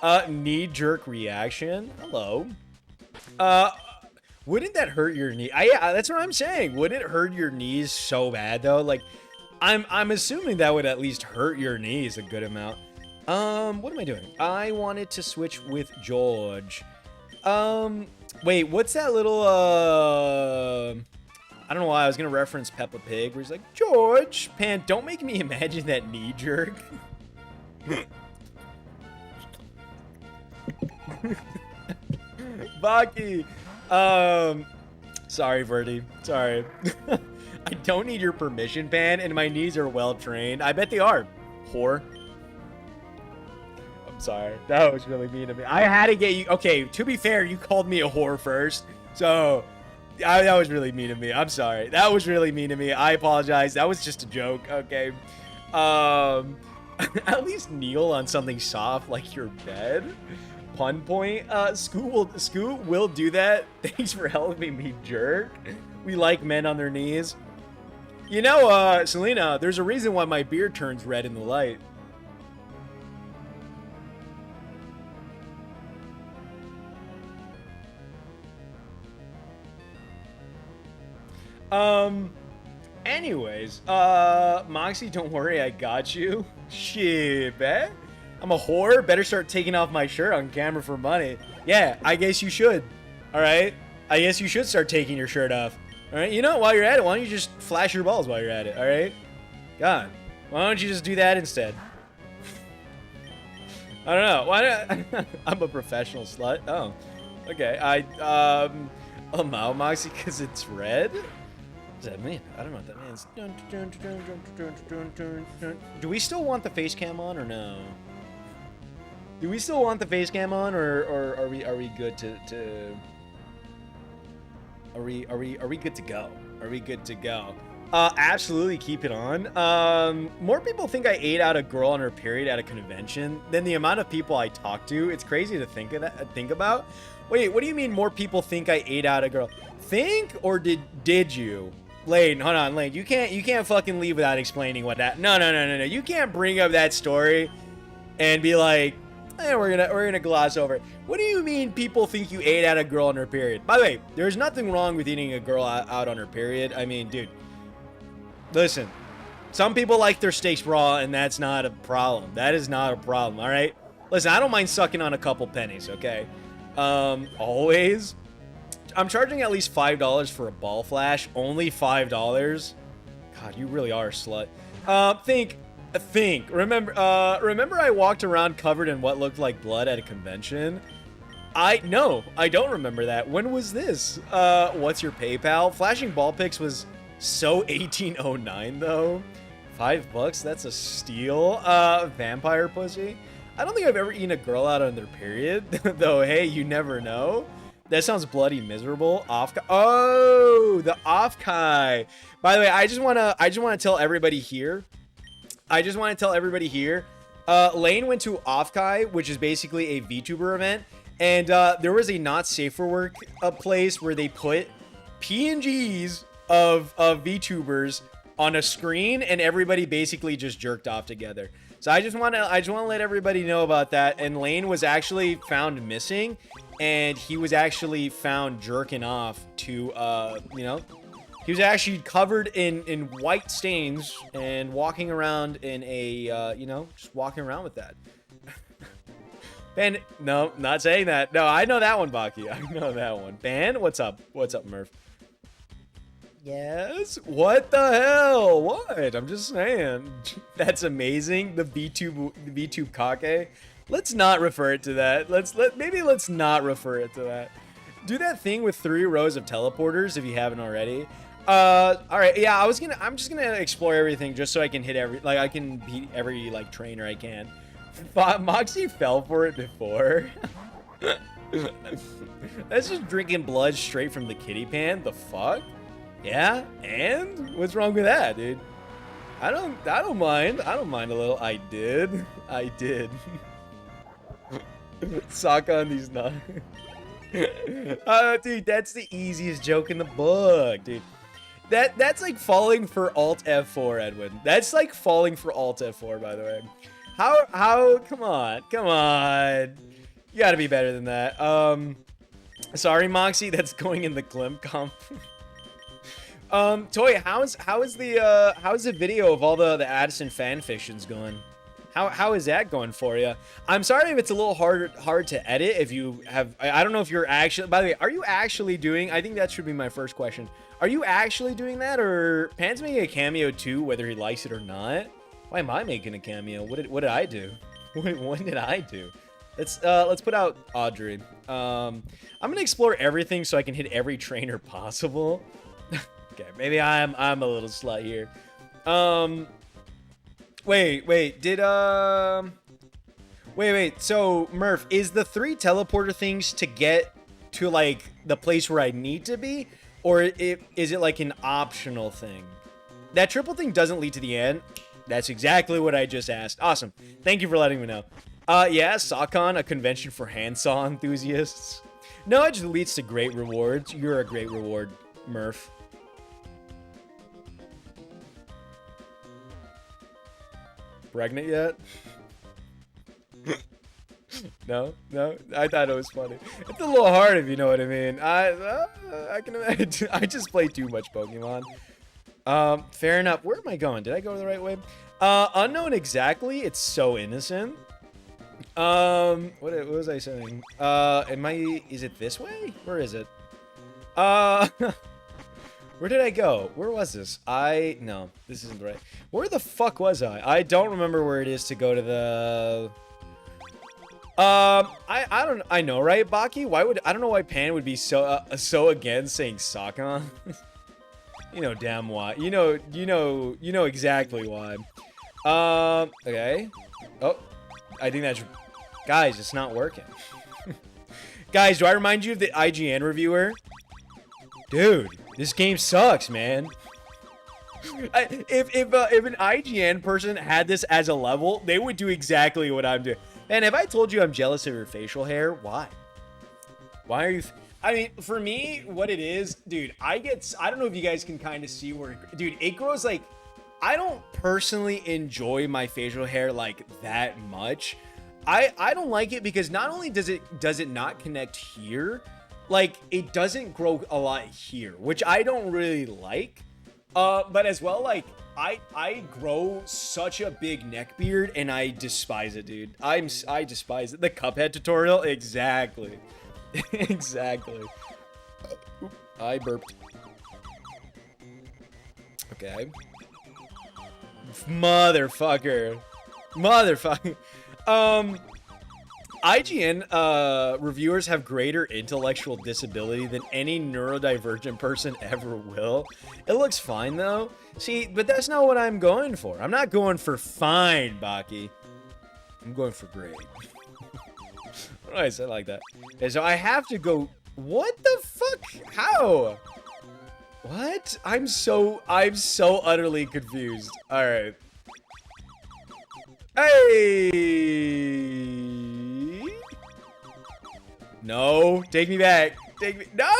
Knee-jerk reaction. Hello. Wouldn't that hurt your knee? Yeah, that's what I'm saying. Wouldn't it hurt your knees so bad though? Like, I'm assuming that would at least hurt your knees a good amount. What am I doing? I wanted to switch with George. Wait, what's that little, I don't know why I was gonna reference Peppa Pig, where he's like, George, Pan, don't make me imagine that knee jerk. Baki. Sorry, Verdi. Sorry. I don't need your permission, Pan, and my knees are well trained. I bet they are. Whore. I'm sorry. That was really mean of me. I had to get you. Okay, to be fair, you called me a whore first. So, that was really mean of me. I'm sorry. That was really mean of me. I apologize. That was just a joke. Okay. At least kneel on something soft like your bed. Pun point. Scoot will do that. Thanks for helping me, jerk. We like men on their knees. You know, Selena, there's a reason why my beard turns red in the light. Anyways, Moxie, don't worry, I got you. Shit, bet. I'm a whore. Better start taking off my shirt on camera for money. Yeah, I guess you should. All right? I guess you should start taking your shirt off. All right? You know, while you're at it, why don't you just flash your balls while you're at it? All right? God, why don't you just do that instead? I don't know. Why not? I'm a professional slut. Oh, okay. Oh, Mao Moxie, because it's red? What does that mean? I don't know what that means. Do we still want the face cam on or no? Do we still want the face cam on, or are we good to are we good to go? Are we good to go? Absolutely keep it on. More people think I ate out a girl on her period at a convention than the amount of people I talk to. It's crazy to think about. Wait, what do you mean more people think I ate out a girl? Think or did you? Lane, hold on, Lane. You can't fucking leave without explaining what that. No. You can't bring up that story and be like, we're gonna gloss over it. What do you mean people think you ate at a girl on her period? By the way, there's nothing wrong with eating a girl out on her period. I mean, dude, listen, some people like their steaks raw, and that's not a problem. That is not a problem, all right? Listen, I don't mind sucking on a couple pennies, okay? Always. I'm charging at least $5 for a ball flash. Only $5. God, you really are a slut. Remember I walked around covered in what looked like blood at a convention? No, I don't remember that. When was this? What's your PayPal? Flashing ball pics was so 1809 though. $5, that's a steal. Vampire pussy. I don't think I've ever eaten a girl out on their period, though. Hey, you never know. That sounds bloody miserable. Oh, the off-kai. By the way, I just wanna tell everybody here. Lane went to off-kai, which is basically a VTuber event, and there was a not safe for work place where they put PNGs of VTubers on a screen, and everybody basically just jerked off together. So I just want to let everybody know about that. And Lane was actually found missing, and he was actually found jerking off to you know, he was actually covered in white stains and walking around in a you know, just walking around with that. Ben, no, not saying that. No, I know that one, Baki. I know that one. Ben, what's up? What's up, Murph? Yes? What the hell? What? I'm just saying. That's amazing. The VTube kake. Let's not refer it to that. Maybe let's not refer it to that. Do that thing with 3 rows of teleporters if you haven't already. All right. Yeah, I'm just gonna explore everything just so I can hit I can beat every like trainer I can. Moxie fell for it before. That's just drinking blood straight from the kitty pan. The fuck? Yeah, and what's wrong with that, dude? I don't mind. I don't mind a little. I did. Sock on these nuts. Dude, that's the easiest joke in the book, dude. That's like falling for Alt F4, Edwin. That's like falling for Alt F4, by the way. How? Come on. You gotta be better than that. Sorry, Moxie. That's going in the Glimp comp. Toy, how's the video of all the Addison fan fictions going? How is that going for you? I'm sorry if it's a little hard to edit. If you have, I don't know if you're actually. By the way, are you actually doing? I think that should be my first question. Are you actually doing that, or Pan's making a cameo too, whether he likes it or not? Why am I making a cameo? What did I do? What did I do? Let's put out Audrey. I'm gonna explore everything so I can hit every trainer possible. Okay, maybe I'm a little slut here. Wait. So, Murph, is the 3 teleporter things to get to like the place where I need to be, or is it like an optional thing? That triple thing doesn't lead to the end. That's exactly what I just asked. Awesome. Thank you for letting me know. Yeah, SockCon, a convention for handsaw enthusiasts. No, it just leads to great rewards. You're a great reward, Murph. Pregnant yet? No, I thought it was funny. It's a little hard if you know what I mean. I can imagine. I just play too much Pokemon. Fair enough. Where am I going? Did I go the right way? Unknown exactly. It's so innocent. What was I saying? Is it this way? Where is it? Where did I go? Where was this? No, this isn't right. Where the fuck was I? I don't remember where it is to go to the... I know, right, Baki? I don't know why Pan would be so against saying Sokon. You know damn why. You know exactly why. Okay. Oh, I think that's... Guys, it's not working. Guys, do I remind you of the IGN reviewer? Dude, this game sucks, man. If an IGN person had this as a level, they would do exactly what I'm doing. Man, have I told you I'm jealous of your facial hair? Why? Why are you... I mean, for me, what it is, dude, I don't know if you guys can kind of see where... Dude, it grows like... I don't personally enjoy my facial hair like that much. I don't like it because not only does it not connect here, like it doesn't grow a lot here, which I don't really like. But as well, like I grow such a big neck beard and I despise it, dude. I despise it. The Cuphead tutorial, exactly. Exactly. Oop, I burped. Okay. Motherfucker. IGN reviewers have greater intellectual disability than any neurodivergent person ever will. It looks fine though. See, but that's not what I'm going for. I'm not going for fine, Baki. I'm going for great. What do I say like that? Okay, so I have to go. What the fuck? How? What? I'm so utterly confused. All right. Hey! No, take me back. Take me back.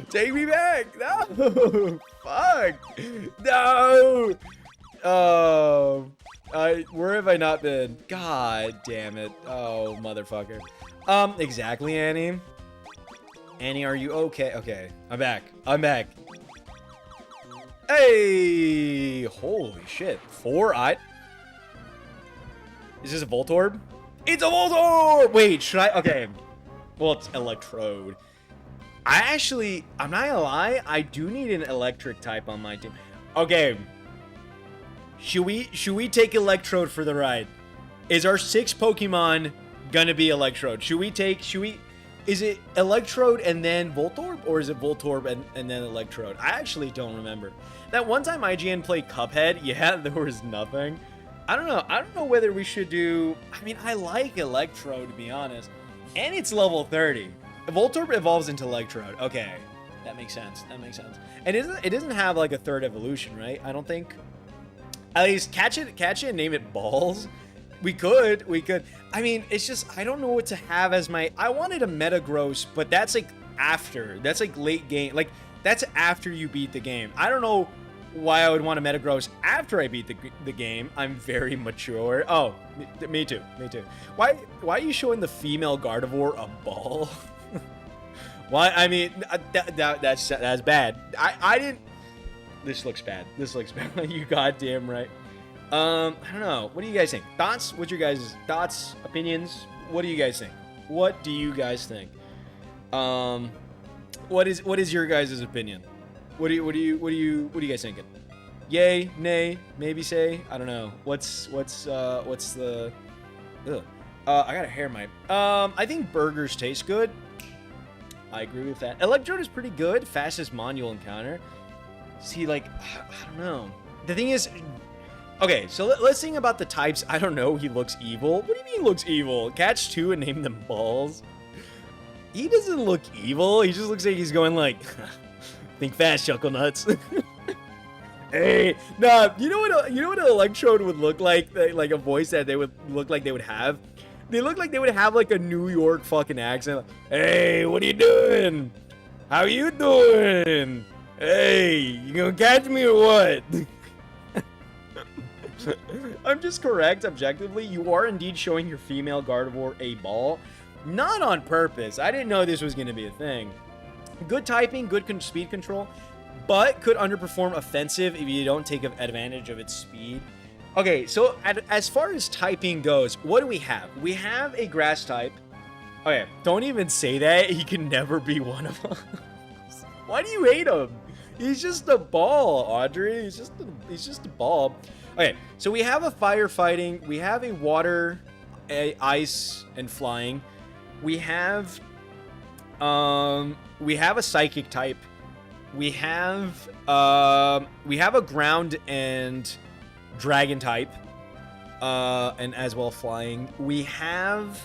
Take me back. No. Fuck. No. Oh. Where have I not been? God damn it. Oh, motherfucker. Exactly, Annie. Annie, are you okay? Okay, I'm back. Hey! Holy shit. 4 Is this a Voltorb? It's a Voltorb! Wait, should I? Okay. Well, it's Electrode. I'm not gonna lie, I do need an electric type on my team. Okay. Should we take Electrode for the ride? Is our 6 Pokemon gonna be Electrode? Is it Electrode and then Voltorb? Or is it Voltorb and then Electrode? I actually don't remember. That one time IGN played Cuphead, yeah, there was nothing. I don't know whether we should do... I mean, I like Electrode, to be honest. And it's level 30. Voltorb evolves into Electrode. Okay. That makes sense. And it doesn't have, like, a third evolution, right? I don't think. At least catch it and name it Balls. We could. I mean, it's just... I don't know what to have as my... I wanted a Metagross, but that's, like, after. That's, like, late game. Like, that's after you beat the game. I don't know why I would want a Metagross after I beat the game. I'm very mature. Oh, me too. Why are you showing the female Gardevoir a ball? Why? I mean, that's bad. I didn't. This looks bad. You goddamn right. I don't know. What do you guys think? Thoughts? What's your guys' thoughts? Opinions? What do you guys think? What is your guys' opinion? What are you guys thinking? Yay, nay, maybe say. I don't know. What's the? Ugh. I got a hair mic. I think burgers taste good. I agree with that. Electrode is pretty good. Fastest Mon you'll encounter. See, like, I don't know. The thing is, okay, so let's think about the types. I don't know. He looks evil. What do you mean he looks evil? Catch 2 and name them Balls. He doesn't look evil. He just looks like he's going like. Think fast, Chuckle Nuts. Hey, nah, you know what an Electrode would look like? Like a voice that they would look like they would have? They look like they would have like a New York fucking accent. Hey, what are you doing? How you doing? Hey, you gonna catch me or what? I'm just correct, objectively. You are indeed showing your female Gardevoir a ball. Not on purpose. I didn't know this was gonna be a thing. Good typing, good speed control, but could underperform offensive if you don't take advantage of its speed. Okay, so as far as typing goes, what do we have? We have a grass type. Okay, don't even say that. He can never be one of us. Why do you hate him? He's just a ball, Audrey. He's just a ball. Okay, so we have a firefighting. We have a water, ice, and flying. We have a psychic type. We have a ground and dragon type, and as well flying. We have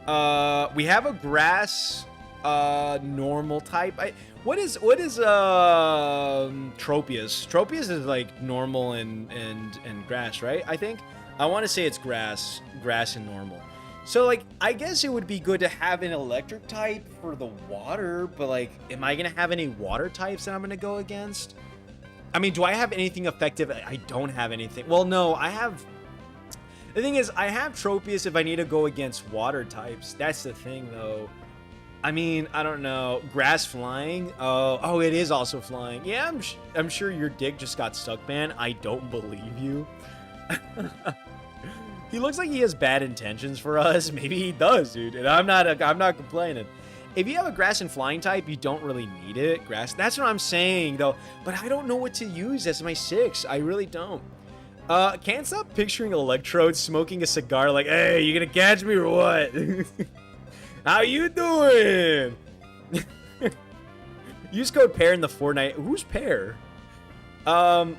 a grass normal type. What is Tropius? Tropius is like normal and grass, right? I think. I want to say it's grass and normal. So, like, I guess it would be good to have an electric type for the water, but, like, am I going to have any water types that I'm going to go against? I mean, do I have anything effective? I don't have anything. Well, no, I have... The thing is, I have Tropius if I need to go against water types. That's the thing, though. I mean, I don't know. Grass flying? Oh, it is also flying. Yeah, I'm sure your dick just got stuck, man. I don't believe you. He looks like he has bad intentions for us. Maybe he does, dude. And I'm not complaining. If you have a grass and flying type, you don't really need it. Grass. That's what I'm saying, though. But I don't know what to use as my 6. I really don't. Can't stop picturing Electrode smoking a cigar like, hey, you gonna catch me or what? How you doing? Use code PAIR in the Fortnite. Who's PAIR?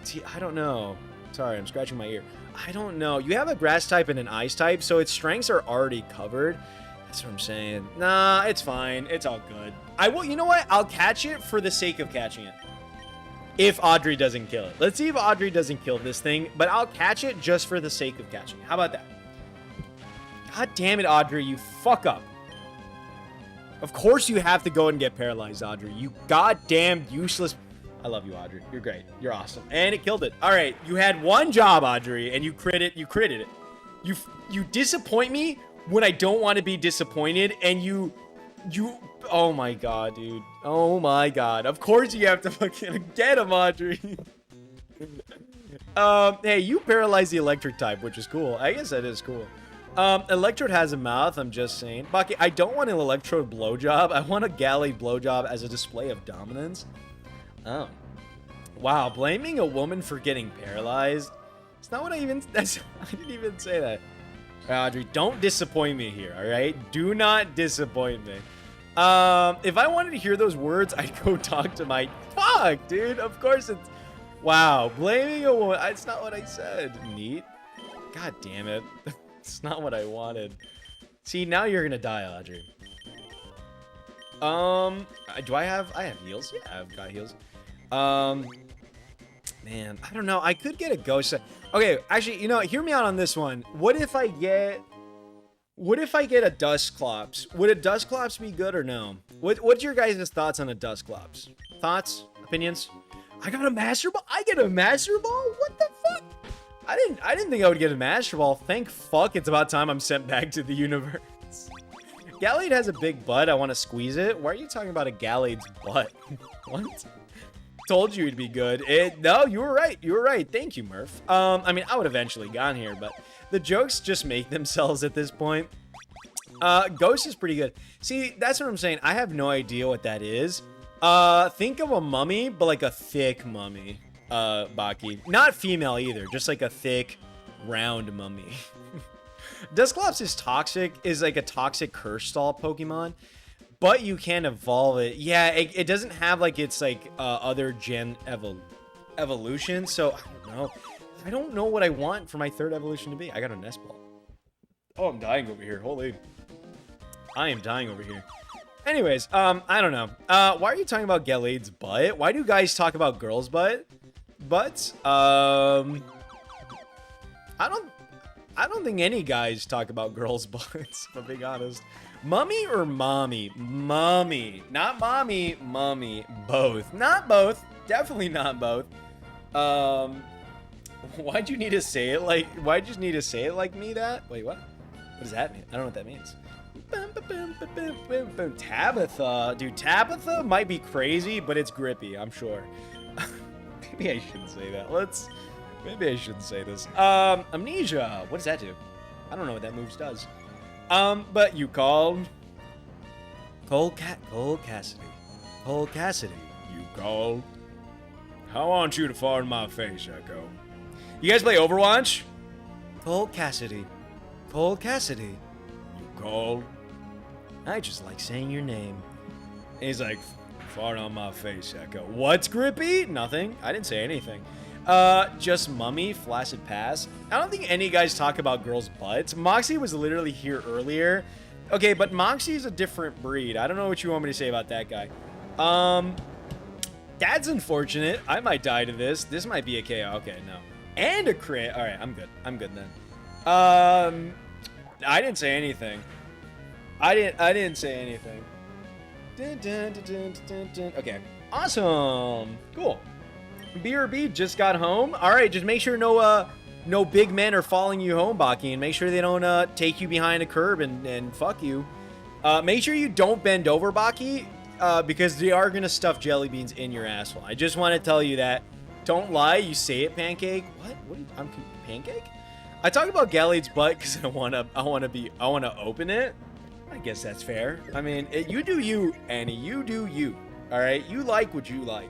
See, I don't know. Sorry, I'm scratching my ear. I don't know. You have a grass type and an ice type, so its strengths are already covered. That's what I'm saying. Nah, it's fine. It's all good. I will. You know what? I'll catch it for the sake of catching it. If Audrey doesn't kill it. Let's see if Audrey doesn't kill this thing, but I'll catch it just for the sake of catching it. How about that? God damn it, Audrey, you fuck up. Of course you have to go and get paralyzed, Audrey. You goddamn useless. I love you, Audrey. You're great. You're awesome. And it killed it. All right, you had one job, Audrey, and you critted it. You disappoint me when I don't want to be disappointed, and you oh my god, dude. Oh my god. Of course you have to fucking get him, Audrey. Hey, you paralyzed the electric type, which is cool. I guess that is cool. Electrode has a mouth, I'm just saying. Baki, I don't want an Electrode blowjob. I want a Gallade blowjob as a display of dominance. Oh. Wow, blaming a woman for getting paralyzed? It's not what I didn't even say that. Audrey, don't disappoint me here, alright? Do not disappoint me. If I wanted to hear those words, I'd go talk to my... Fuck, dude, of course it's... Wow, blaming a woman... It's not what I said. Neat. God damn it. It's not what I wanted. See, now you're gonna die, Audrey. Do I have heals? Yeah, I've got heals. Man, I don't know. I could get a ghost. Okay, actually, you know, hear me out on this one. What if I get a Dusclops? Would a Dusclops be good or no? What's your guys' thoughts on a Dusclops? Thoughts? Opinions? I got a Master Ball? I get a Master Ball? What the fuck? I didn't think I would get a Master Ball. Thank fuck it's about time I'm sent back to the universe. Gallade has a big butt. I want to squeeze it. Why are you talking about a Gallade's butt? What? Told you it'd be good. No, you were right. You were right. Thank you, Murph. I mean, I would have eventually gone here, but the jokes just make themselves at this point. Ghost is pretty good. See, that's what I'm saying. I have no idea what that is. Think of a mummy, but like a thick mummy. Baki. Not female either, just like a thick, round mummy. Dusclops is like a toxic curse stall Pokemon, but you can evolve it. Yeah, it doesn't have like its like other gen evolution, so I don't know. I don't know what I want for my 3rd evolution to be. I got a Nest Ball. Oh, I'm dying over here. Holy. I am dying over here. Anyways, I don't know. Why are you talking about Gallade's butt? Why do guys talk about girls' butt? But I don't think any guys talk about girls' butts, if I'm being honest. Mummy or mommy? Mummy. Not mommy, mummy. Both. Not both. Definitely not both. Why'd you need to say it like... Why'd you need to say it like me that? Wait, what? What does that mean? I don't know what that means. Tabitha. Dude, Tabitha might be crazy, but it's grippy, I'm sure. Maybe I shouldn't say that. Maybe I shouldn't say this. Amnesia. What does that do? I don't know what that move does. But you called... Cole Cassidy. Cole Cassidy. You called? I want you to fall in my face, Echo. You guys play Overwatch? Cole Cassidy. Cole Cassidy. You called? I just like saying your name. And he's like... Fart on my face, Echo. What's grippy? Nothing. I didn't say anything. Just mummy, flaccid pass. I don't think any guys talk about girls' butts. Moxie was literally here earlier. Okay, but Moxie's a different breed. I don't know what you want me to say about that guy. That's unfortunate. I might die to this. This might be a KO. Okay, no. And a crit. All right, I'm good. I'm good then. I didn't say anything. I didn't say anything. Okay, awesome, cool. BRB just got home. All right, just make sure no no big men are following you home, Baki, and make sure they don't take you behind a curb and fuck you. Make sure you don't bend over, Baki, because they are gonna stuff jelly beans in your asshole. I just want to tell you that. Don't lie. You say it, Pancake. What? What? I'm Pancake. I talk about Galade's butt because I wanna open it. I guess that's fair. I mean, you do you, Annie. You do you. All right. You like what you like.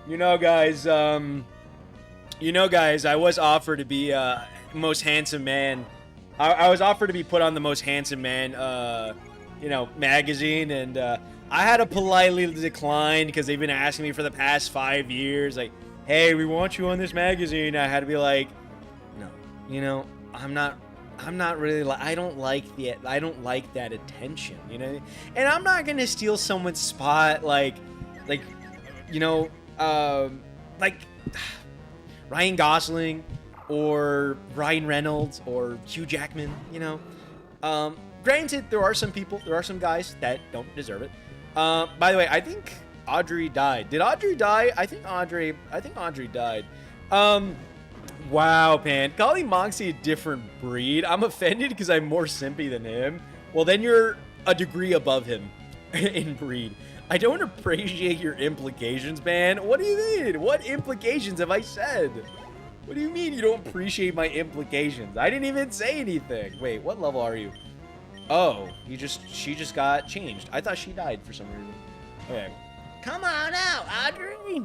You know, guys. I was offered to be most handsome man. I was offered to be put on the most handsome man, magazine, and I had to politely decline because they've been asking me for the past 5 years, like, hey, we want you on this magazine. I had to be like, no, I'm not really I don't like that attention, and I'm not gonna steal someone's spot like Ryan Gosling or Ryan Reynolds or Hugh Jackman, Granted, there are some guys that don't deserve it. By the way, I think Audrey died. Did Audrey die? I think Audrey died. Wow, Pan. Calling Moxie a different breed. I'm offended because I'm more simpy than him. Well, then you're a degree above him in breed. I don't appreciate your implications, man. What do you mean? What implications have I said? What do you mean you don't appreciate my implications? I didn't even say anything. Wait, what level are you? Oh, she just got changed. I thought she died for some reason. Okay. Come on out, Audrey!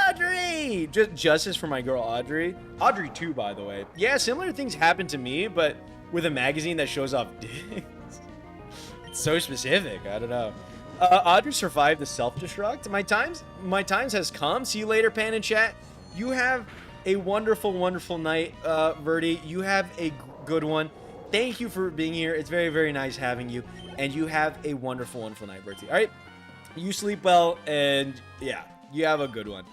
Audrey! Just justice for my girl, Audrey. Audrey too, by the way. Yeah, similar things happen to me, but with a magazine that shows off dicks. It's so specific. I don't know. Audrey survived the self-destruct. My times has come. See you later, Pan and Chat. You have a wonderful, wonderful night, Verdi. You have a good one. Thank you for being here. It's very, very nice having you. And you have a wonderful, wonderful night, Verdi. All right? You sleep well, and yeah, you have a good one.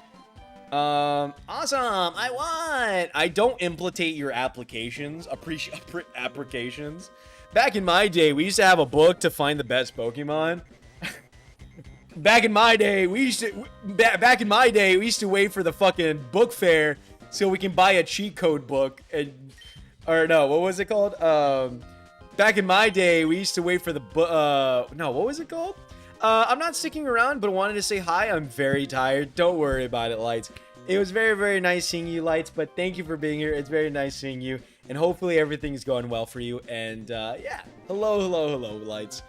Awesome. I won. I don't implicate your applications. Applications. Back in my day, we used to have a book to find the best Pokemon. Back in my day, we used to wait for the fucking book fair so we can buy a cheat code book or no, what was it called? Back in my day, we used to wait for the book. No, what was it called? I'm not sticking around, but wanted to say hi. I'm very tired. Don't worry about it, Lights. It was very, very nice seeing you, Lights, but thank you for being here. It's very nice seeing you, and hopefully everything is going well for you. And yeah, hello, Lights.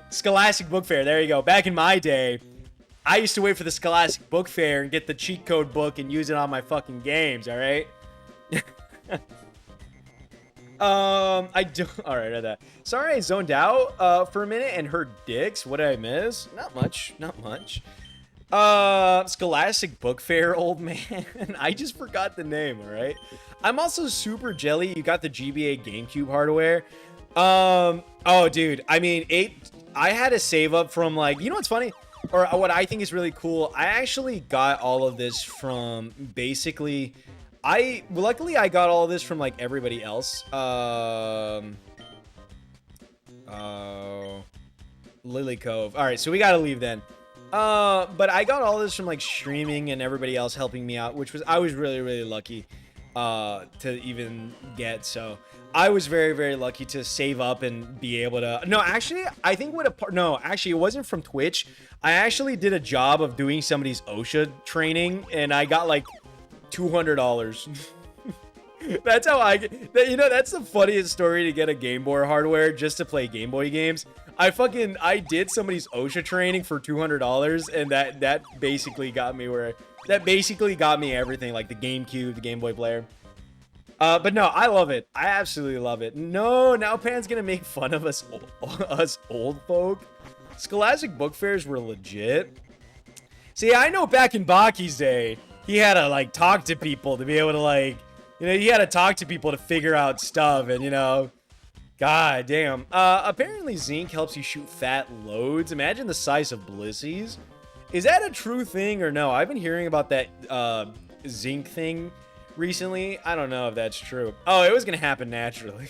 Scholastic Book Fair. There you go. Back in my day, I used to wait for the Scholastic Book Fair and get the cheat code book and use it on my fucking games. All right. I do. All right. Sorry, I zoned out for a minute and heard dicks. What did I miss? Not much. Scholastic Book Fair, old man. I just forgot the name. All right. I'm also super jelly. You got the GBA GameCube hardware. Oh, dude. I mean, I had to save up from like, you know what's funny? Or what I think is really cool. I actually got all of this from basically, luckily I got all of this from like everybody else. Lily Cove. All right, so we got to leave then. But I got all this from like streaming and everybody else helping me out, I was really, really lucky to even get. So I was very, very lucky to save up and be able to. No, actually, I think it wasn't from Twitch. I actually did a job of doing somebody's OSHA training, and I got like $200. That's how that's the funniest story to get a Game Boy hardware just to play Game Boy games. I did somebody's OSHA training for $200, and that basically got me everything, like the GameCube, the Game Boy player. But no, I love it. I absolutely love it. No, now Pan's gonna make fun of us old folk. Scholastic Book Fairs were legit. See, I know back in Baki's day, he had to like talk to people to be able to like, he had to talk to people to figure out stuff, and god damn. Apparently zinc helps you shoot fat loads. Imagine the size of Blissies. Is that a true thing or no? I've been hearing about that zinc thing recently. I don't know if that's true. Oh, it was gonna happen naturally.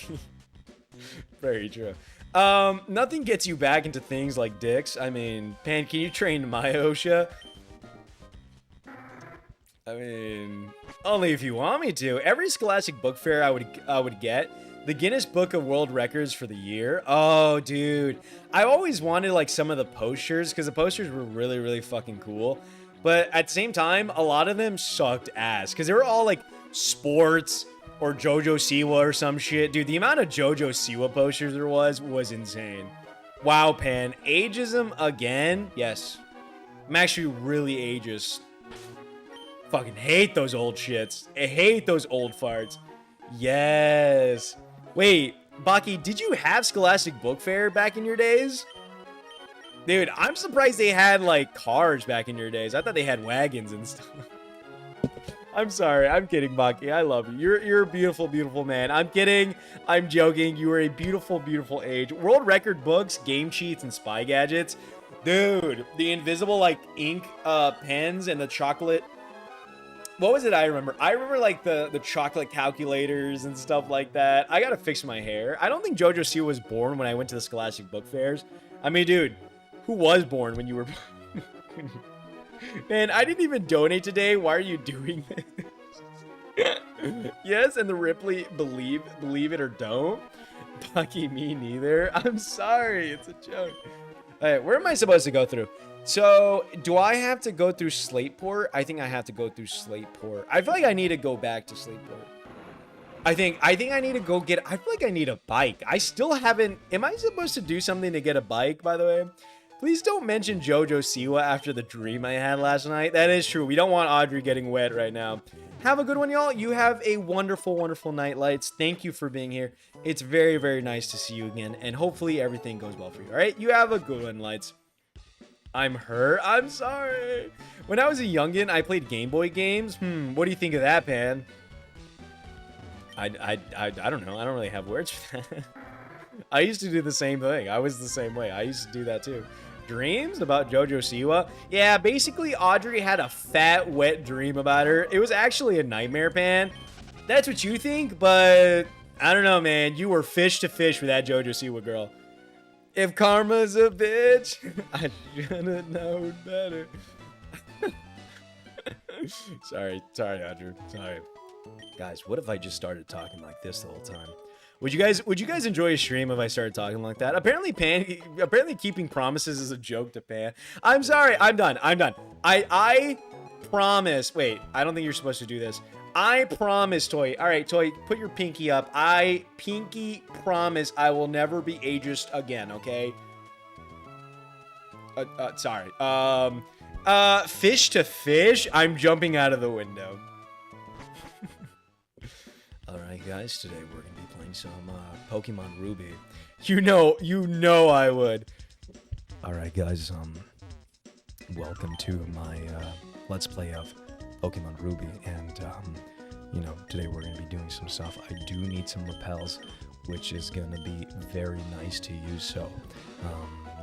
Very true. Nothing gets you back into things like dicks. I mean, Pan, can you train my OSHA? I mean, only if you want me to. Every Scholastic Book Fair I would get the Guinness Book of World Records for the year. Oh, dude. I always wanted like some of the posters because the posters were really, really fucking cool. But at the same time, a lot of them sucked ass because they were all like sports or JoJo Siwa or some shit. Dude, the amount of JoJo Siwa posters there was insane. Wow, Pan. Ageism again? Yes. I'm actually really ageist. Fucking hate those old shits. I hate those old farts. Yes. Wait, Baki, did you have Scholastic Book Fair back in your days? Dude, I'm surprised they had, like, cars back in your days. I thought they had wagons and stuff. I'm sorry. I'm kidding, Baki. I love you. You're a beautiful, beautiful man. I'm kidding. I'm joking. You are a beautiful, beautiful age. World record books, game cheats, and spy gadgets. Dude, the invisible, like, ink pens and the chocolate... What was it I remember? I remember, like, the chocolate calculators and stuff like that. I gotta fix my hair. I don't think JoJo Siwa was born when I went to the Scholastic Book Fairs. I mean, dude, who was born when you were... Man, I didn't even donate today. Why are you doing this? Yes, and the Ripley, believe it or don't. Bucky, me neither. I'm sorry. It's a joke. All right, where am I supposed to go through? So, do I have to go through Slateport? I think I have to go through Slateport. I feel like I need to go back to Slateport. I think I need to go get... I feel like I need a bike. I still haven't... Am I supposed to do something to get a bike, by the way? Please don't mention JoJo Siwa after the dream I had last night. That is true. We don't want Audrey getting wet right now. Have a good one, y'all. You have a wonderful, wonderful night, Lights. Thank you for being here. It's very, very nice to see you again. And hopefully everything goes well for you. All right? You have a good one, Lights. I'm hurt. I'm sorry. When I was a youngin', I played Game Boy games. What do you think of that, Pan? I don't know. I don't really have words for that. I used to do the same thing. I was the same way. I used to do that too. Dreams about JoJo Siwa? Yeah, basically Audrey had a fat, wet dream about her. It was actually a nightmare, Pan. That's what you think, but I don't know, man. You were fish to fish with that JoJo Siwa girl. If karma's a bitch, I should've known better. Sorry, Audrey. Sorry. Guys, what if I just started talking like this the whole time? Would you guys enjoy a stream if I started talking like that? Apparently keeping promises is a joke to Pan. I'm sorry. I'm done. I promise. Wait, I don't think you're supposed to do this. I promise, Toy. All right, Toy, put your pinky up. I pinky promise I will never be ageist again, okay? Sorry. Fish to fish? I'm jumping out of the window. All right, guys, today we're going to be playing some Pokemon Ruby. You know I would. All right, guys, welcome to my Let's Play of Pokemon Ruby, and you know, today we're going to be doing some stuff. I do need some repels, which is going to be very nice to use, so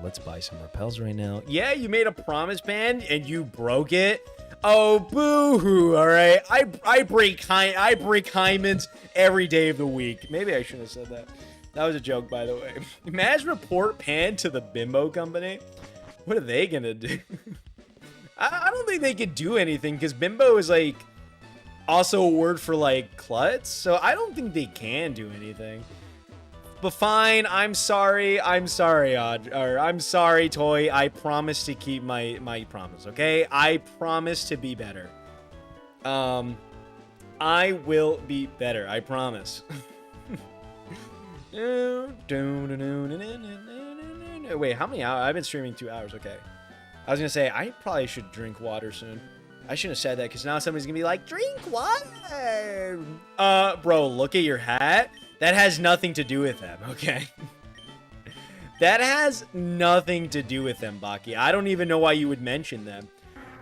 let's buy some repels right now. Yeah, you made a promise, Pan, and you broke it. Oh, boo-hoo, all right? I break hymens every day of the week. Maybe I shouldn't have said that. That was a joke, by the way. Imagine report Pan to the Bimbo Company. What are they going to do? I don't think they could do anything because Bimbo is like also a word for like klutz, so I don't think they can do anything. But fine, I'm sorry, I'm sorry, Toy. I promise to keep my promise, okay? I promise to be better. I will be better, I promise. Wait, how many hours? I've been streaming 2 hours, okay. I was gonna say, I probably should drink water soon. I shouldn't have said that, because now somebody's gonna be like, drink water! Bro, look at your hat. That has nothing to do with them, okay? That has nothing to do with them, Baki. I don't even know why you would mention them.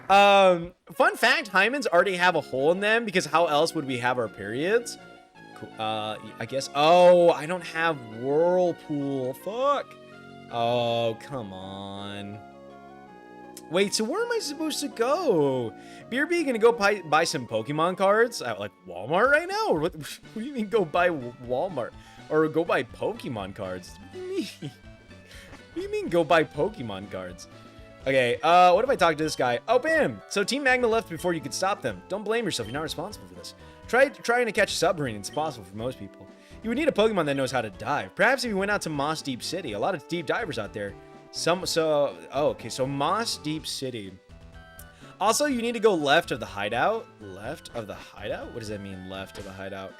Fun fact, hymens already have a hole in them, because how else would we have our periods? Cool. I guess, oh, I don't have Whirlpool, fuck. Oh, come on. Wait, so where am I supposed to go? BRB gonna go buy some Pokemon cards at like Walmart right now? Or what do you mean go buy Walmart? Or go buy Pokemon cards. What do you mean? What do you mean go buy Pokemon cards? Okay, what if I talk to this guy? Oh, bam! So Team Magma left before you could stop them. Don't blame yourself, you're not responsible for this. Trying to catch a submarine, it's possible for most people. You would need a Pokemon that knows how to dive. Perhaps if you went out to Moss Deep City. A lot of deep divers out there. Okay, so Moss Deep City. Also, you need to go left of the hideout. Left of the hideout? What does that mean, left of the hideout?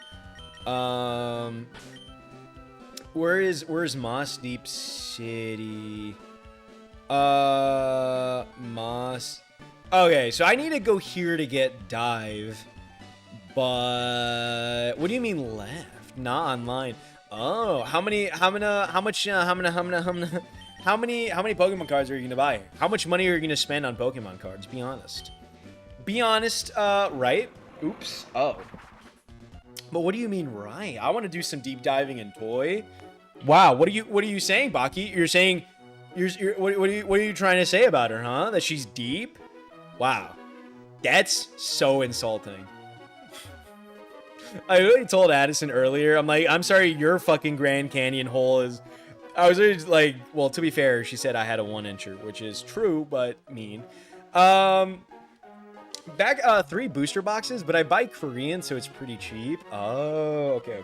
Where's Moss Deep City? Moss. Okay, so I need to go here to get dive. But what do you mean left? Not online. Oh, how many Pokemon cards are you gonna buy? How much money are you gonna spend on Pokemon cards? Be honest. Be honest, right? Oops. Oh. But what do you mean, right? I want to do some deep diving in toy. Wow. What are you saying, Baki? You're saying, what are you trying to say about her, huh? That she's deep? Wow. That's so insulting. I really told Addison earlier. I'm like, I'm sorry, your fucking Grand Canyon hole is. I was really like, well, to be fair, she said I had a 1-incher, which is true, but mean. Back 3 booster boxes, but I buy Korean, so it's pretty cheap. Oh, okay.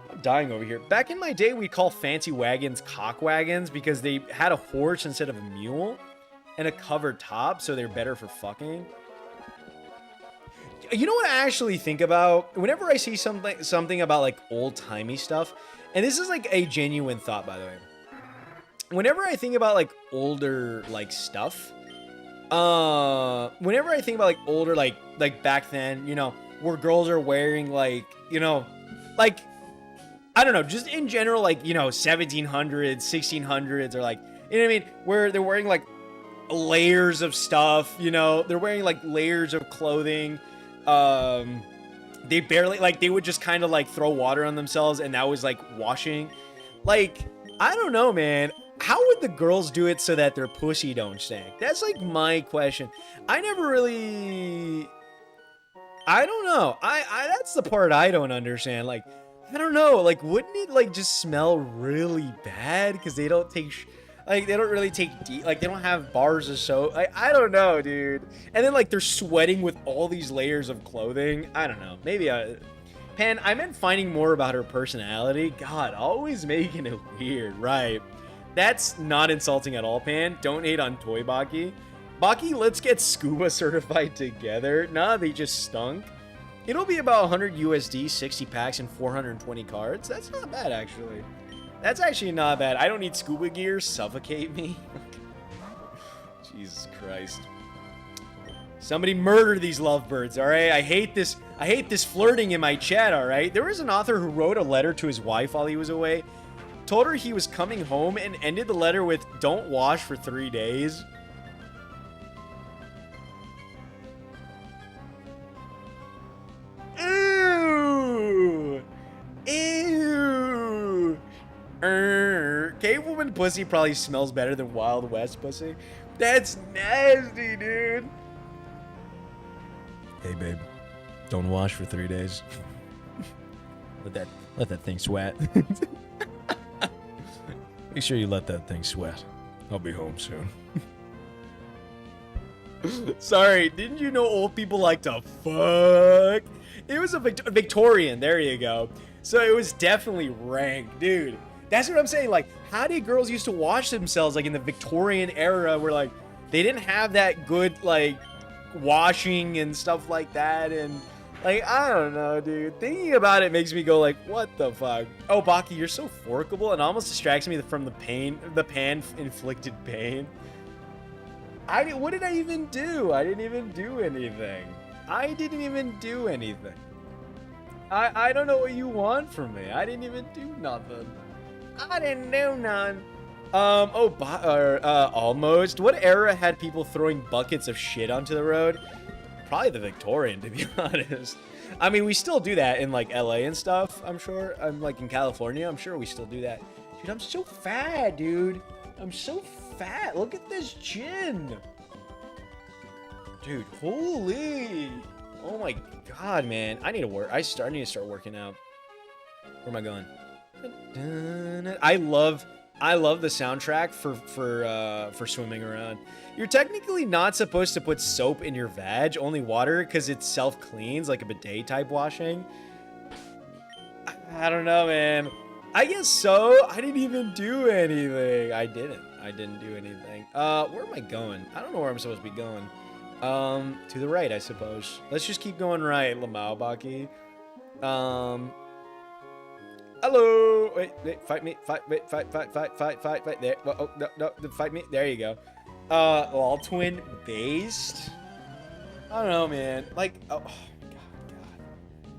I'm dying over here. Back in my day, we'd call fancy wagons cock wagons because they had a horse instead of a mule and a covered top, so they're better for fucking. You know what I actually think about? Whenever I see something about like old-timey stuff, and this is like a genuine thought, by the way. Whenever I think about like older like stuff, whenever I think about like older like back then, you know, where girls are wearing like, you know, like I don't know, just in general, like, you know, 1700s, 1600s, or like, you know what I mean, where they're wearing like layers of stuff, you know, they're wearing like layers of clothing. They barely, like, they would just kind of like throw water on themselves, and that was like washing. Like, I don't know, man. How would the girls do it so that their pussy don't stink? That's like my question. I never really, I don't know. That's the part I don't understand. Like, I don't know. Like, wouldn't it like just smell really bad because they don't take like, they don't really take deep, like, they don't have bars of soap. Like, I don't know, dude. And then, like, they're sweating with all these layers of clothing. I don't know. Maybe Pan, I meant finding more about her personality. God, always making it weird. Right. That's not insulting at all, Pan. Don't hate on Toy Baki. Baki, let's get scuba certified together. Nah, they just stunk. It'll be about 100 USD, 60 packs, and 420 cards. That's not bad, actually. That's actually not bad. I don't need scuba gear. Suffocate me. Jesus Christ. Somebody murder these lovebirds, all right? I hate this flirting in my chat, all right? There was an author who wrote a letter to his wife while he was away. Told her he was coming home and ended the letter with, "Don't wash for 3 days." Ew! Ew! Cave woman pussy probably smells better than Wild West pussy. That's nasty, dude. Hey, babe. Don't wash for 3 days. Let that thing sweat. Make sure you let that thing sweat. I'll be home soon. Sorry, didn't you know old people like to fuck? It was a Victorian, there you go. So it was definitely rank, dude. That's what I'm saying. Like, how did girls used to wash themselves, like, in the Victorian era, where, like, they didn't have that good, like, washing and stuff like that, and, like, I don't know, dude. Thinking about it makes me go, like, what the fuck? Oh, Baki, you're so forkable, and almost distracts me from the pain, the pan-inflicted pain. What did I even do? I didn't even do anything. I didn't even do anything. I don't know what you want from me. I didn't even do nothing. I didn't do none. Almost. What era had people throwing buckets of shit onto the road? Probably the Victorian, to be honest. I mean, we still do that in, like, LA and stuff, I'm sure. I'm, like, in California, I'm sure we still do that. Dude, I'm so fat, dude. I'm so fat. Look at this chin. Dude, holy. Oh, my God, man. I need to work. I need to start working out. Where am I going? I love the soundtrack for swimming around. You're technically not supposed to put soap in your vag, only water, because it self-cleans, like a bidet type washing. I don't know, man. I guess so. I didn't even do anything. I didn't do anything. Where am I going? I don't know where I'm supposed to be going. To the right, I suppose. Let's just keep going right, Lamau Baki. Hello. Wait, fight me. Fight. There. Oh, no, fight me. There you go. All twin based. I don't know, man. Like, oh,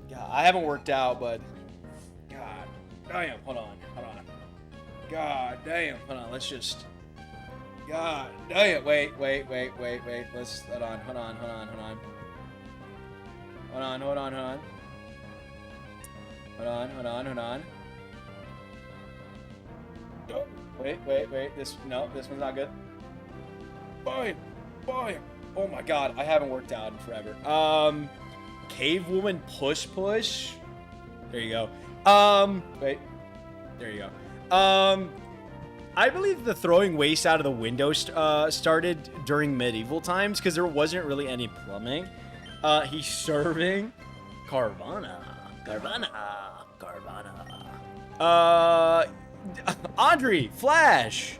God. I haven't worked out, but God damn. Hold on. God damn. Hold on. Let's just. God damn. Wait. Let's. Hold on. Hold on. Oh, wait. This one's not good. Boy. Oh my God, I haven't worked out in forever. Cave woman push. There you go. Wait. There you go. I believe the throwing waste out of the window started during medieval times because there wasn't really any plumbing. He's serving Carvana. Audrey Flash.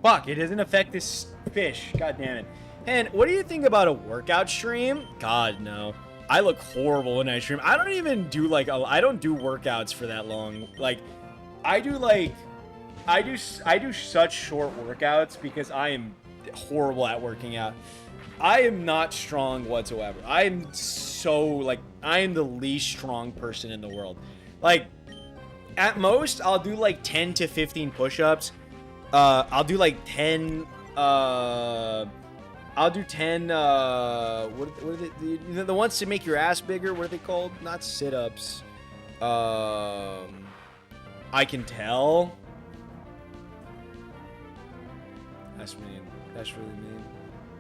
Fuck, it doesn't affect this fish. God damn it. And what do you think about a workout stream? God, no. I look horrible when I stream. I don't even do I don't do workouts for that long. Like, I do such short workouts because I am horrible at working out. I am not strong whatsoever. I am the least strong person in the world. Like, at most, I'll do 10 to 15 push-ups. I'll do 10, I'll do 10, what are they, the ones to make your ass bigger, what are they called? Not sit-ups. I can tell. That's mean. That's really mean.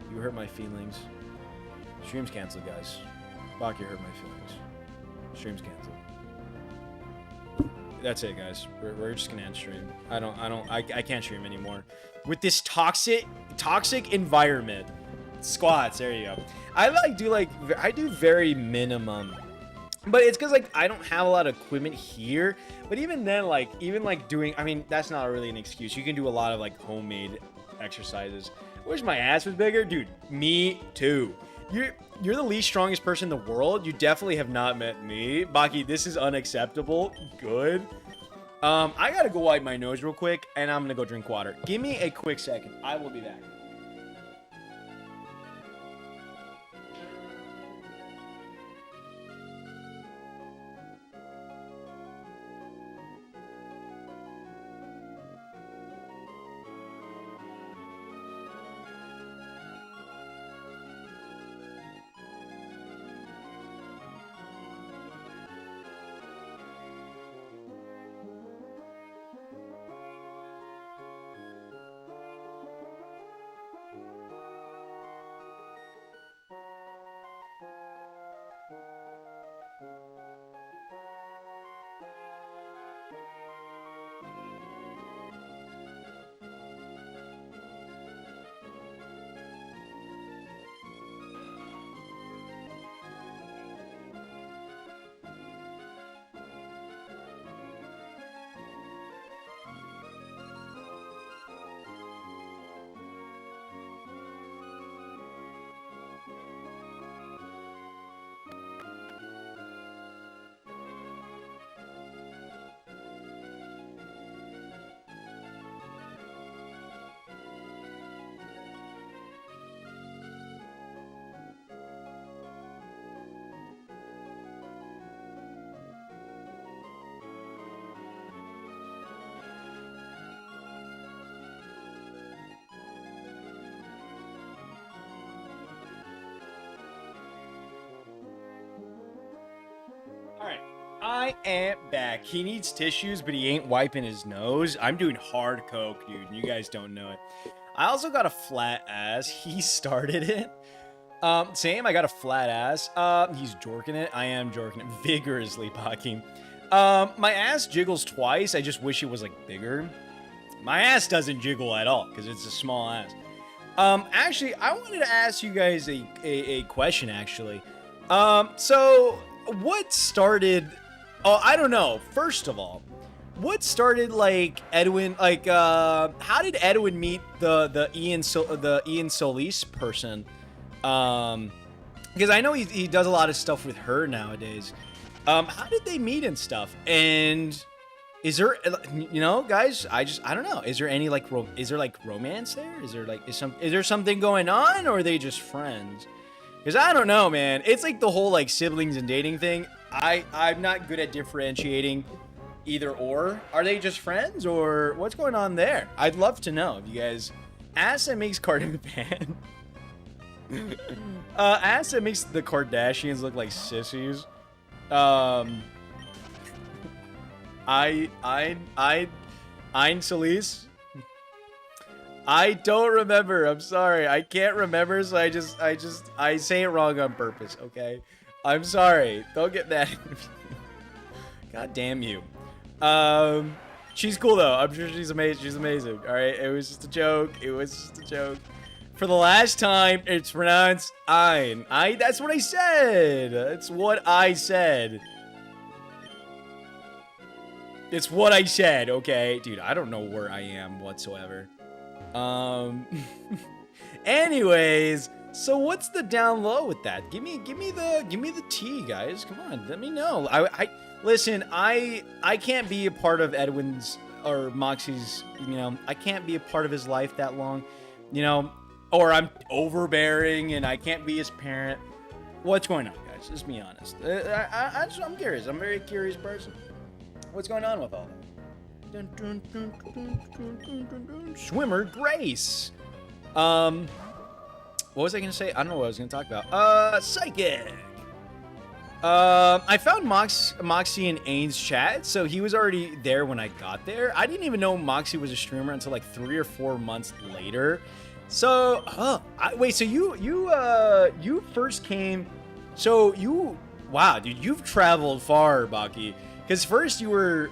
You hurt my feelings. Stream's canceled, guys. Baki hurt my feelings. Stream's canceled. That's it, guys. We're just gonna end stream. I can't stream anymore with this toxic environment. Squats, there you go. I do very minimum, but it's because I don't have a lot of equipment here. But even then, doing, I mean, that's not really an excuse. You can do a lot of homemade exercises. Wish my ass was bigger, dude. Me too. You're the least strongest person in the world. You definitely have not met me. Baki, this is unacceptable. Good. I gotta go wipe my nose real quick, and I'm gonna go drink water. Give me a quick second. I will be back. I am back. He needs tissues, but he ain't wiping his nose. I'm doing hard coke, dude, and you guys don't know it. I also got a flat ass. He started it. Same. I got a flat ass. He's jorking it. I am jorking it vigorously, Baki. My ass jiggles twice. I just wish it was like bigger. My ass doesn't jiggle at all because it's a small ass. Actually, I wanted to ask you guys a question. Actually, so what started? Oh, I don't know. First of all, what started like Edwin? Like, how did Edwin meet the Ian Solis person? Because I know he does a lot of stuff with her nowadays. How did they meet and stuff? And is there, you know, guys? I don't know. Is there any like romance there? Is there something going on, or are they just friends? Because I don't know, man. It's like the whole like siblings and dating thing. I'm not good at differentiating either or. Are they just friends, or what's going on there? I'd love to know if you guys. Ass that makes Kardashian. Ass that makes the Kardashians look like sissies. Ein Solis. I don't remember. I'm sorry. I can't remember, so I say it wrong on purpose, okay? I'm sorry. Don't get mad at me. God damn you. She's cool though. I'm sure she's amazing. She's amazing. All right. It was just a joke. It was just a joke. For the last time, it's pronounced Ein. That's what I said. It's what I said. It's what I said, okay? Dude, I don't know where I am whatsoever. Anyways, so what's the down low with that? Give me the tea, guys. Come on, let me know. Listen, I can't be a part of Edwin's or Moxie's, you know, I can't be a part of his life that long, you know, or I'm overbearing and I can't be his parent. What's going on, guys? Just be honest. I'm curious. I'm a very curious person. What's going on with all that? Swimmer Grace. What was I gonna say? I don't know what I was gonna talk about. Psychic. I found Moxie in Ain's chat, so he was already there when I got there. I didn't even know Moxie was a streamer until like 3 or 4 months later. So, wait, so you first came, so you, wow, dude, you've traveled far, Baki. Because first you were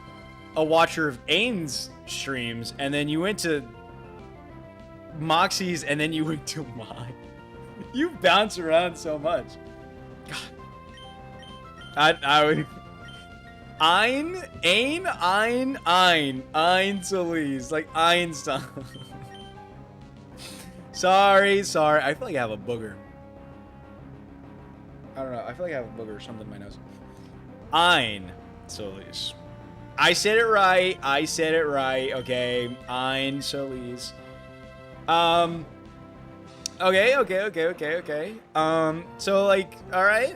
a watcher of Ain's streams, and then you went to Moxie's, and then you went to mine. You bounce around so much. God. I would... Ein Solis. Like Einstein. Sorry. I feel like I have a booger. I don't know. I feel like I have a booger or something in my nose. Ein Solis. I said it right. Okay. Ein Solis. Okay. So like, all right.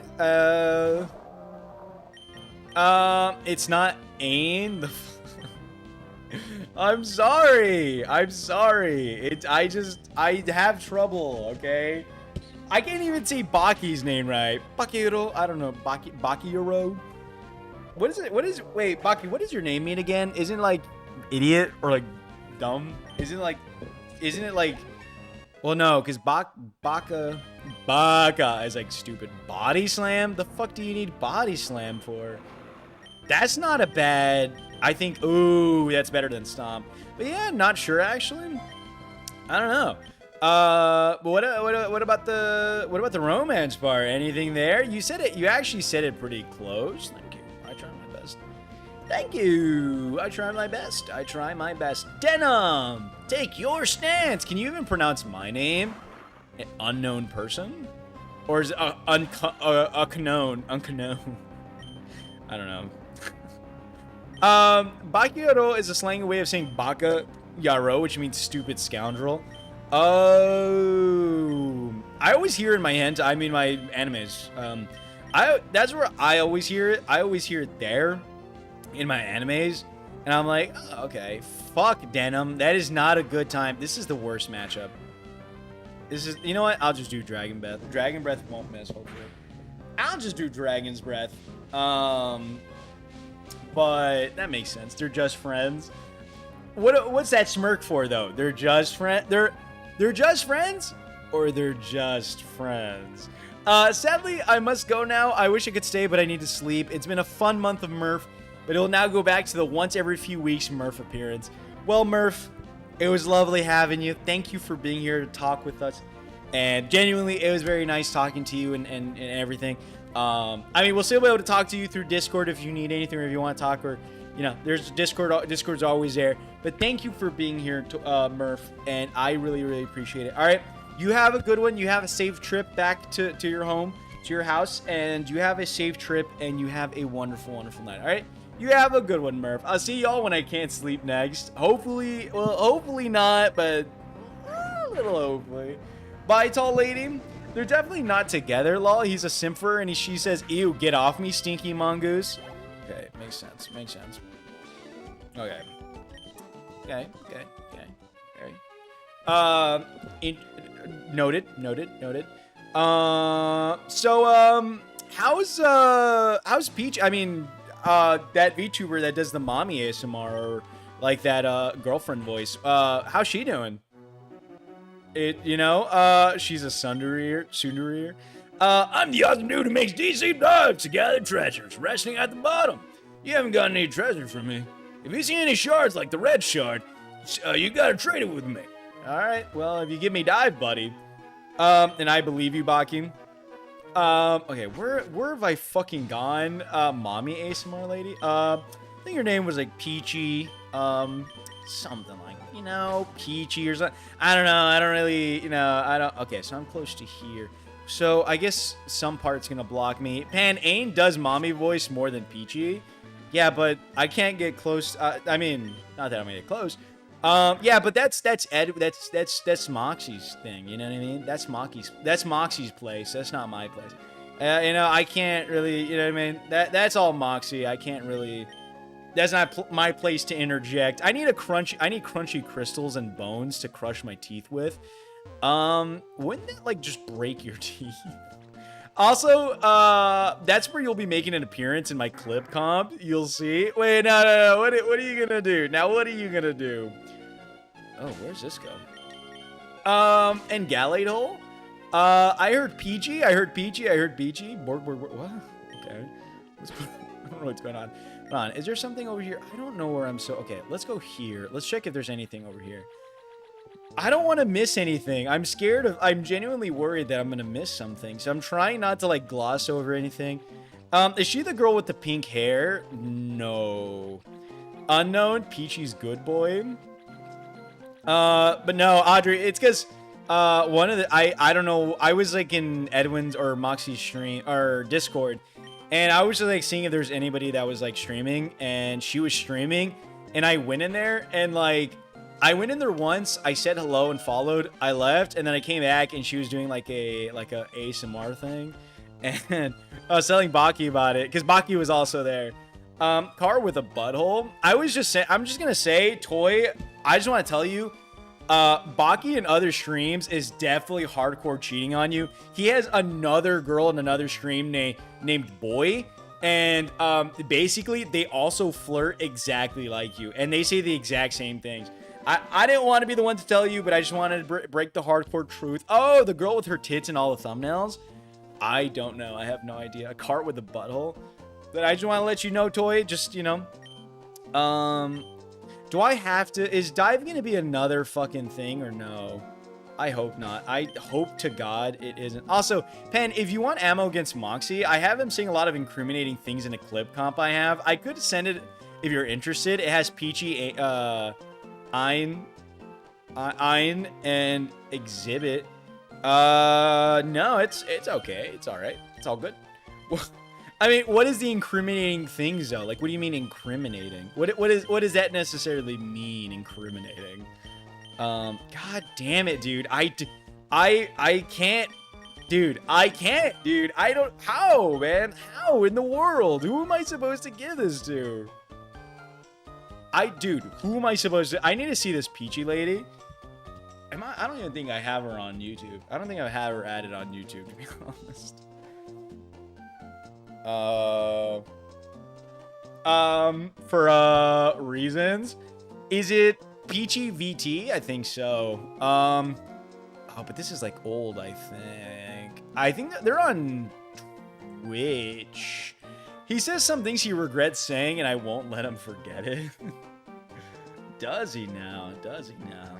It's not Ain. I'm sorry. I have trouble. Okay. I can't even say Baki's name right. Bakiro. I don't know. Bakiro. What is it? Wait, Baki, what does your name mean again? Isn't it like idiot or like dumb? Isn't it like, well, no, because Baka is like stupid. Body slam? The fuck do you need body slam for? That's not a bad, I think, ooh, that's better than stomp. But yeah, not sure actually. I don't know. But what about the romance part? Anything there? You said it, you actually said it pretty close. Thank you. I try my best. Thank you. I try my best. Denim, take your stance. Can you even pronounce my name? An unknown person? Or is it unknown? I don't know. Bakiyaro is a slang way of saying Baka Yaro, which means stupid scoundrel. Oh, I always hear in my my animes. That's where I always hear it. I always hear it there in my animes, and I'm like, oh, okay, fuck Denim. That is not a good time. This is the worst matchup. This is, you know what? I'll just do Dragon Breath. Dragon Breath won't miss, hopefully. I'll just do Dragon's Breath. But that makes sense. They're just friends. What's that smirk for though? They're just friends. They're just friends, or they're just friends. Sadly, I must go now. I wish I could stay, but I need to sleep. It's been a fun month of Murph, but it'll now go back to the once every few weeks Murph appearance. Well, Murph, it was lovely having you. Thank you for being here to talk with us. And genuinely, it was very nice talking to you and everything. I mean, we'll still be able to talk to you through Discord if you need anything or if you want to talk, or, you know, there's Discord. Discord's always there. But thank you for being here, Murph, and I really, really appreciate it. All right, you have a good one. You have a safe trip back to your home, to your house, and you have a safe trip, and you have a wonderful, wonderful night. All right, you have a good one, Murph. I'll see y'all when I can't sleep next. Hopefully, well, hopefully not, but a little hopefully. Bye, tall lady. They're definitely not together, lol. He's a simper, and she says, ew, get off me, stinky mongoose. Okay, makes sense, makes sense. Okay. Okay. Noted. How's Peach? I mean, that VTuber that does the mommy ASMR, or like that, girlfriend voice, how's she doing? She's a tsundere. I'm the awesome dude who makes DC dives to gather treasures, resting at the bottom. You haven't got any treasure from me. If you see any shards like the red shard, you gotta trade it with me. All right, well, if you give me dive, buddy. And I believe you, Baki. Okay, where have I fucking gone? Mommy ASMR lady? I think her name was like Peachy, something like, Peachy or something. I don't know. I don't really, okay, so I'm close to here. So I guess some part's gonna block me. Pan Ain does mommy voice more than Peachy. Yeah, but I can't get close. I mean, not that I'm gonna get close. Yeah, but that's Moxie's thing. You know what I mean? That's Moxie's place. That's not my place. I can't really. You know what I mean? That's all Moxie. I can't really. That's not my place to interject. I need crunchy crystals and bones to crush my teeth with. Wouldn't that like just break your teeth? Also, that's where you'll be making an appearance in my clip comp. You'll see. Wait, no. What are you gonna do? Now, what are you gonna do? Oh, where's this go? And Gallade Hole? I heard PG. What? Okay. I don't know what's going on. Hold on. Is there something over here? I don't know where I'm so... Okay, let's go here. Let's check if there's anything over here. I don't want to miss anything. I'm scared of... I'm genuinely worried that I'm going to miss something. So I'm trying not to, like, gloss over anything. Is she the girl with the pink hair? No. Unknown. Peachy's good boy. But no, Audrey, it's because... one of the... I don't know. I was, like, in Edwin's or Moxie's stream... Or Discord... And I was just like seeing if there's anybody that was like streaming, and she was streaming, and I went in there, and like I went in there once, I said hello and followed, I left, and then I came back and she was doing like a ASMR thing, and I was telling Baki about it because Baki was also there. Car with a butthole. I'm just gonna say, Toy, I just want to tell you, Baki in other streams is definitely hardcore cheating on you. He has another girl in another stream named Boy, and basically they also flirt exactly like you, and they say the exact same things. I didn't want to be the one to tell you, but I just wanted to break the hardcore truth. Oh, the girl with her tits and all the thumbnails? I don't know. I have no idea. A cart with a butthole? But I just want to let you know, Toy, just, do I have to... Is dive going to be another fucking thing or no? I hope not. I hope to God it isn't. Also, Pen, if you want ammo against Moxie, I have him saying a lot of incriminating things in a clip comp I have. I could send it if you're interested. It has Peachy, Ein, and Exhibit. No, it's okay. It's all right. It's all good. I mean, what is the incriminating things though? Like, what do you mean incriminating? What does that necessarily mean, incriminating? God damn it, dude. I can't, dude. I don't, how, man? How in the world? Who am I supposed to give this to? Dude, who am I supposed to, I need to see this Peachy lady. I don't even think I have her on YouTube. I don't think I have her added on YouTube, to be honest. For reasons, is it Peachy VT? I think so. Oh Oh, but this is like old, I think. I think that they're on Twitch. He says some things he regrets saying, and I won't let him forget it. Does he now? Does he now?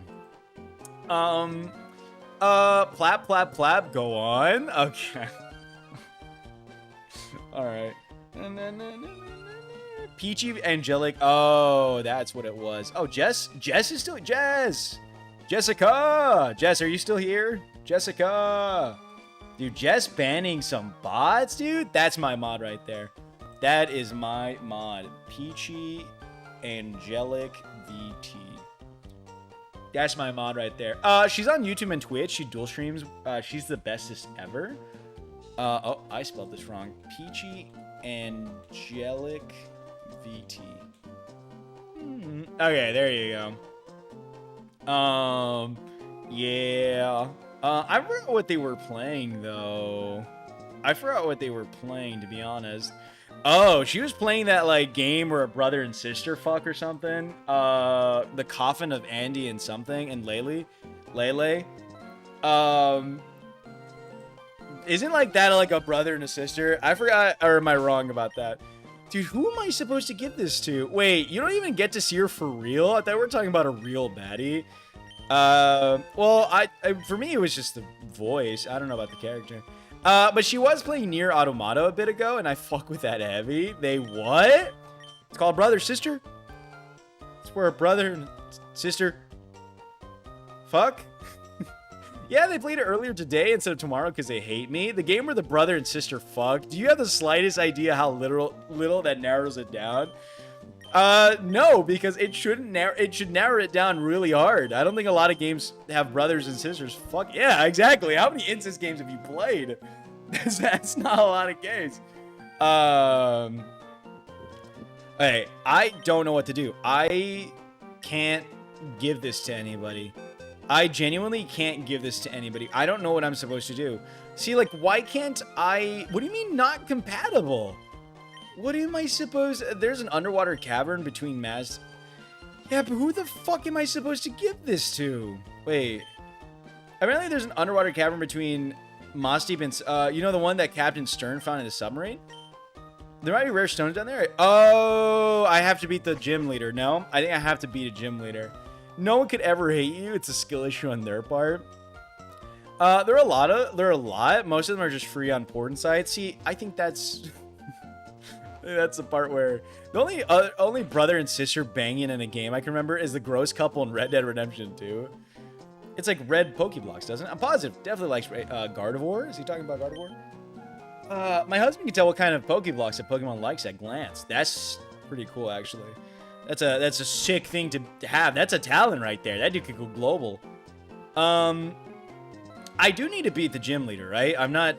Plap, plap, plap. Go on. Okay. All right. Peachy Angelic. Oh, that's what it was. Oh, Jess is still Jessica. Jess, are you still here? Jessica. Dude, Jess banning some bots, dude. That's my mod right there. That is my mod. Peachy Angelic VT. That's my mod right there. She's on YouTube and Twitch. She dual streams. She's the bestest ever. Oh, I spelled this wrong. Peachy Angelic VT. Okay, there you go. Yeah. I forgot what they were playing, though. I forgot what they were playing, to be honest. Oh, she was playing that, like, game where a brother and sister fuck or something. The Coffin of Andy and something, and Lele. Isn't, like, that, like, a brother and a sister? I forgot, or am I wrong about that? Dude, who am I supposed to give this to? Wait, you don't even get to see her for real? I thought we were talking about a real baddie. Well, for me, it was just the voice. I don't know about the character. But she was playing Nier Automata a bit ago, and I fuck with that heavy. They what? It's called Brother Sister? It's where a brother and sister fuck? Yeah, they played it earlier today instead of tomorrow because they hate me. The game where the brother and sister fuck. Do you have the slightest idea how little that narrows it down? No, because it should narrow it down really hard. I don't think a lot of games have brothers and sisters. Fuck yeah, exactly. How many incest games have you played? That's not a lot of games. Hey, I don't know what to do. I can't give this to anybody. I genuinely can't give this to anybody. I don't know what I'm supposed to do. See, like, why can't I... What do you mean not compatible? What am I supposed... There's an underwater cavern between Maz... Yeah, but who the fuck am I supposed to give this to? Wait. Apparently there's an underwater cavern between Moss Deep and... you know the one that Captain Stern found in the submarine? There might be rare stones down there. Oh, I have to beat the gym leader. No, I think I have to beat a gym leader. No one could ever hate you. It's a skill issue on their part. There are a lot. Most of them are just free on porn sites. See, I think that's... That's the part where the only brother and sister banging in a game I can remember is the gross couple in Red Dead Redemption 2. It's like red Pokeblocks, doesn't it? I'm positive. Definitely likes Gardevoir. Is he talking about Gardevoir? My husband can tell what kind of Pokeblocks a Pokemon likes at glance. That's pretty cool, actually. That's a sick thing to have. That's a talent right there. That dude could go global. I do need to beat the gym leader, right? I'm not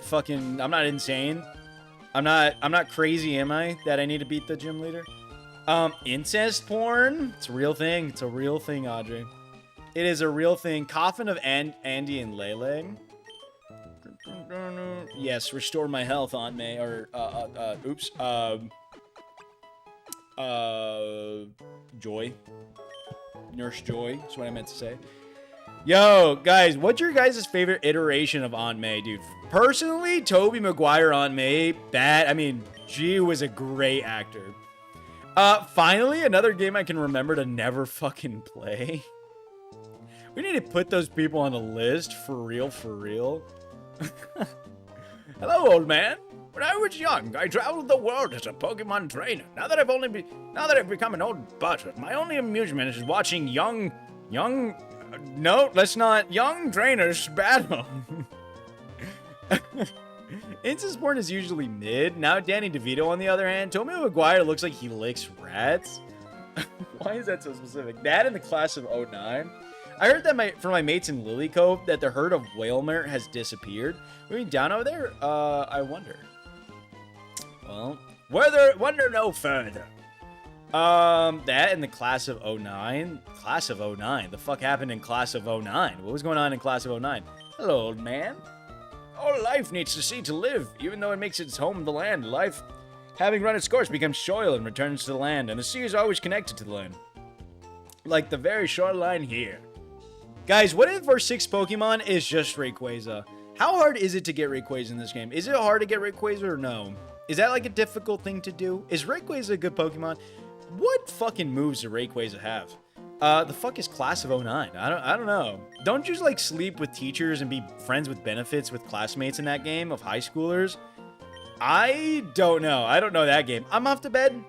insane. I'm not crazy, am I? That I need to beat the gym leader? Incest porn? It's a real thing. It's a real thing, Audrey. It is a real thing. Coffin of Andy and Lele. Yes, restore my health, Aunt May. Or, oops. Joy. Nurse Joy is what I meant to say. Yo, guys, what's your guys' favorite iteration of Aunt May, dude? Personally, Tobey Maguire Aunt May, bad. I mean, she was a great actor. Finally, another game I can remember to never fucking play. We need to put those people on a list, for real, for real. Hello, old man. When I was young, I traveled the world as a Pokemon trainer. Now that I've become an old butcher, my only amusement is watching young trainers battle. Incest porn is usually mid. Now Danny DeVito, on the other hand, Tobey Maguire looks like he licks rats. Why is that so specific? That in the class of 09. I heard that from my mates in Lily Cove that the herd of Whalemere has disappeared. Moving down over there? I wonder. Well, wonder no further. That in the class of 09. Class of 09. The fuck happened in class of 09? What was going on in class of 09? Hello, old man. All life needs the sea to live, even though it makes its home the land. Life, having run its course, becomes soil and returns to the land, and the sea is always connected to the land. Like the very shoreline here. Guys, what if our 6th Pokemon is just Rayquaza? How hard is it to get Rayquaza in this game? Is it hard to get Rayquaza or no? Is that like a difficult thing to do? Is Rayquaza a good Pokemon? What fucking moves does Rayquaza have? The fuck is Class of 09? I don't know. Don't you like sleep with teachers and be friends with benefits with classmates in that game of high schoolers? I don't know. I don't know that game. I'm off to bed.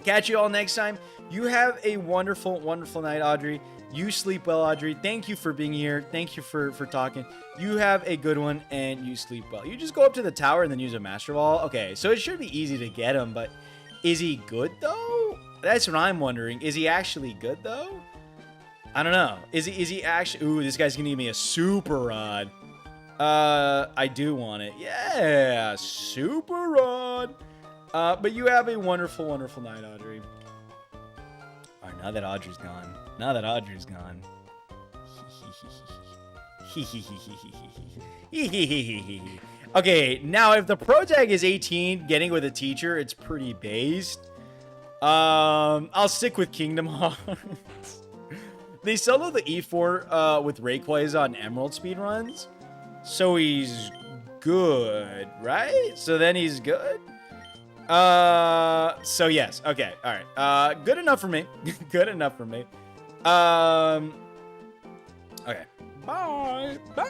Catch you all next time. You have a wonderful, wonderful night, Audrey. You sleep well, Audrey. Thank you for being here. Thank you for talking. You have a good one, and you sleep well. You just go up to the tower and then use a Master Ball. Okay, so it should be easy to get him, but is he good, though? That's what I'm wondering. Is he actually good, though? I don't know. Is he actually... Ooh, this guy's going to give me a Super Rod. I do want it. Yeah, Super Rod. But you have a wonderful, wonderful night, Audrey. All right, now that Audrey's gone. Okay, now if the pro tag is 18, getting with a teacher, it's pretty based. I'll stick with Kingdom Hearts. They solo the E4 with Rayquaza on Emerald speedruns. So he's good, right? So then he's good? So yes. Okay, alright. Good enough for me. Good enough for me. Okay. Bye. Bye.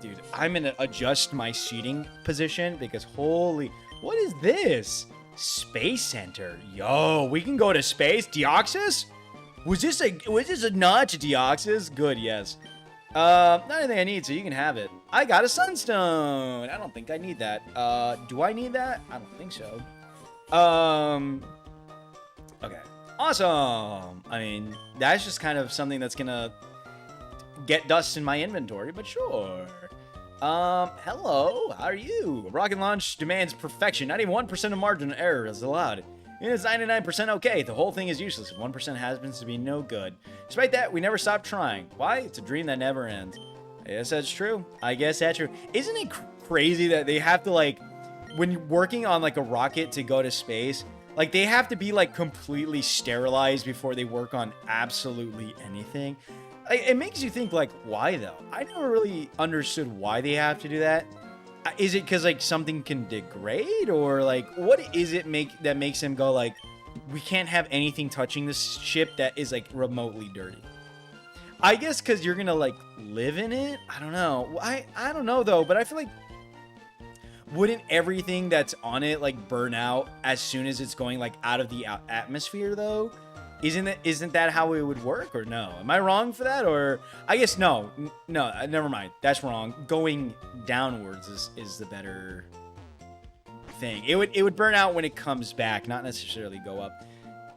Dude, I'm gonna adjust my seating position because holy... What is this? Space Center. Yo, we can go to space. Deoxys? Was this a nod to Deoxys? Good, yes. Not anything I need, so you can have it. I got a Sunstone. I don't think I need that. Do I need that? I don't think so. Okay. Awesome. I mean, that's just kind of something that's gonna get dust in my inventory, but sure. Hello. How are you? Rocket launch demands perfection. 91% of margin of error is allowed. It is 99% okay. The whole thing is useless. 1% happens to be no good. Despite that, we never stop trying. Why? It's a dream that never ends. I guess that's true. Isn't it crazy that they have to, like, when you're working on, like, a rocket to go to space, like, they have to be, like, completely sterilized before they work on absolutely anything? It makes you think, like, why, though? I never really understood why they have to do that. Is it because, like, something can degrade? Or, like, what is it that makes them go, like, we can't have anything touching this ship that is, like, remotely dirty? I guess because you're going to, like, live in it? I don't know. I don't know, though. But I feel like, wouldn't everything that's on it, like, burn out as soon as it's going, like, out of the atmosphere, though? Isn't that how it would work, or no? Am I wrong for that? Or I guess no, never mind. That's wrong. Going downwards is the better thing. It would burn out when it comes back, not necessarily go up.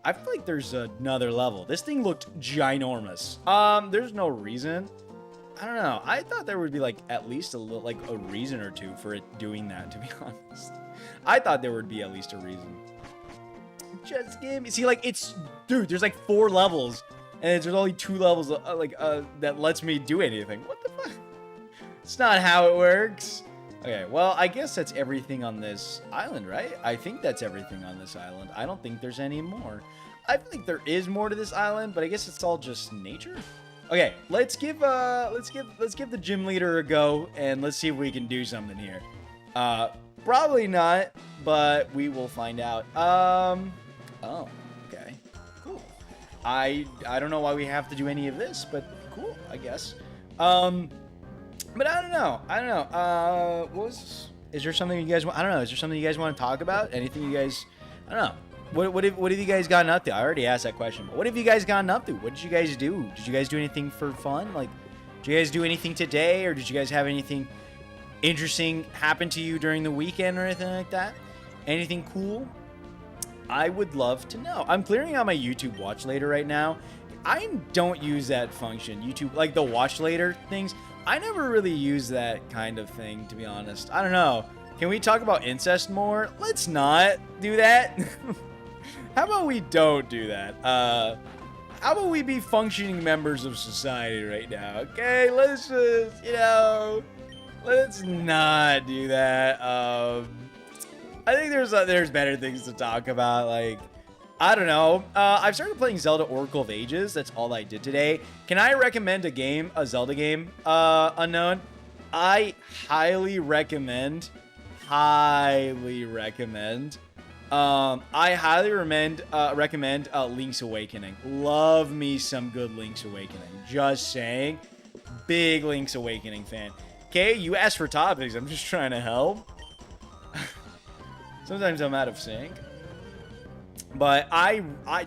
I feel like there's another level. This thing looked ginormous. There's no reason. I don't know. I thought there would be like at least a little, like a reason or two for it doing that, to be honest. I thought there would be at least a reason. Just give me... See, like, it's... Dude, there's, like, 4 levels. And there's only 2 levels, that lets me do anything. What the fuck? It's not how it works. Okay, well, I guess that's everything on this island, right? I think that's everything on this island. I don't think there's any more. I think there is more to this island, but I guess it's all just nature. Okay, let's give the gym leader a go, and let's see if we can do something here. Probably not, but we will find out. Oh, okay. Cool. I don't know why we have to do any of this, but cool, I guess. But I don't know. Is there something you guys want? I don't know. Is there something you guys want to talk about? Anything you guys, I don't know. What have you guys gotten up to? I already asked that question, but what have you guys gotten up to? What did you guys do? Did you guys do anything for fun? Like, did you guys do anything today, or did you guys have anything interesting happen to you during the weekend or anything like that? Anything cool? I would love to know. I'm clearing out my YouTube watch later right now. I don't use that function. YouTube, like the watch later things. I never really use that kind of thing, to be honest. I don't know. Can we talk about incest more? Let's not do that. How about we don't do that? How about we be functioning members of society right now? Okay, let's just, let's not do that. I think there's better things to talk about, like I don't know. I've started playing Zelda Oracle of Ages. That's all I did today. Can I recommend a Zelda game, Unknown? I highly recommend. I highly recommend Link's Awakening. Love me some good Link's Awakening. Just saying. Big Link's Awakening fan. Okay, you asked for topics. I'm just trying to help. Sometimes I'm out of sync. But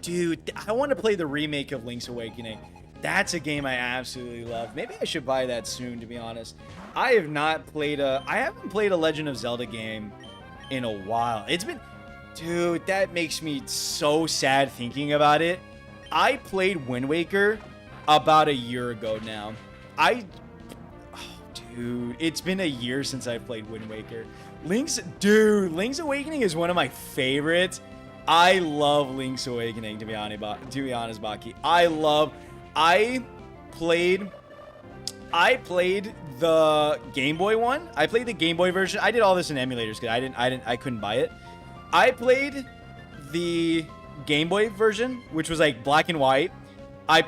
dude, I want to play the remake of Link's Awakening. That's a game I absolutely love. Maybe I should buy that soon, to be honest. I haven't played a Legend of Zelda game in a while. It's been, dude, that makes me so sad thinking about it. I played Wind Waker about a year ago now. Dude, it's been a year since I played Wind Waker. Link's Awakening is one of my favorites. I love Link's Awakening, to be honest, Baki. I played the Game Boy one. I played the Game Boy version. I did all this in emulators because I couldn't buy it. I played the Game Boy version, which was like black and white. I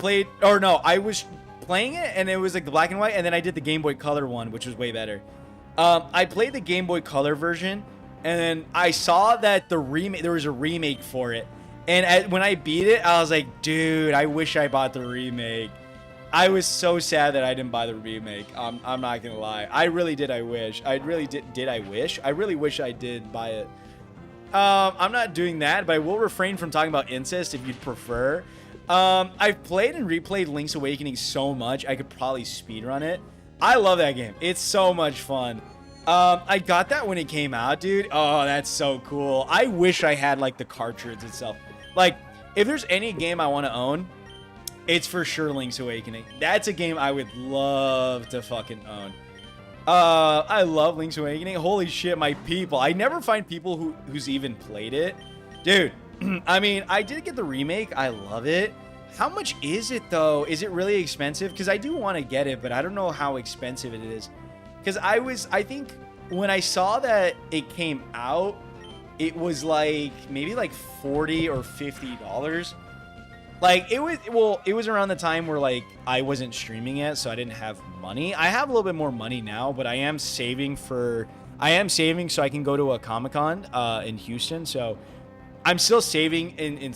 was playing it and it was like the black and white, and then I did the Game Boy Color one, which was way better. I played the Game Boy Color version, and then I saw that there was a remake for it. And when I beat it, I was like, dude, I wish I bought the remake. I was so sad that I didn't buy the remake. I'm not gonna lie. I really did. I wish. I really did. I wish. I really wish I did buy it. I'm not doing that, but I will refrain from talking about incest if you'd prefer. I've played and replayed Link's Awakening so much, I could probably speedrun it. I love that game. It's so much fun. I got that when it came out, dude. Oh, that's so cool. I wish I had, like, the cartridge itself. Like, if there's any game I want to own, it's for sure Link's Awakening. That's a game I would love to fucking own. I love Link's Awakening. Holy shit, my people. I never find people who's even played it. Dude, I mean, I did get the remake. I love it. How much is it, though? Is it really expensive? Because I do want to get it, but I don't know how expensive it is. Because I think when I saw that it came out, it was like maybe like $40 or $50. Like it was around the time where like I wasn't streaming yet, so I didn't have money. I have a little bit more money now, but I am saving so I can go to a Comic-Con in Houston. So I'm still saving in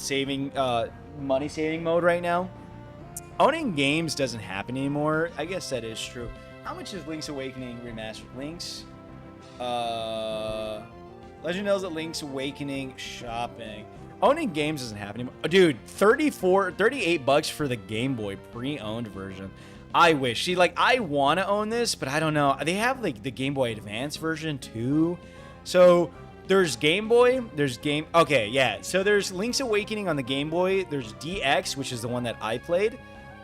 money saving mode right now. Owning games doesn't happen anymore. I guess that is true. How much is Link's Awakening remastered? Legend of Zelda Link's Awakening shopping. Owning games doesn't happen anymore. Dude, $38 for the Game Boy pre-owned version. I wish. See, like, I want to own this, but I don't know. They have, like, the Game Boy Advance version, too. So, there's Game Boy. Okay, yeah. So, there's Link's Awakening on the Game Boy. There's DX, which is the one that I played.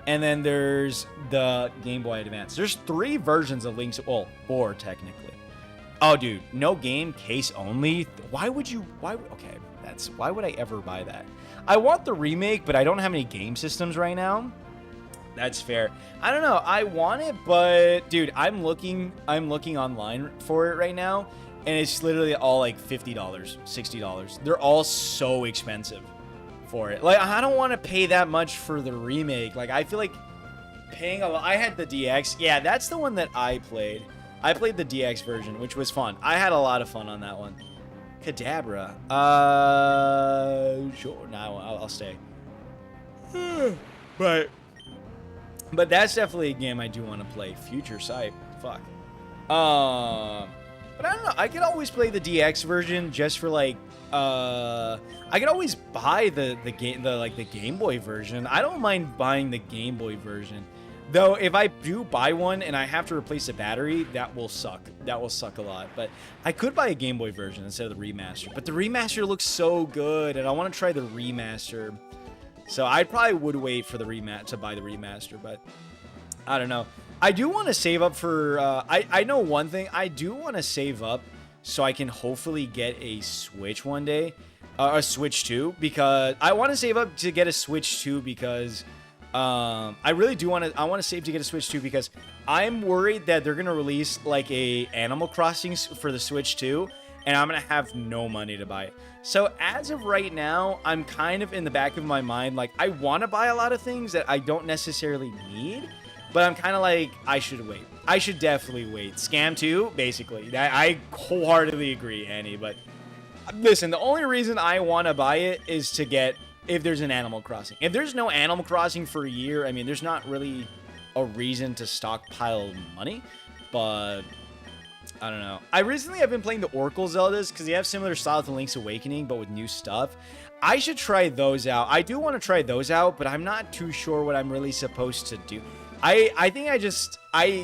And then there's the Game Boy Advance. There's 3 versions of Link's... Well, 4, technically. Oh, dude. No game, case only. Why would I ever buy that? I want the remake, but I don't have any game systems right now. That's fair. I don't know. I want it, but dude, I'm looking online for it right now, and it's literally all like $50, $60. They're all so expensive for it. Like, I don't want to pay that much for the remake. Like, I feel like paying a lot. I had the DX. Yeah, that's the one that I played. I played the DX version, which was fun. I had a lot of fun on that one. Kadabra. Sure. No, I'll stay. But that's definitely a game I do want to play. Future Sight. Fuck. But I don't know. I could always play the DX version just for like. I could always buy the Game Boy version. I don't mind buying the Game Boy version. Though, if I do buy one and I have to replace a battery, that will suck. That will suck a lot. But I could buy a Game Boy version instead of the remaster. But the remaster looks so good, and I want to try the remaster. So I probably would wait for the to buy the remaster, but I don't know. I do want to save up for... I know one thing. I do want to save up so I can hopefully get a Switch one day. A Switch 2, because... I want to save up to get a Switch 2 because... I really do want to. I want to save to get a Switch 2 because I'm worried that they're gonna release like a Animal Crossing for the Switch 2, and I'm gonna have no money to buy it. So as of right now, I'm kind of in the back of my mind, like, I want to buy a lot of things that I don't necessarily need, but I'm kind of like, I should wait. I should definitely wait. Scam 2, basically. I wholeheartedly agree, Annie, but listen, the only reason I want to buy it is to get, if there's an Animal Crossing. If there's no Animal Crossing for a year, I mean, there's not really a reason to stockpile money, but I don't know. I recently have been playing the Oracle Zeldas because they have similar style to Link's Awakening, but with new stuff. I should try those out. I do want to try those out, but I'm not too sure what I'm really supposed to do. I think I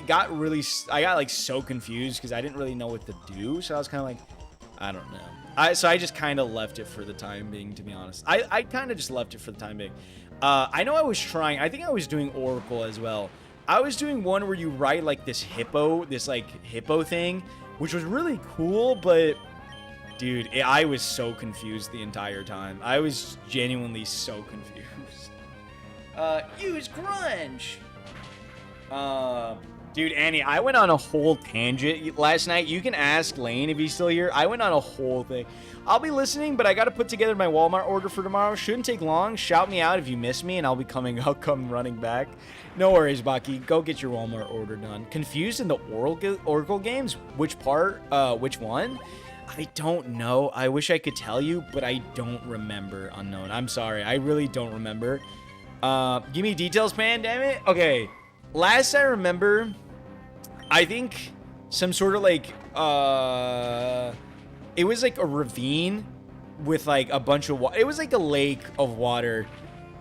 got like so confused because I didn't really know what to do. So I was kind of like, I don't know. So I just kind of left it for the time being, to be honest. I kind of just left it for the time being. I know I was trying. I think I was doing Oracle as well. I was doing one where you ride like this hippo thing, which was really cool, but dude, I was so confused the entire time. I was genuinely so confused. Use grunge. Dude, Annie, I went on a whole tangent last night. You can ask Lane if he's still here. I went on a whole thing. I'll be listening, but I got to put together my Walmart order for tomorrow. Shouldn't take long. Shout me out if you miss me, and I'll come running back. No worries, Baki. Go get your Walmart order done. Confused in the Oracle games? Which part? Which one? I don't know. I wish I could tell you, but I don't remember, Unknown. I'm sorry. I really don't remember. Give me details, man. Damn it. Okay. Last I remember, I think some sort of like, it was like a ravine with like a bunch of water. It was like a lake of water,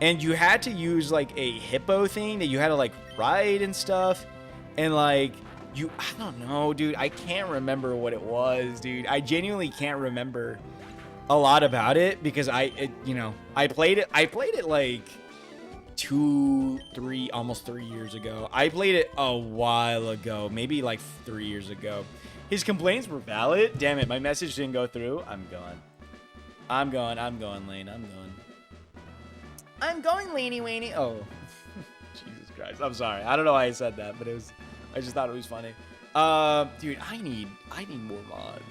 and you had to use like a hippo thing that you had to like ride and stuff. And like, I don't know, dude. I can't remember what it was, dude. I genuinely can't remember a lot about it because I played it like almost 3 years ago. I played it a while ago, maybe like 3 years ago. His complaints were valid. Damn it, my message didn't go through. I'm going, Lane. I'm going, Laney Waney. Oh, Jesus Christ. I'm sorry. I don't know why I said that, but I just thought it was funny. Dude, I need more mods.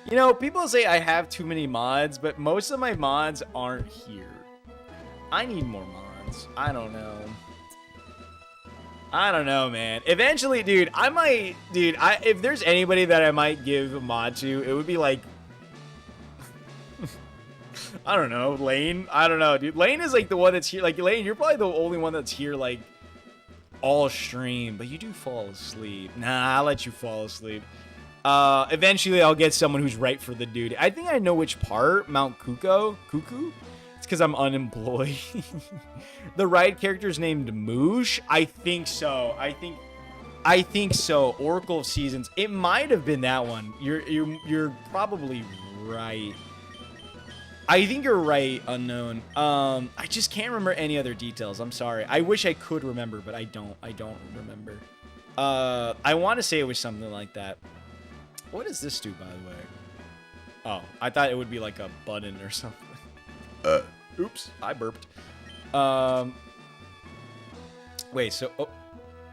You know, people say I have too many mods, but most of my mods aren't here. I need more mods. I don't know, man. Eventually, dude, if there's anybody that I might give a mod to, it would be like, I don't know, Lane. I don't know, dude. Lane is like the one that's here. Like, Lane, you're probably the only one that's here, like, all stream, but you do fall asleep. Nah, I'll let you fall asleep. Eventually, I'll get someone who's right for the duty. I think I know which part. Mount Cuckoo? It's because I'm unemployed. The right character's named Moosh? I think so. I think so. Oracle of Seasons. It might have been that one. You're probably right. I think you're right, Unknown. I just can't remember any other details. I'm sorry. I wish I could remember, but I don't remember. I want to say it was something like that. What does this do, by the way? Oh, I thought it would be like a button or something. Oops, I burped. Wait, so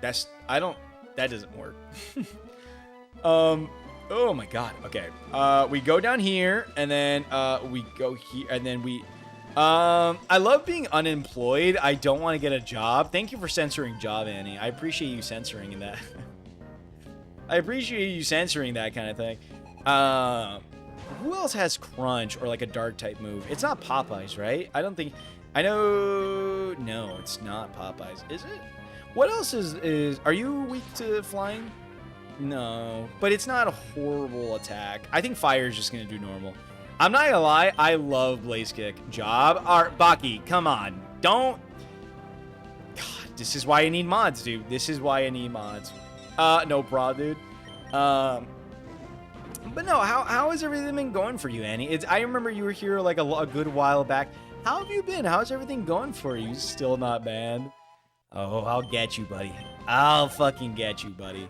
that doesn't work. Oh my god. Okay. We go down here, and then we go here, and then we I love being unemployed. I don't want to get a job. Thank you for censoring job, Annie. I appreciate you censoring that. I appreciate you censoring that kind of thing. Who else has crunch or like a dark type move? It's not Popeyes, right? I know. No, it's not Popeyes. Is it? What else is are you weak to flying? No, but it's not a horrible attack. I think fire is just going to do normal. I'm not going to lie. I love Blaze Kick. Job. Art. Baki, come on. Don't. God, this is why I need mods, dude. This is why I need mods. No problem, dude. But no, how has everything been going for you, Annie? I remember you were here like a good while back. How have you been? How's everything going for you? Still not banned? Oh, I'll get you, buddy. I'll fucking get you, buddy.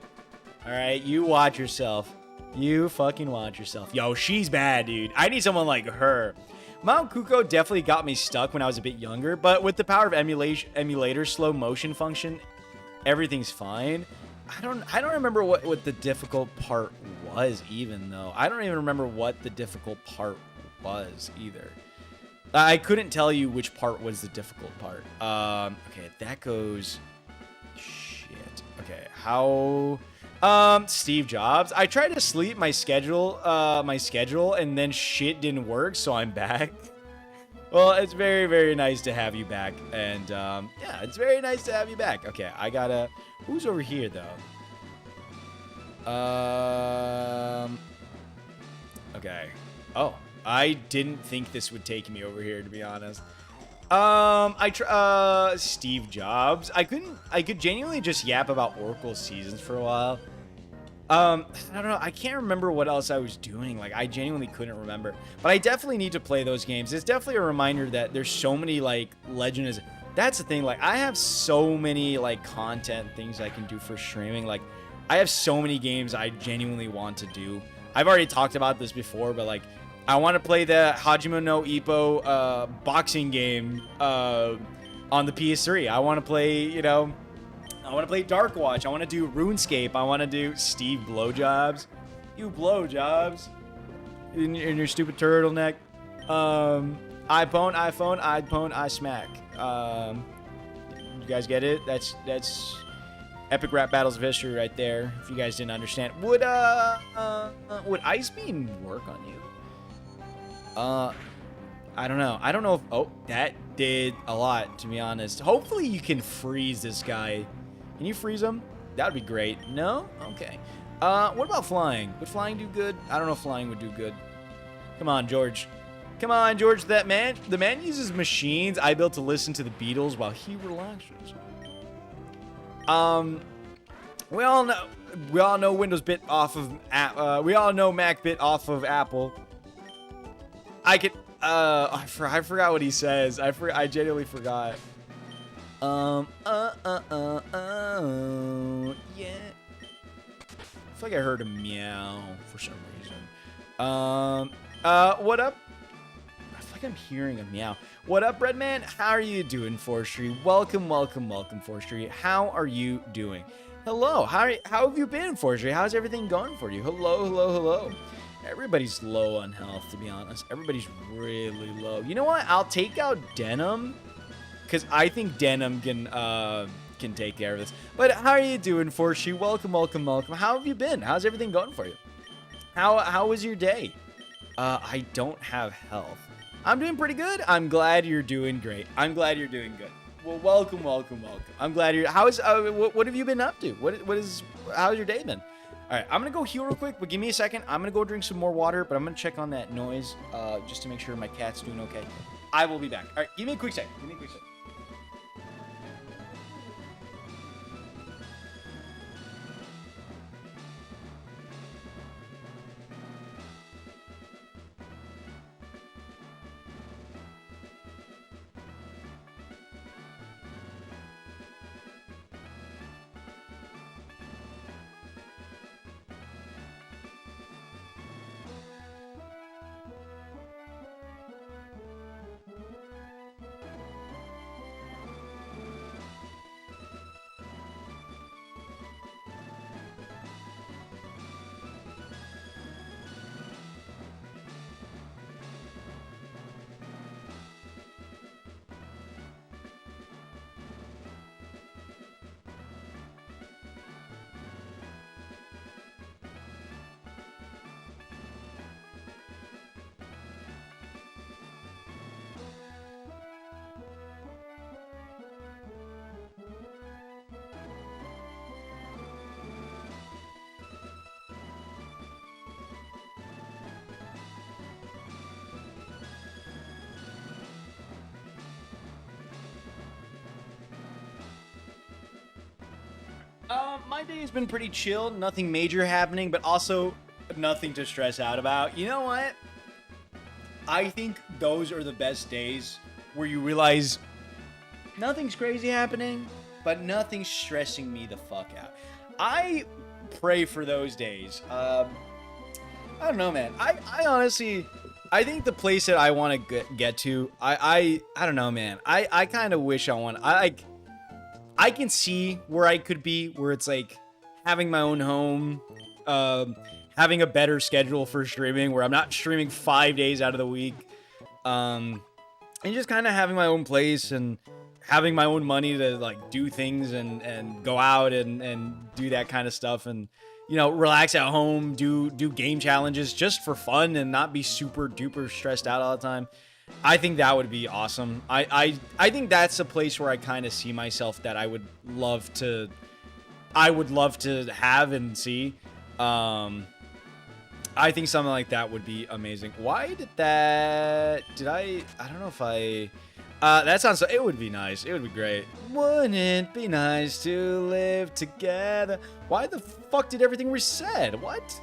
All right, you watch yourself. You fucking watch yourself. Yo, she's bad, dude. I need someone like her. Mount Cuckoo definitely got me stuck when I was a bit younger, but with the power of emulator slow motion function, everything's fine. I don't remember what the difficult part was even, though. I don't even remember what the difficult part was either. I couldn't tell you which part was the difficult part. Okay, that goes... Shit. Okay, how... Steve Jobs. I tried to sleep my schedule, and then shit didn't work, so I'm back. Well, it's very, very nice to have you back, and, yeah, it's very nice to have you back. Okay, I gotta... Who's over here, though? Okay. Oh, I didn't think this would take me over here, to be honest. Steve Jobs. I could genuinely just yap about Oracle Seasons for a while. I don't know. I can't remember what else I was doing. Like, I genuinely couldn't remember. But I definitely need to play those games. It's definitely a reminder that there's so many, like, Legend. That's the thing. Like, I have so many, like, content things I can do for streaming. Like, I have so many games I genuinely want to do. I've already talked about this before, but, like, I want to play the Hajime no Ippo boxing game on the PS3. I want to play, you know... I want to play Dark Watch. I want to do RuneScape. I want to do Steve Blowjobs. You blowjobs. In your stupid turtleneck. iPhone, I smack. You guys get it? That's epic rap battles of history right there. If you guys didn't understand. Would Ice Beam work on you? I don't know. I don't know if... Oh, that did a lot, to be honest. Hopefully you can freeze this guy. Can you freeze him? That would be great. No? Okay. What about flying? Would flying do good? I don't know if flying would do good. Come on, George. Come on, George. The man uses machines I built to listen to the Beatles while he relaxes. We all know Windows bit off of we all know Mac bit off of Apple. I forgot what he says. I genuinely forgot. Yeah. I feel like I heard a meow for some reason. What up? I feel like I'm hearing a meow. What up, Breadman? How are you doing, Forestry? Welcome, Forestry. How are you doing? Hello. How have you been, Forestry? How's everything going for you? Hello. Everybody's low on health, to be honest. Everybody's really low. You know what? I'll take out Denim, because I think Denim can take care of this. But how are you doing, Forestry? Welcome. How have you been? How's everything going for you? How was your day? I don't have health. I'm doing pretty good. I'm glad you're doing great. I'm glad you're doing good. Well, welcome. I'm glad you're... what have you been up to? How's your day been? All right, I'm going to go heal real quick, but give me a second. I'm going to go drink some more water, but I'm going to check on that noise just to make sure my cat's doing okay. I will be back. All right, give me a quick second. My day has been pretty chill. Nothing major happening, but also nothing to stress out about. You know what? I think those are the best days where you realize nothing's crazy happening, but nothing's stressing me the fuck out. I pray for those days. I don't know, man. I honestly... I think the place that I want to get to... I don't know, man. I kind of wish I want... I can see where I could be, where it's like having my own home, having a better schedule for streaming where I'm not streaming 5 days out of the week. And just kind of having my own place and having my own money to like do things and go out and do that kind of stuff and, you know, relax at home, do game challenges just for fun and not be super duper stressed out all the time. I think that would be awesome. I think that's a place where I kind of see myself that I would love to have and see. I think something like that would be amazing. Why did I don't know if that sounds so, it would be nice. It would be great. Wouldn't it be nice to live together? Why the fuck did everything reset? What?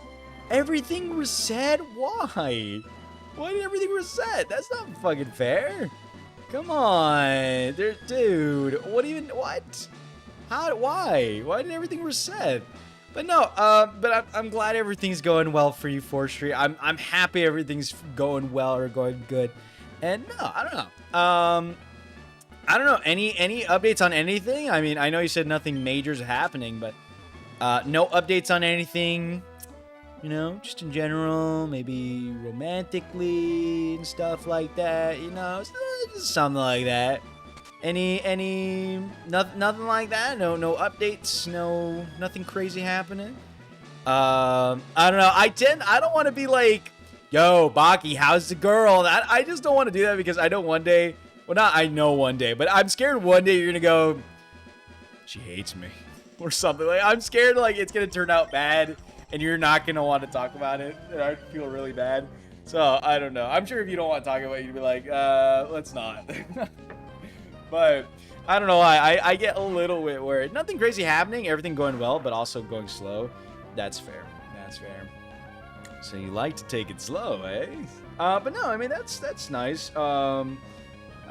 Everything reset? Why? Why did everything reset? That's not fucking fair. Come on. Dude, what? Why? Why did everything reset? But no, but I'm glad everything's going well for you, Forestry. I'm happy everything's going well or going good. And no, I don't know. I don't know. Any updates on anything? I mean, I know you said nothing major's happening, but no updates on anything. You know, just in general, maybe romantically and stuff like that. You know, something like that. Nothing like that. No updates. Nothing crazy happening. I don't know. I don't want to be like, yo, Baki, how's the girl? I just don't want to do that because I know one day. Well, not I know one day, but I'm scared one day you're gonna go, she hates me, or something. Like I'm scared like it's gonna turn out bad, and you're not gonna want to talk about it. And I feel really bad. So I don't know. I'm sure if you don't want to talk about it, you'd be like, let's not. But I don't know why. I get a little bit worried. Nothing crazy happening. Everything going well, but also going slow. That's fair. That's fair. So you like to take it slow, eh? But no, I mean, that's nice. I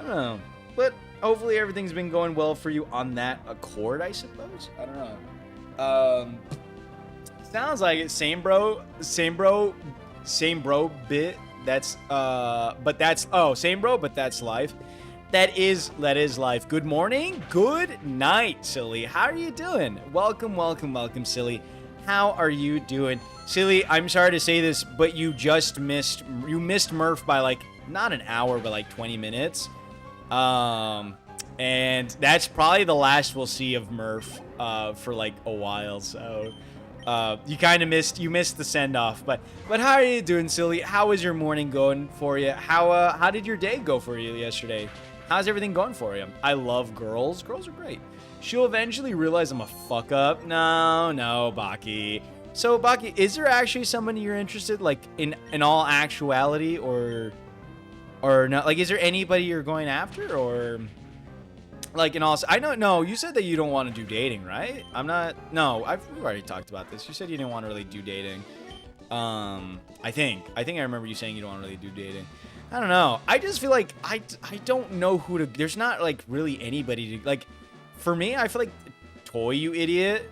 don't know. But hopefully everything's been going well for you on that accord, I suppose. I don't know. Sounds like it. Same bro bit. That's, same bro, but that's life. That is life. Good morning. Good night, Silly. How are you doing? Welcome, Silly. How are you doing? Silly, I'm sorry to say this, but you missed Murph by like, not an hour, but like 20 minutes. And that's probably the last we'll see of Murph, for like a while. So, you missed the send off, but how are you doing, Silly? How is your morning going for you? How did your day go for you yesterday? How's everything going for you? I love girls. Girls are great. She'll eventually realize I'm a fuck up. No, Baki. So, Baki, is there actually somebody you're interested, like, in all actuality, or not? Like, is there anybody you're going after, or, like, in all... I don't know. You said that you don't want to do dating, right? We've already talked about this. You said you didn't want to really do dating. I think I remember you saying you don't want to really do dating. I don't know. I just feel like I don't know who to... There's not, like, really anybody to... Like, for me, I feel like... Toy, you idiot.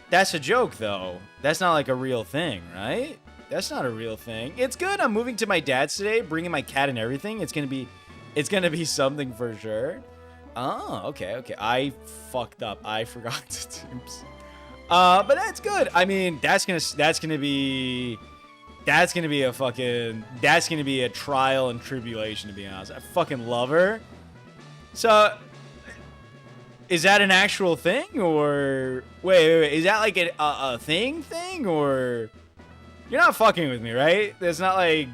That's a joke, though. That's not, like, a real thing, right? That's not a real thing. It's good. I'm moving to my dad's today, bringing my cat and everything. It's gonna be something for sure. Oh, okay. I fucked up. I forgot to do... But that's good. I mean, that's gonna be a trial and tribulation, to be honest. I fucking love her. So, is that an actual thing, or wait? Is that like a thing, or you're not fucking with me, right? It's not like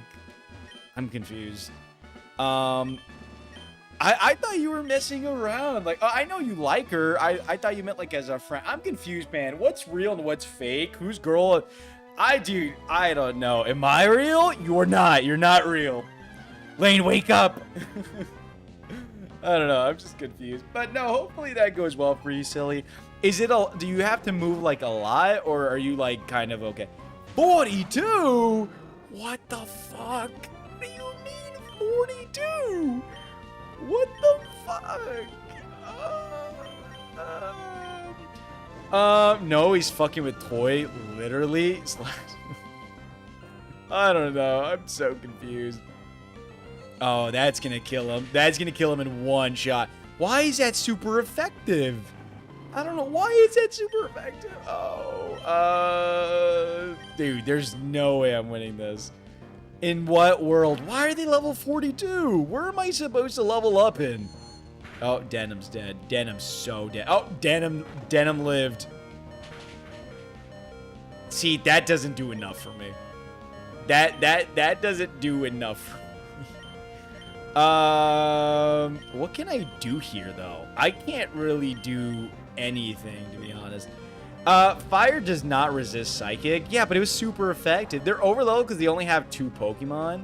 I'm confused. I thought you were messing around. Like, I know you like her. I thought you meant like as a friend. I'm confused, man. What's real and what's fake? Who's girl? I don't know. Am I real? You're not. You're not real. Lane, wake up. I don't know. I'm just confused. But no, hopefully that goes well for you, Silly. Do you have to move like a lot, or are you like kind of okay? 42? What the fuck? What do you mean 42? What the fuck? No, he's fucking with Toy, literally. I don't know. I'm so confused. Oh, that's gonna kill him. That's gonna kill him in one shot. Why is that super effective? I don't know. Why is that super effective? Oh, dude, there's no way I'm winning this. In what world? Why are they level 42? Where am I supposed to level up in? Oh, Denim's dead. Denim's so dead. Oh, Denim lived. See, that doesn't do enough for me. That doesn't do enough for me. What can I do here, though? I can't really do anything, to be honest. Fire does not resist Psychic. Yeah, but it was super effective. They're overloaded because they only have 2 Pokemon.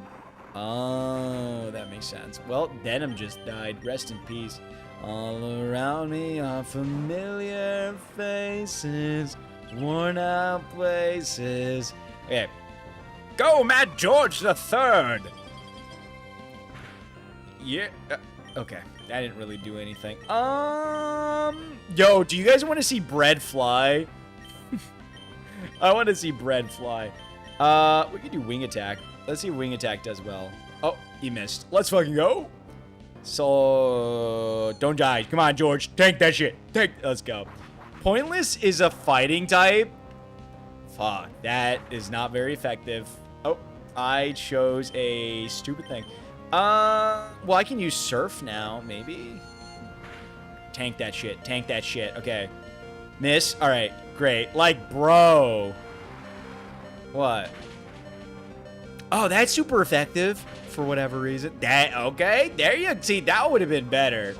Oh, that makes sense. Well, Denim just died. Rest in peace. All around me are familiar faces, worn out places. Okay. Go, Matt George the Third! Yeah. Okay. That didn't really do anything. Yo, do you guys want to see bread fly? I want to see bread fly. We could do wing attack. Let's see if wing attack does well. Oh, he missed. Let's fucking go. So, don't die. Come on, George. Tank that shit. Let's go. Pointless is a fighting type. Fuck, that is not very effective. Oh, I chose a stupid thing. Well, I can use Surf now, maybe. Tank that shit. Tank that shit. Okay. Miss. All right. Great. Like, bro. What? Oh, that's super effective for whatever reason. That, okay. There you see. That would have been better.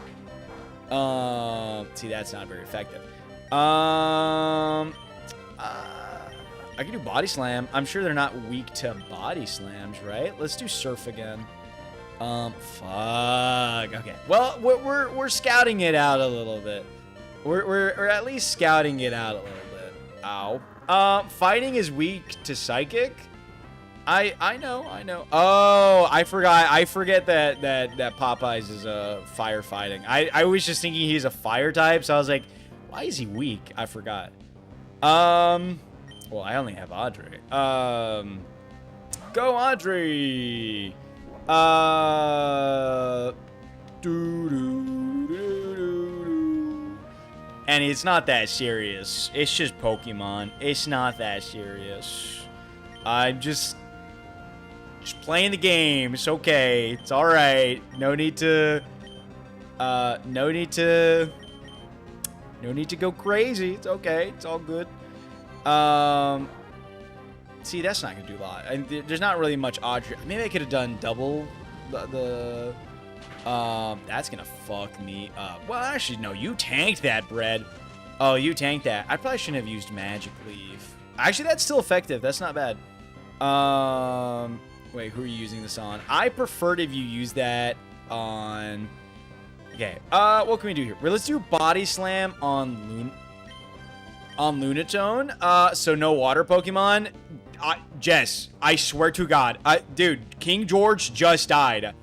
See, that's not very effective. I can do Body Slam. I'm sure they're not weak to Body Slams, right? Let's do Surf again. Fuck. Okay. Well, we're scouting it out a little bit. We're at least scouting it out a little bit. Ow. Fighting is weak to Psychic. I know. Oh, I forget that Popeyes is firefighting. I was just thinking he's a fire type, so I was like, why is he weak? I forgot. Well, I only have Audrey. Go Audrey. And it's not that serious. It's just Pokemon. It's not that serious. I'm just playing the game. It's okay. It's all right. No need to go crazy. It's okay. It's all good. See, that's not gonna do a lot. And there's not really much Audrey. Maybe I could have done double the that's gonna fuck me up. Well, actually, no. You tanked that, Bread. Oh, you tanked that. I probably shouldn't have used Magic Leaf. Actually, that's still effective. That's not bad. Wait, who are you using this on? I preferred if you use that on. Okay. What can we do here? Well, let's do Body Slam on Lunatone. So no water Pokemon. Jess, I swear to God, dude, King George just died.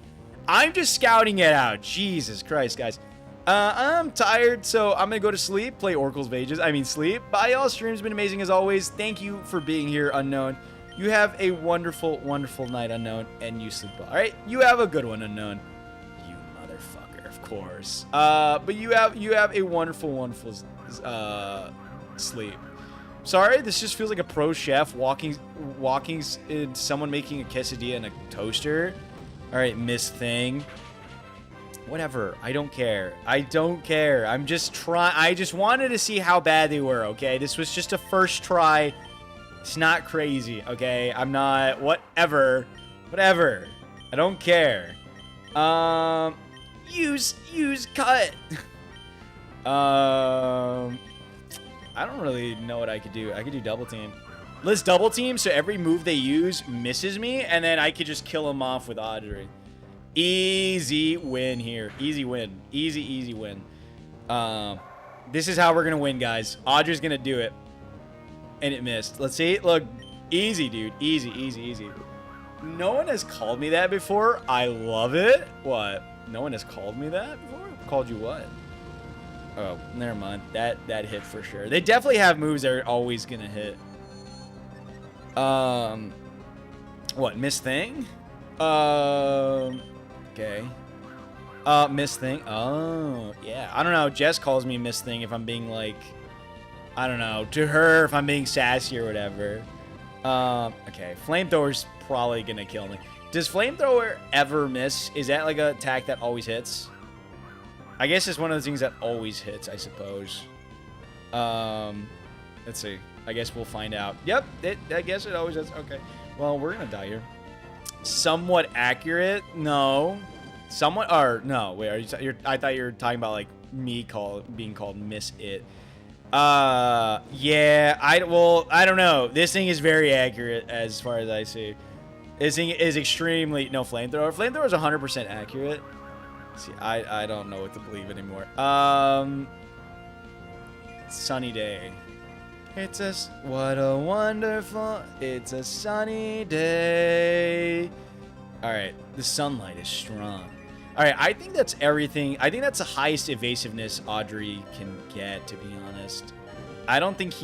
I'm just scouting it out. Jesus Christ, guys. I'm tired, so I'm gonna go to sleep. Play Oracle's of Ages. I mean, sleep. Bye, y'all. Stream's been amazing as always. Thank you for being here, Unknown. You have a wonderful, wonderful night, Unknown, and you sleep well. All right, you have a good one, Unknown. You motherfucker, of course. But you have a wonderful, wonderful sleep. Sorry, this just feels like a pro chef walking in someone making a quesadilla in a toaster. All right, Miss Thing. Whatever. I don't care. I don't care. I'm just trying. I just wanted to see how bad they were, okay? This was just a first try. It's not crazy, okay? I'm not... Whatever. Whatever. I don't care. Use cut. I don't really know what I could do. I could do double team. Let's double team so every move they use misses me, and then I could just kill them off with Audrey. Easy win here. Easy win. Easy win. This is how we're gonna win, guys. Audrey's gonna do it. And it missed. Let's see. Look. Easy, dude. Easy. No one has called me that before. I love it. What? No one has called me that before? Called you what? Oh, never mind. That hit for sure. They definitely have moves that are always gonna hit. What? Miss Thing? Okay. Miss Thing. Oh, yeah. I don't know. Jess calls me Miss Thing if I'm being like, I don't know. To her, if I'm being sassy or whatever. Okay. Flamethrower's probably gonna kill me. Does Flamethrower ever miss? Is that like an attack that always hits? I guess it's one of the things that always hits, I suppose. Let's see. I guess we'll find out. Yep. I guess it always does. Okay. Well, we're gonna die here. Somewhat accurate? No. Somewhat, or no, wait, I thought you were talking about like me being called Miss It. Yeah, I don't know. This thing is very accurate as far as I see. This thing is extremely, no, Flamethrower. Flamethrower is 100% accurate. See, I don't know what to believe anymore. Sunny day. What a wonderful, it's a sunny day. All right, the sunlight is strong. All right, I think that's everything. I think that's the highest evasiveness Audrey can get, to be honest. I don't think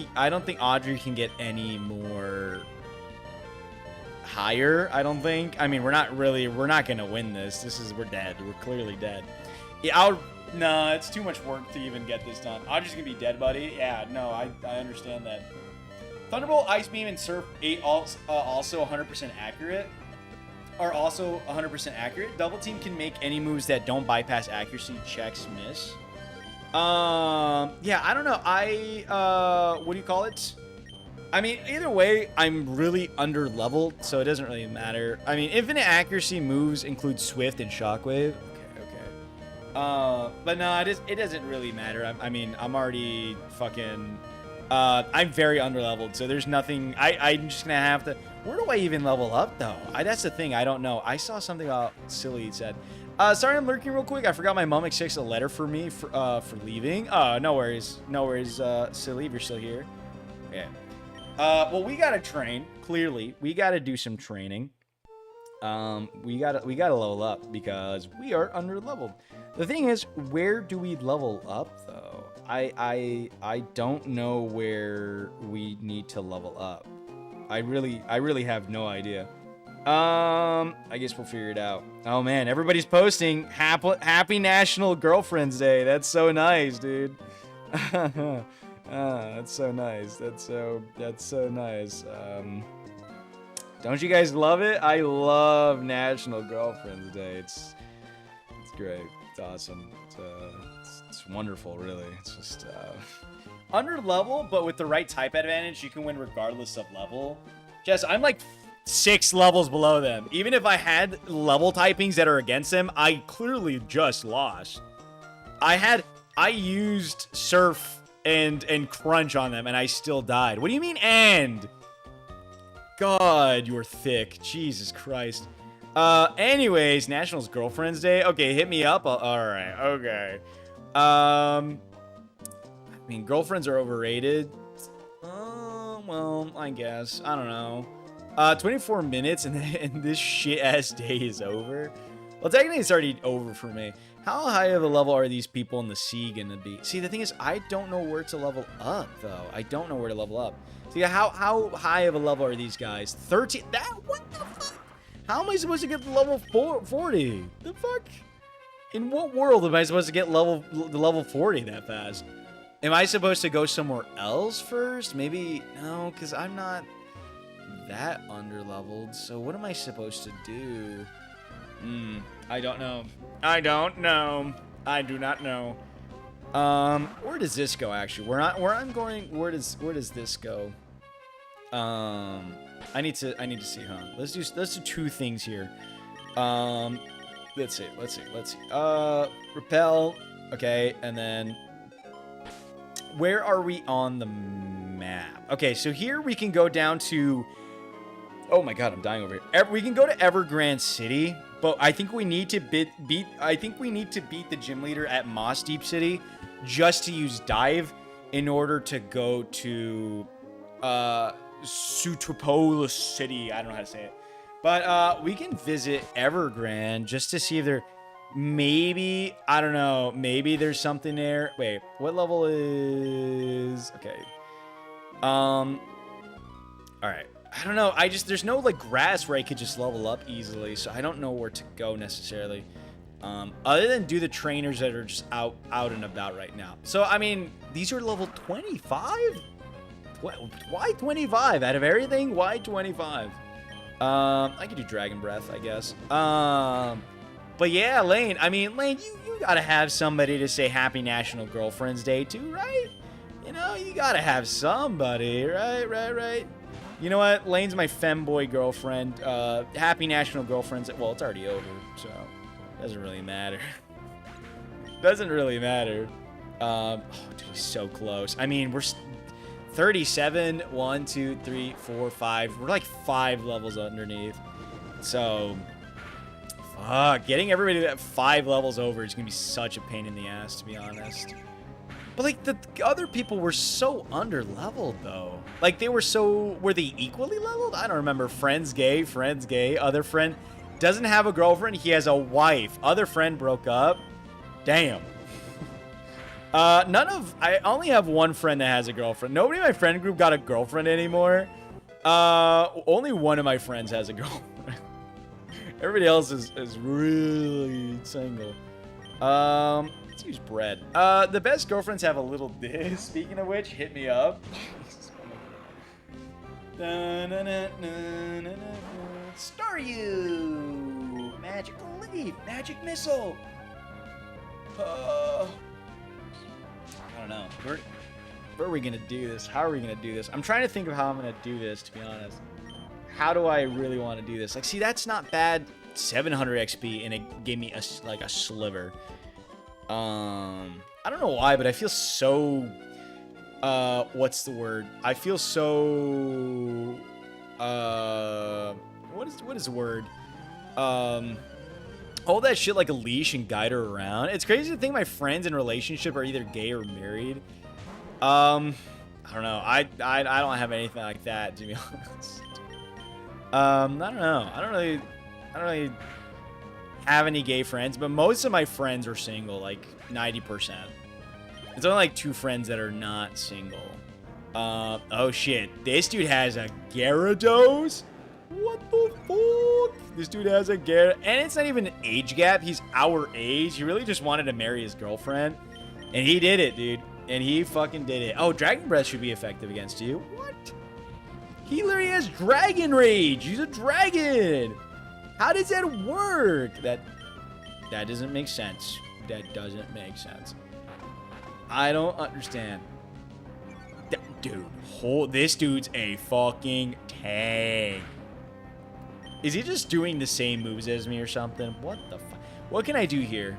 Audrey can get any more higher, I don't think. I mean, we're not going to win this. We're dead. We're clearly dead. Yeah, no, it's too much work to even get this done. Audrey's going to be dead, buddy. Yeah, no, I understand that. Thunderbolt, Ice Beam, and Surf 8 also 100% accurate. Are also 100% accurate. Double Team can make any moves that don't bypass accuracy checks miss. Yeah, I don't know. What do you call it? I mean, either way, I'm really under leveled, so it doesn't really matter. I mean, infinite accuracy moves include Swift and Shockwave. Okay. But no, it doesn't really matter. I mean, I'm already fucking. I'm very underleveled, so there's nothing. I'm just gonna have to. Where do I even level up, though? That's the thing. I don't know. I saw something about Silly said. Sorry, I'm lurking real quick. I forgot my mom expects a letter for me for leaving. No worries. No worries, Silly, if you're still here. Yeah. Well, we gotta train. Clearly, we gotta do some training. We gotta level up because we are under-leveled. The thing is, where do we level up, though? I don't know where we need to level up. I really have no idea. I guess we'll figure it out. Oh man, everybody's posting happy National Girlfriend's Day. That's so nice, dude. That's so nice. That's so nice. Don't you guys love it? I love National Girlfriend's Day. It's great. It's awesome. It's wonderful, really. It's just under level, but with the right type advantage, you can win regardless of level. Jess, I'm like 6 levels below them. Even if I had level typings that are against them, I clearly just lost. I used Surf and Crunch on them, and I still died. What do you mean, and? God, you're thick. Jesus Christ. Anyways, National's Girlfriend's Day. Okay, hit me up. All right, okay. I mean, girlfriends are overrated. Well, I guess. I don't know. 24 minutes and this shit-ass day is over. Well, technically, it's already over for me. How high of a level are these people in the sea gonna be? See, the thing is, I don't know where to level up, though. I don't know where to level up. See, how high of a level are these guys? 13? What the fuck? How am I supposed to get to level 40? The fuck? In what world am I supposed to get level 40 that fast? Am I supposed to go somewhere else first? Maybe, no, because I'm not that underleveled. So what am I supposed to do? I don't know. I don't know. I do not know. Where does this go, actually? Where I'm going, where does this go? I need to see, huh? Let's do 2 things here. Let's see. Repel. Okay, and then where are we on the map? Okay, so here we can go down to, oh my god, I'm dying over here. We can go to Evergrande City, but I think we need to beat the gym leader at Moss Deep City just to use dive in order to go to Sutropolis City. I don't know how to say it. But we can visit Evergrande just to see if there maybe, I don't know, maybe there's something there. Wait, what level is, okay. All right. I don't know. There's no like grass where I could just level up easily, so I don't know where to go necessarily. Other than do the trainers that are just out and about right now. So, I mean, these are level 25? Why 25? Out of everything, why 25? I could do Dragon Breath, I guess. But yeah, Lane. I mean, Lane, you gotta have somebody to say Happy National Girlfriend's Day to, right? You know, you gotta have somebody, right? You know what? Lane's my femboy girlfriend. Happy National Girlfriend's Day. Well, it's already over, so doesn't really matter. Doesn't really matter. Oh, dude, he's so close. I mean, we're 37. 1, 2, 3, 4, 5. We're like 5 levels underneath. So, getting everybody at 5 levels over is gonna be such a pain in the ass, to be honest. But like the other people were so under leveled though. Like were they equally leveled? I don't remember. Friend's gay. Other friend doesn't have a girlfriend. He has a wife. Other friend broke up. Damn. I only have one friend that has a girlfriend. Nobody in my friend group got a girlfriend anymore. Only one of my friends has a girlfriend. Everybody else is really single. Let's use bread. The best girlfriends have a little diss. Speaking of which, hit me up. Staryu! Magical leaf! Magic missile! I don't know. Where are we gonna do this? How are we gonna do this? I'm trying to think of how I'm gonna do this, to be honest. How do I really want to do this? Like, see, that's not bad. 700 XP, and it gave me a sliver. I don't know why, but I feel so, what's the word? I feel so, what is the word? Hold that shit like a leash and guide her around. It's crazy to think my friends in relationship are either gay or married. I don't know. I don't have anything like that, to be honest. I don't know. I don't really have any gay friends, but most of my friends are single, like 90%. It's only like 2 friends that are not single. Oh shit. This dude has a Gyarados? What the fuck? This dude has a Gyarados. And it's not even an age gap. He's our age. He really just wanted to marry his girlfriend. And he did it, dude. And he fucking did it. Oh, Dragon Breath should be effective against you. What? He literally has Dragon Rage. He's a dragon. How does that work? That doesn't make sense. That doesn't make sense. I don't understand. Dude, this dude's a fucking tank. Is he just doing the same moves as me or something? What the fuck? What can I do here?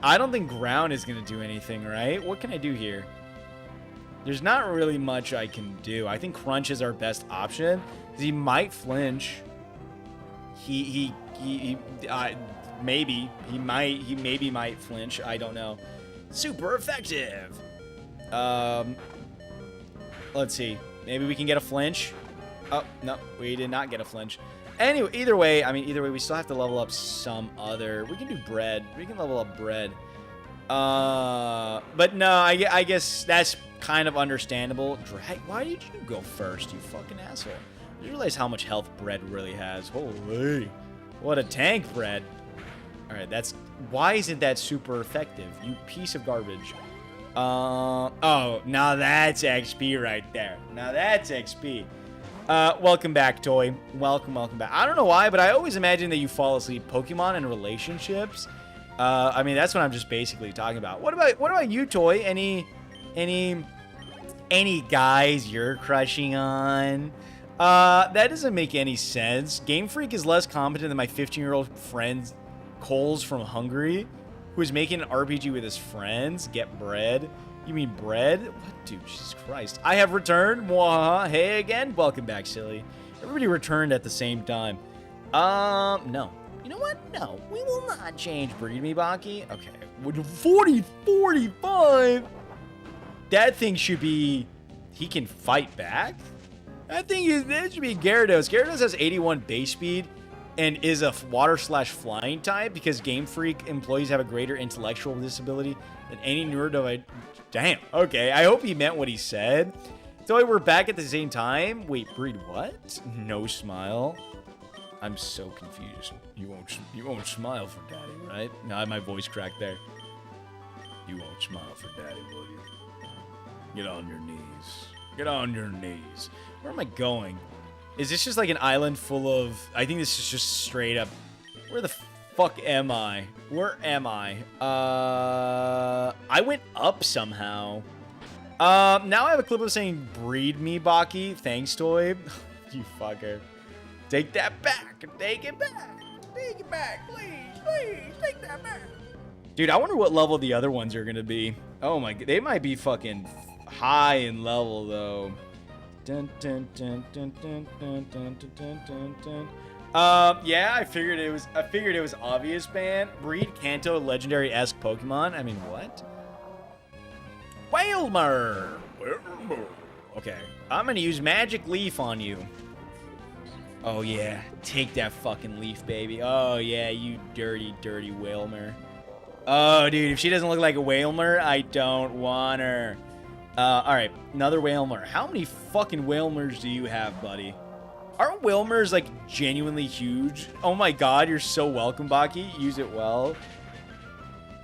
I don't think ground is going to do anything, right? What can I do here? There's not really much I can do. I think Crunch is our best option. He might flinch. He maybe might flinch. I don't know. Super effective. Let's see. Maybe we can get a flinch. Oh, no, we did not get a flinch. Anyway, either way, we still have to level up some other. We can do bread. We can level up bread. But no, I guess that's kind of understandable. Why did you go first, you fucking asshole? You realize how much health bread really has. Holy. What a tank, bread. Alright, why isn't that super effective? You piece of garbage. Oh, now that's XP right there. Now that's XP. Welcome back, Toy. Welcome back. I don't know why, but I always imagine that you fall asleep. Pokemon and relationships. That's what I'm just basically talking about. What about you, Toy? Any guys you're crushing on? That doesn't make any sense. Game Freak is less competent than my 15-year-old friend Coles from Hungary, who is making an RPG with his friends. Get bread. You mean bread? What, dude? Jesus Christ. I have returned. Mwahaha. Hey again. Welcome back, silly. Everybody returned at the same time. No. You know what? No. We will not change breed me, Baki. Okay. 45. That thing should be... He can fight back? That should be Gyarados. Gyarados has 81 base speed and is a water/flying type because Game Freak employees have a greater intellectual disability than any neurodivergent. Damn. Okay. I hope he meant what he said. So we're back at the same time. Wait, breed what? No smile. I'm so confused. You won't smile for daddy, right? No, my voice cracked there. You won't smile for daddy, will you? Get on your knees. Get on your knees. Where am I going? Is this just like an island full of... I think this is just straight up... Where the fuck am I? Where am I? I went up somehow. Now I have a clip of saying, breed me, Baki. Thanks, Toy. You fucker. Take that back. Take it back. Take it back, please. Please, take that back. Dude, I wonder what level the other ones are gonna be. Oh my god, they might be fucking high in level though. Dun, dun, dun, dun, dun, dun, dun, dun, dun, dun. Yeah, I figured it was obvious, man. Breed Kanto legendary-esque Pokemon. I mean, what? Wailmer. Okay, I'm gonna use Magic Leaf on you. Oh yeah, take that fucking leaf, baby. Oh yeah, you dirty, dirty Wailmer. Oh, dude, if she doesn't look like a Wailmer, I don't want her. Alright, another Wailmer. How many fucking Wailmers do you have, buddy? Aren't Wailmers, like, genuinely huge? Oh my god, you're so welcome, Baki. Use it well.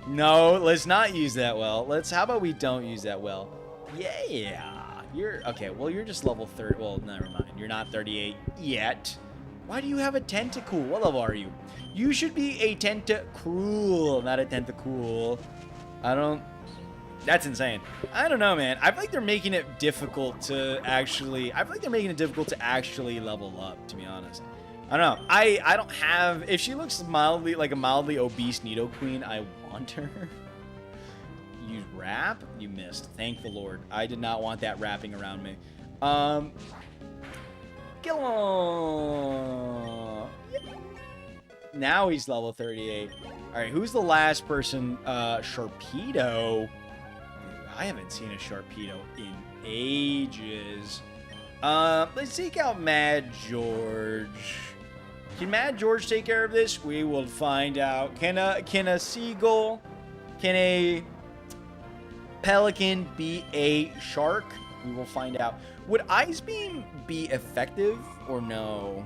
No, let's not use that well. How about we don't use that well? Yeah. Okay, well, you're just level 30. Well, never mind. You're not 38 yet. Why do you have a Tentacool? What level are you? You should be a Tentacruel, not a Tentacool. That's insane. I don't know, man. I feel like they're making it difficult to actually... level up, to be honest. I don't know. I don't have... If she looks mildly like a mildly obese Nidoqueen, I want her. Use wrap? You missed. Thank the Lord. I did not want that wrapping around me. Gilmore. Now he's level 38. Alright, who's the last person? Sharpedo. Dude, I haven't seen a Sharpedo in ages. Let's seek out Mad George. Can Mad George take care of this? We will find out. Can a seagull, can a pelican be a shark? We will find out. Would Ice Beam be effective or no?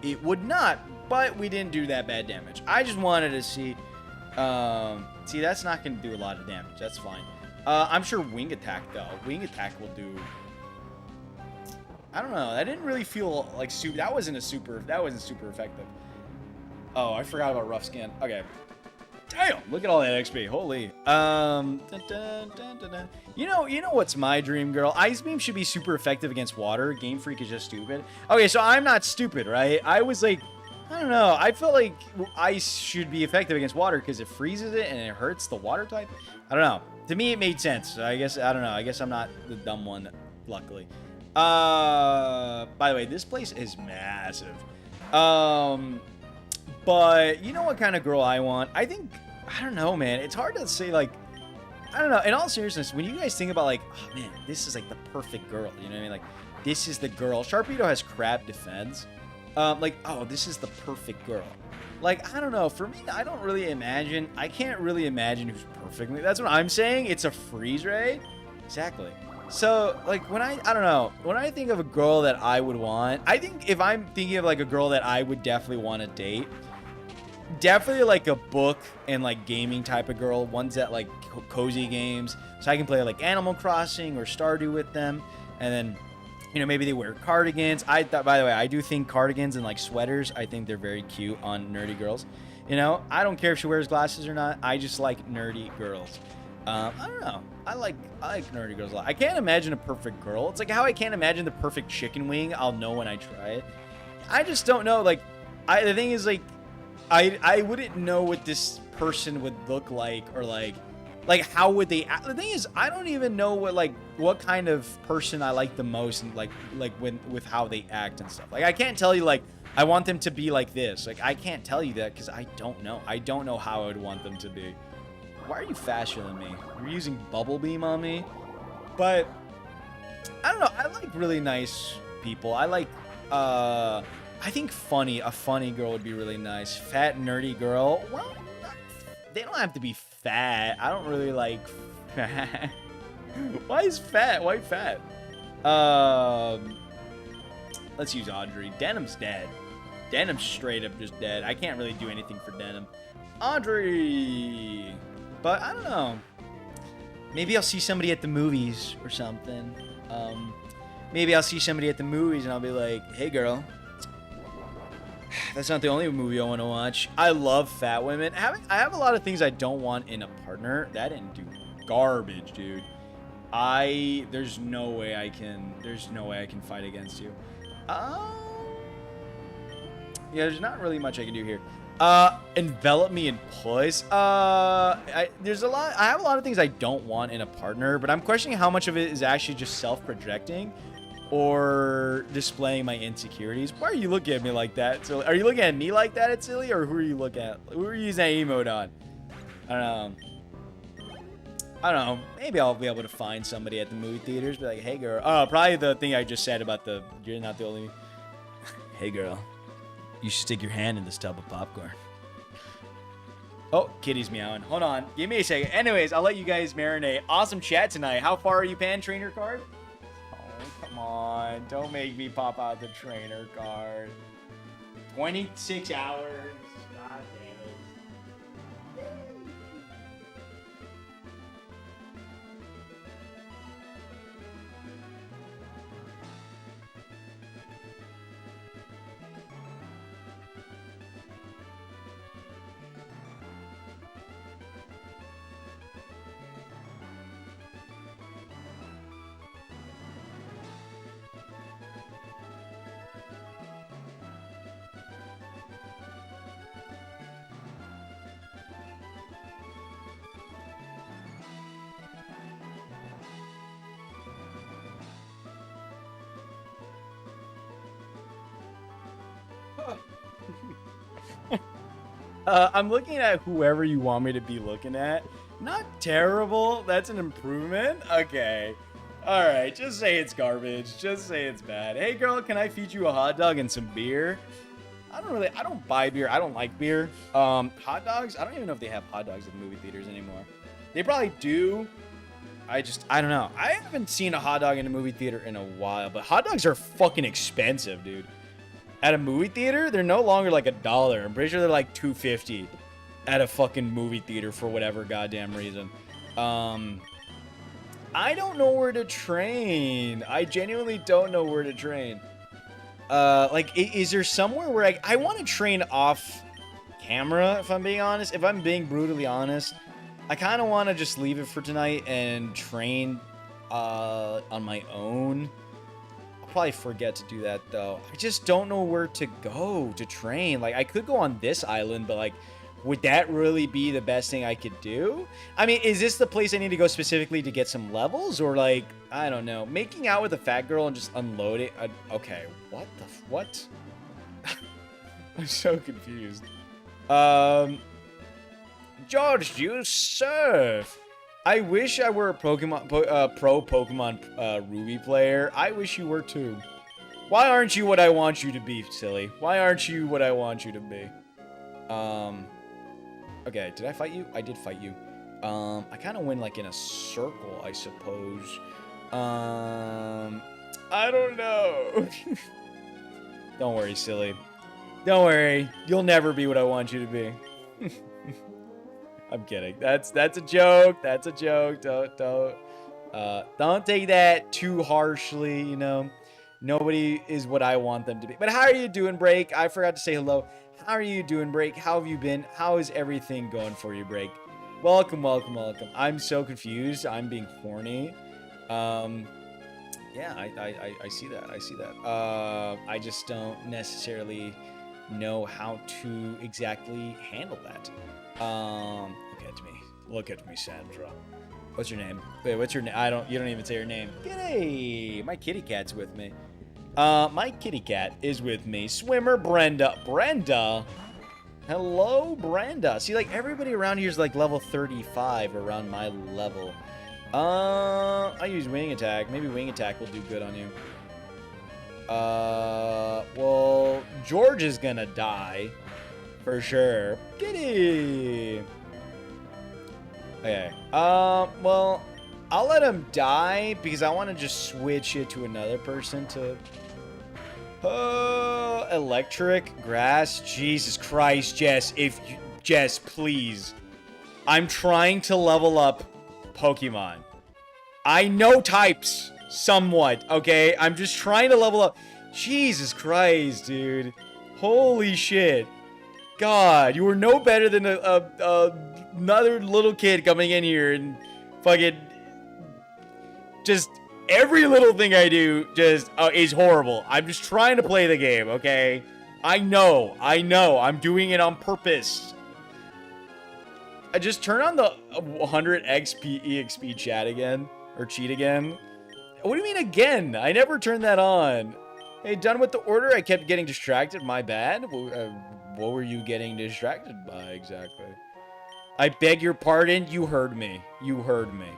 It would not, but we didn't do that bad damage. I just wanted to see. See, that's not going to do a lot of damage. That's fine. I'm sure Wing Attack, though. Wing Attack will do... I don't know. That didn't really feel like super... That wasn't super effective. Oh, I forgot about Rough Skin. Okay. Damn! Look at all that XP. Holy. Dun, dun, dun, dun, dun. You know what's my dream, girl? Ice Beam should be super effective against water. Game Freak is just stupid. Okay, so I'm not stupid, right? I was like... I don't know. I feel like ice should be effective against water because it freezes it and it hurts the water type. I don't know. To me, it made sense. I guess, I don't know. I guess I'm not the dumb one, luckily. By the way, this place is massive. But you know what kind of girl I want? I think, I don't know, man. It's hard to say, like, I don't know. In all seriousness, when you guys think about, like, oh, man, this is, like, the perfect girl. You know what I mean? Like, this is the girl. Sharpedo has crab defense. Like, oh, this is the perfect girl. Like, I don't know. For me, I can't really imagine who's perfectly. That's what I'm saying. It's a freeze ray. Exactly. So, like, when I don't know. When I think of a girl that I would want, I think if I'm thinking of, like, a girl that I would definitely want to date, definitely, like, a book and, like, gaming type of girl. Ones that, like, cozy games. So I can play, like, Animal Crossing or Stardew with them. And then... You know, maybe they wear cardigans. By the way, I do think cardigans and, like, sweaters, I think they're very cute on nerdy girls. You know, I don't care if she wears glasses or not. I just like nerdy girls. I don't know. I like nerdy girls a lot. I can't imagine a perfect girl. It's like how I can't imagine the perfect chicken wing. I'll know when I try it. I just don't know. Like, the thing is, like, I wouldn't know what this person would look like or, like how would they act. The thing is, I don't even know what kind of person I like the most, and like with how they act and stuff. Like, I can't tell you, like, I want them to be like this. Like, I can't tell you that because I don't know. I don't know how I would want them to be. Why are you faster than me? You're using Bubble Beam on me? But I don't know. I like really nice people. I like I think a funny girl would be really nice. Fat nerdy girl. Well, they don't have to be fat. I don't really like fat. Why is fat? Why fat? Let's use Audrey. Denim's dead. Denim's straight up just dead. I can't really do anything for Denim. Audrey! But I don't know. Maybe I'll see somebody at the movies or something. Maybe I'll see somebody at the movies and I'll be like, hey girl, that's not the only movie I want to watch. I love fat women. I have a lot of things I don't want in a partner. That didn't do garbage, dude. There's no way I can fight against you. Yeah, there's not really much I can do here. Envelop me in puss. I have a lot of things I don't want in a partner, but I'm questioning how much of it is actually just self-projecting or displaying my insecurities. Why are you looking at me like that? So, are you looking at me like that, it's silly, or who are you looking at? Who are you using that emote on? I don't know. Maybe I'll be able to find somebody at the movie theaters, be like, hey girl. Oh, probably the thing I just said about you're not the only. Hey girl. You should stick your hand in this tub of popcorn. Oh, kitty's meowing. Hold on. Give me a second. Anyways, I'll let you guys marinate. Awesome chat tonight. How far are you, Pan Trainer card? Oh, come on. Don't make me pop out the trainer card. 26 hours. God damn it. I'm looking at whoever you want me to be looking at. Not terrible. That's an improvement. Okay. All right. Just say it's garbage. Just say it's bad. Hey, girl, can I feed you a hot dog and some beer? I don't buy beer. I don't like beer. Hot dogs? I don't even know if they have hot dogs at movie theaters anymore. They probably do. I don't know. I haven't seen a hot dog in a movie theater in a while, but hot dogs are fucking expensive, dude. At a movie theater, they're no longer like $1. I'm pretty sure they're like $2.50 at a fucking movie theater for whatever goddamn reason. I don't know where to train. I genuinely don't know where to train. Is there somewhere where I want to train off camera, if I'm being honest? If I'm being brutally honest, I kind of want to just leave it for tonight and train on my own. Probably forget to do that though. I just don't know where to go to train. Like, I could go on this island, but like, would that really be the best thing I could do? I mean, is this the place I need to go specifically to get some levels, or like, I don't know, making out with a fat girl and just unload it? Okay, what? I'm so confused. George, you surf. I wish I were a pro Pokemon Ruby player. I wish you were too. Why aren't you what I want you to be, silly? Why aren't you what I want you to be? Okay, did I fight you? I did fight you. I kind of went like in a circle, I suppose. I don't know. Don't worry, silly. Don't worry. You'll never be what I want you to be. I'm kidding. That's a joke. That's a joke. Don't take that too harshly, you know. Nobody is what I want them to be. But how are you doing, Break? I forgot to say hello. How are you doing, Break? How have you been? How is everything going for you, Break? Welcome, welcome, welcome. I'm so confused. I'm being horny. Yeah, I see that. I see that. I just don't necessarily know how to exactly handle that. Look at me. Look at me, Sandra. What's your name? Wait, what's your name? You don't even say your name. G'day! My kitty cat's with me. My kitty cat is with me. Swimmer Brenda. Brenda? Hello, Brenda. See, like, everybody around here is, like, level 35 around my level. I use Wing Attack. Maybe Wing Attack will do good on you. Well, George is gonna die. For sure. Giddy! Okay. Well, I'll let him die because I want to just switch it to another person to Oh, electric, grass. Jesus Christ, Jess. Jess, please. I'm trying to level up Pokemon. I know types somewhat, okay? I'm just trying to level up. Jesus Christ, dude. Holy shit. God, you were no better than another little kid coming in here and fucking just every little thing I do just is horrible. I'm just trying to play the game, okay? I know. I'm doing it on purpose. I just turn on the 100 XP EXP chat again. Or cheat again. What do you mean again? I never turned that on. Hey, done with the order? I kept getting distracted. My bad. What were you getting distracted by exactly? I beg your pardon. You heard me. You heard me.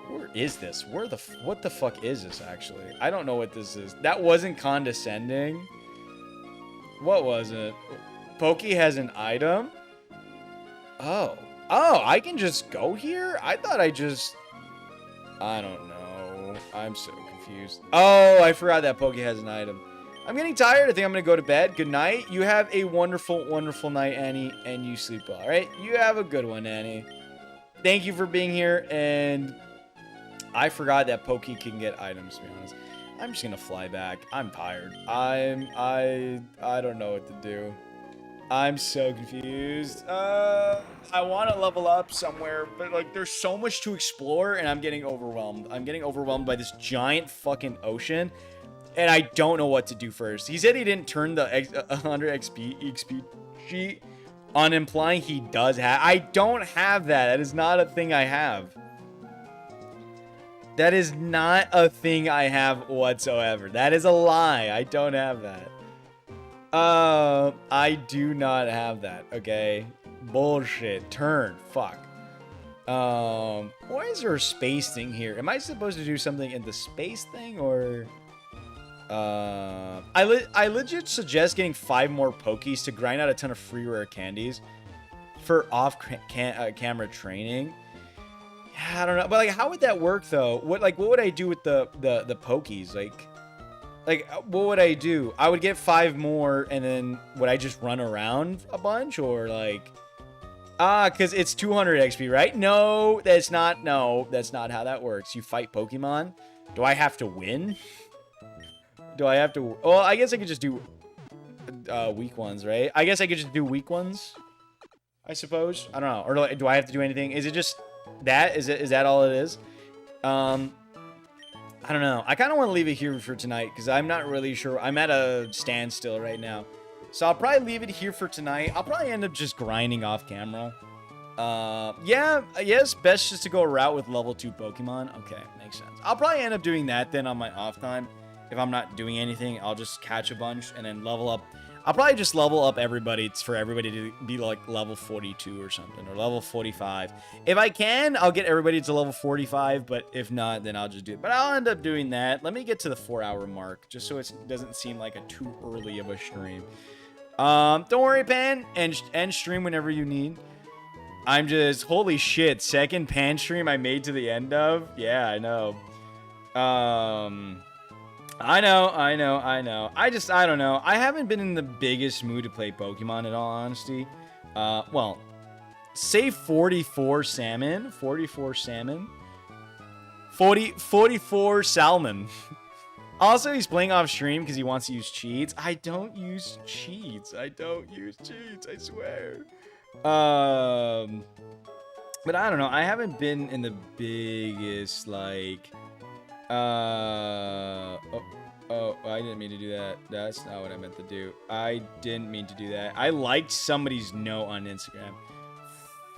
Where is this? What the fuck is this actually? I don't know what this is. That wasn't condescending. What was it? Pokey has an item? Oh. Oh, I can just go here? I thought I don't know. I'm so confused. Oh, I forgot that Pokey has an item. I'm getting tired. I think I'm going to go to bed. Good night. You have a wonderful, wonderful night, Annie, and you sleep well, all right? You have a good one, Annie. Thank you for being here, and I forgot that Pokey can get items, to be honest. I'm just going to fly back. I'm tired. I don't know what to do. I'm so confused. I want to level up somewhere, but like there's so much to explore and I'm getting overwhelmed. I'm getting overwhelmed by this giant fucking ocean and I don't know what to do first. He said he didn't turn the 100 XP sheet on, implying he does have. I don't have that. That is not a thing I have. That is not a thing I have whatsoever. That is a lie. I don't have that. I do not have that, okay? Bullshit. Turn. Fuck. Why is there a space thing here? Am I supposed to do something in the space thing, or... I legit suggest getting 5 more Pokies to grind out a ton of free rare candies for off-camera training. I don't know, but like, how would that work, though? What would I do with the Pokies? Like, what would I do? I would get 5 more, and then would I just run around a bunch? Or, like... because it's 200 XP, right? No, that's not... No, that's not how that works. You fight Pokemon? Do I have to win? Do I have to... Well, I guess I could just do... weak ones, right? I guess I could just do weak ones, I suppose. I don't know. Or do I have to do anything? Is it just that? Is that all it is? I don't know. I kind of want to leave it here for tonight because I'm not really sure. I'm at a standstill right now. So I'll probably leave it here for tonight. I'll probably end up just grinding off camera. Yeah, yes, best just to go a route with level 2 Pokemon. Okay, makes sense. I'll probably end up doing that then on my off time. If I'm not doing anything, I'll just catch a bunch and then level up. I'll probably just level up everybody. It's for everybody to be like level 42 or something, or level 45. If I can, I'll get everybody to level 45, but if not, then I'll just do it. But I'll end up doing that. Let me get to the 4-hour mark, just so it doesn't seem like a too early of a stream. Don't worry, Pan, and stream whenever you need. I'm just, holy shit, second Pan stream I made to the end of? Yeah, I know. I know. I don't know. I haven't been in the biggest mood to play Pokemon in all honesty. Well, say 44 salmon. 44 salmon. 44 salmon. Also, he's playing off stream because he wants to use cheats. I don't use cheats. I swear. But I don't know. I haven't been in the biggest, like... I didn't mean to do that. That's not what I meant to do. I didn't mean to do that. I liked somebody's note on Instagram.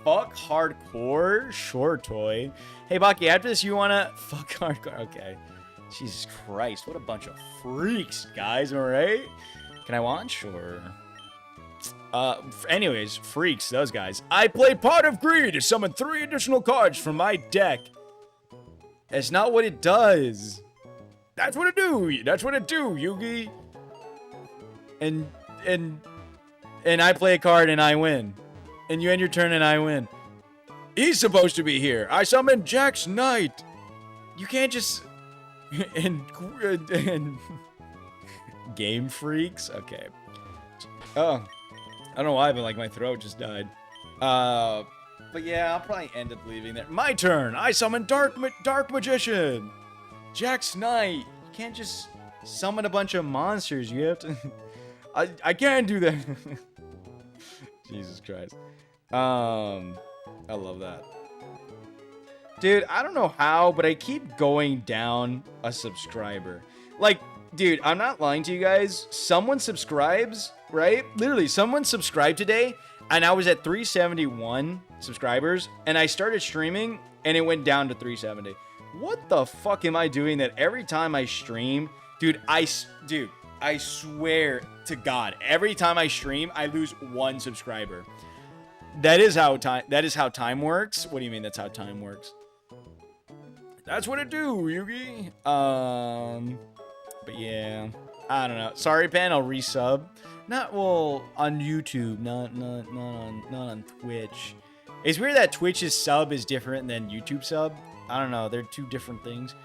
Fuck hardcore? Sure, toy. Hey, Baki, after this, you wanna... Fuck hardcore. Okay. Jesus Christ. What a bunch of freaks, guys. Alright? Can I watch? Sure. Anyways, freaks, those guys. I played Pot of Greed to summon 3 additional cards from my deck. That's not what it does. That's what it do. That's what it do, Yugi. And I play a card and I win. And you end your turn and I win. He's supposed to be here. I summoned Jack's Knight. You can't just... and Game Freaks. Okay. Oh, I don't know why, but like my throat just died. But yeah, I'll probably end up leaving there. My turn. I summon Dark Magician. Jack's Knight. You can't just summon a bunch of monsters. You have to. I can't do that. Jesus Christ. I love that. Dude, I don't know how, but I keep going down a subscriber. Like, dude, I'm not lying to you guys. Someone subscribes, right? Literally, someone subscribed today, and I was at 371 subscribers, and I started streaming, and it went down to 370. What the fuck am I doing that every time I stream? Dude, I swear to God, every time I stream, I lose 1 subscriber. That is how time works. What do you mean that's how time works? That's what it do, Yugi. But yeah, I don't know. Sorry, Pan, I'll resub. Not on YouTube, not on Twitch. It's weird that Twitch's sub is different than YouTube sub. I don't know. They're 2 different things.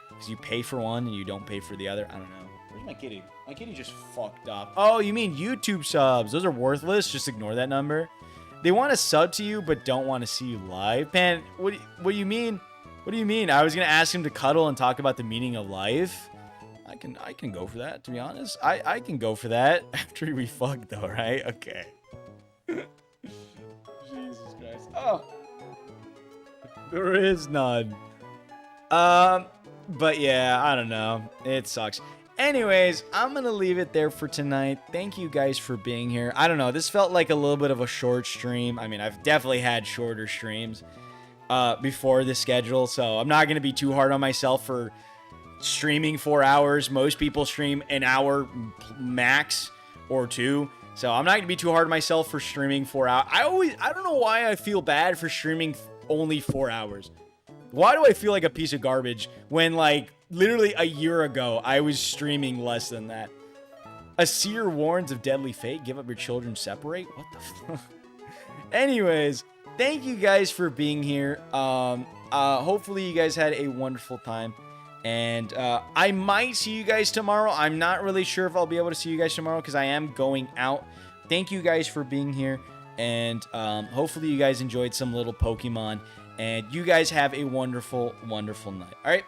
Because you pay for one and you don't pay for the other. I don't know. Where's my kitty? My kitty just fucked up. Oh, you mean YouTube subs? Those are worthless. Just ignore that number. They want to sub to you but don't want to see you live. Pan, what do you mean? What do you mean? I was gonna ask him to cuddle and talk about the meaning of life. I can go for that, to be honest. I can go for that after we fuck though, right? Okay. Jesus Christ. Oh. There is none. But yeah, I don't know. It sucks. Anyways, I'm gonna leave it there for tonight. Thank you guys for being here. I don't know. This felt like a little bit of a short stream. I mean, I've definitely had shorter streams before the schedule, so I'm not gonna be too hard on myself for streaming 4 hours. Most people stream an hour max or 2, so I'm not gonna be too hard on myself for streaming 4 hours. I don't know why I feel bad for streaming only 4 hours. Why do I feel like a piece of garbage when, like, literally a year ago I was streaming less than that? A seer warns of deadly fate. Give up your children, separate. What the fuck? Anyways, thank you guys for being here. Hopefully you guys had a wonderful time. And I might see you guys tomorrow. I'm not really sure if I'll be able to see you guys tomorrow because I am going out. Thank you guys for being here. And hopefully you guys enjoyed some little Pokemon. And you guys have a wonderful, wonderful night. All right.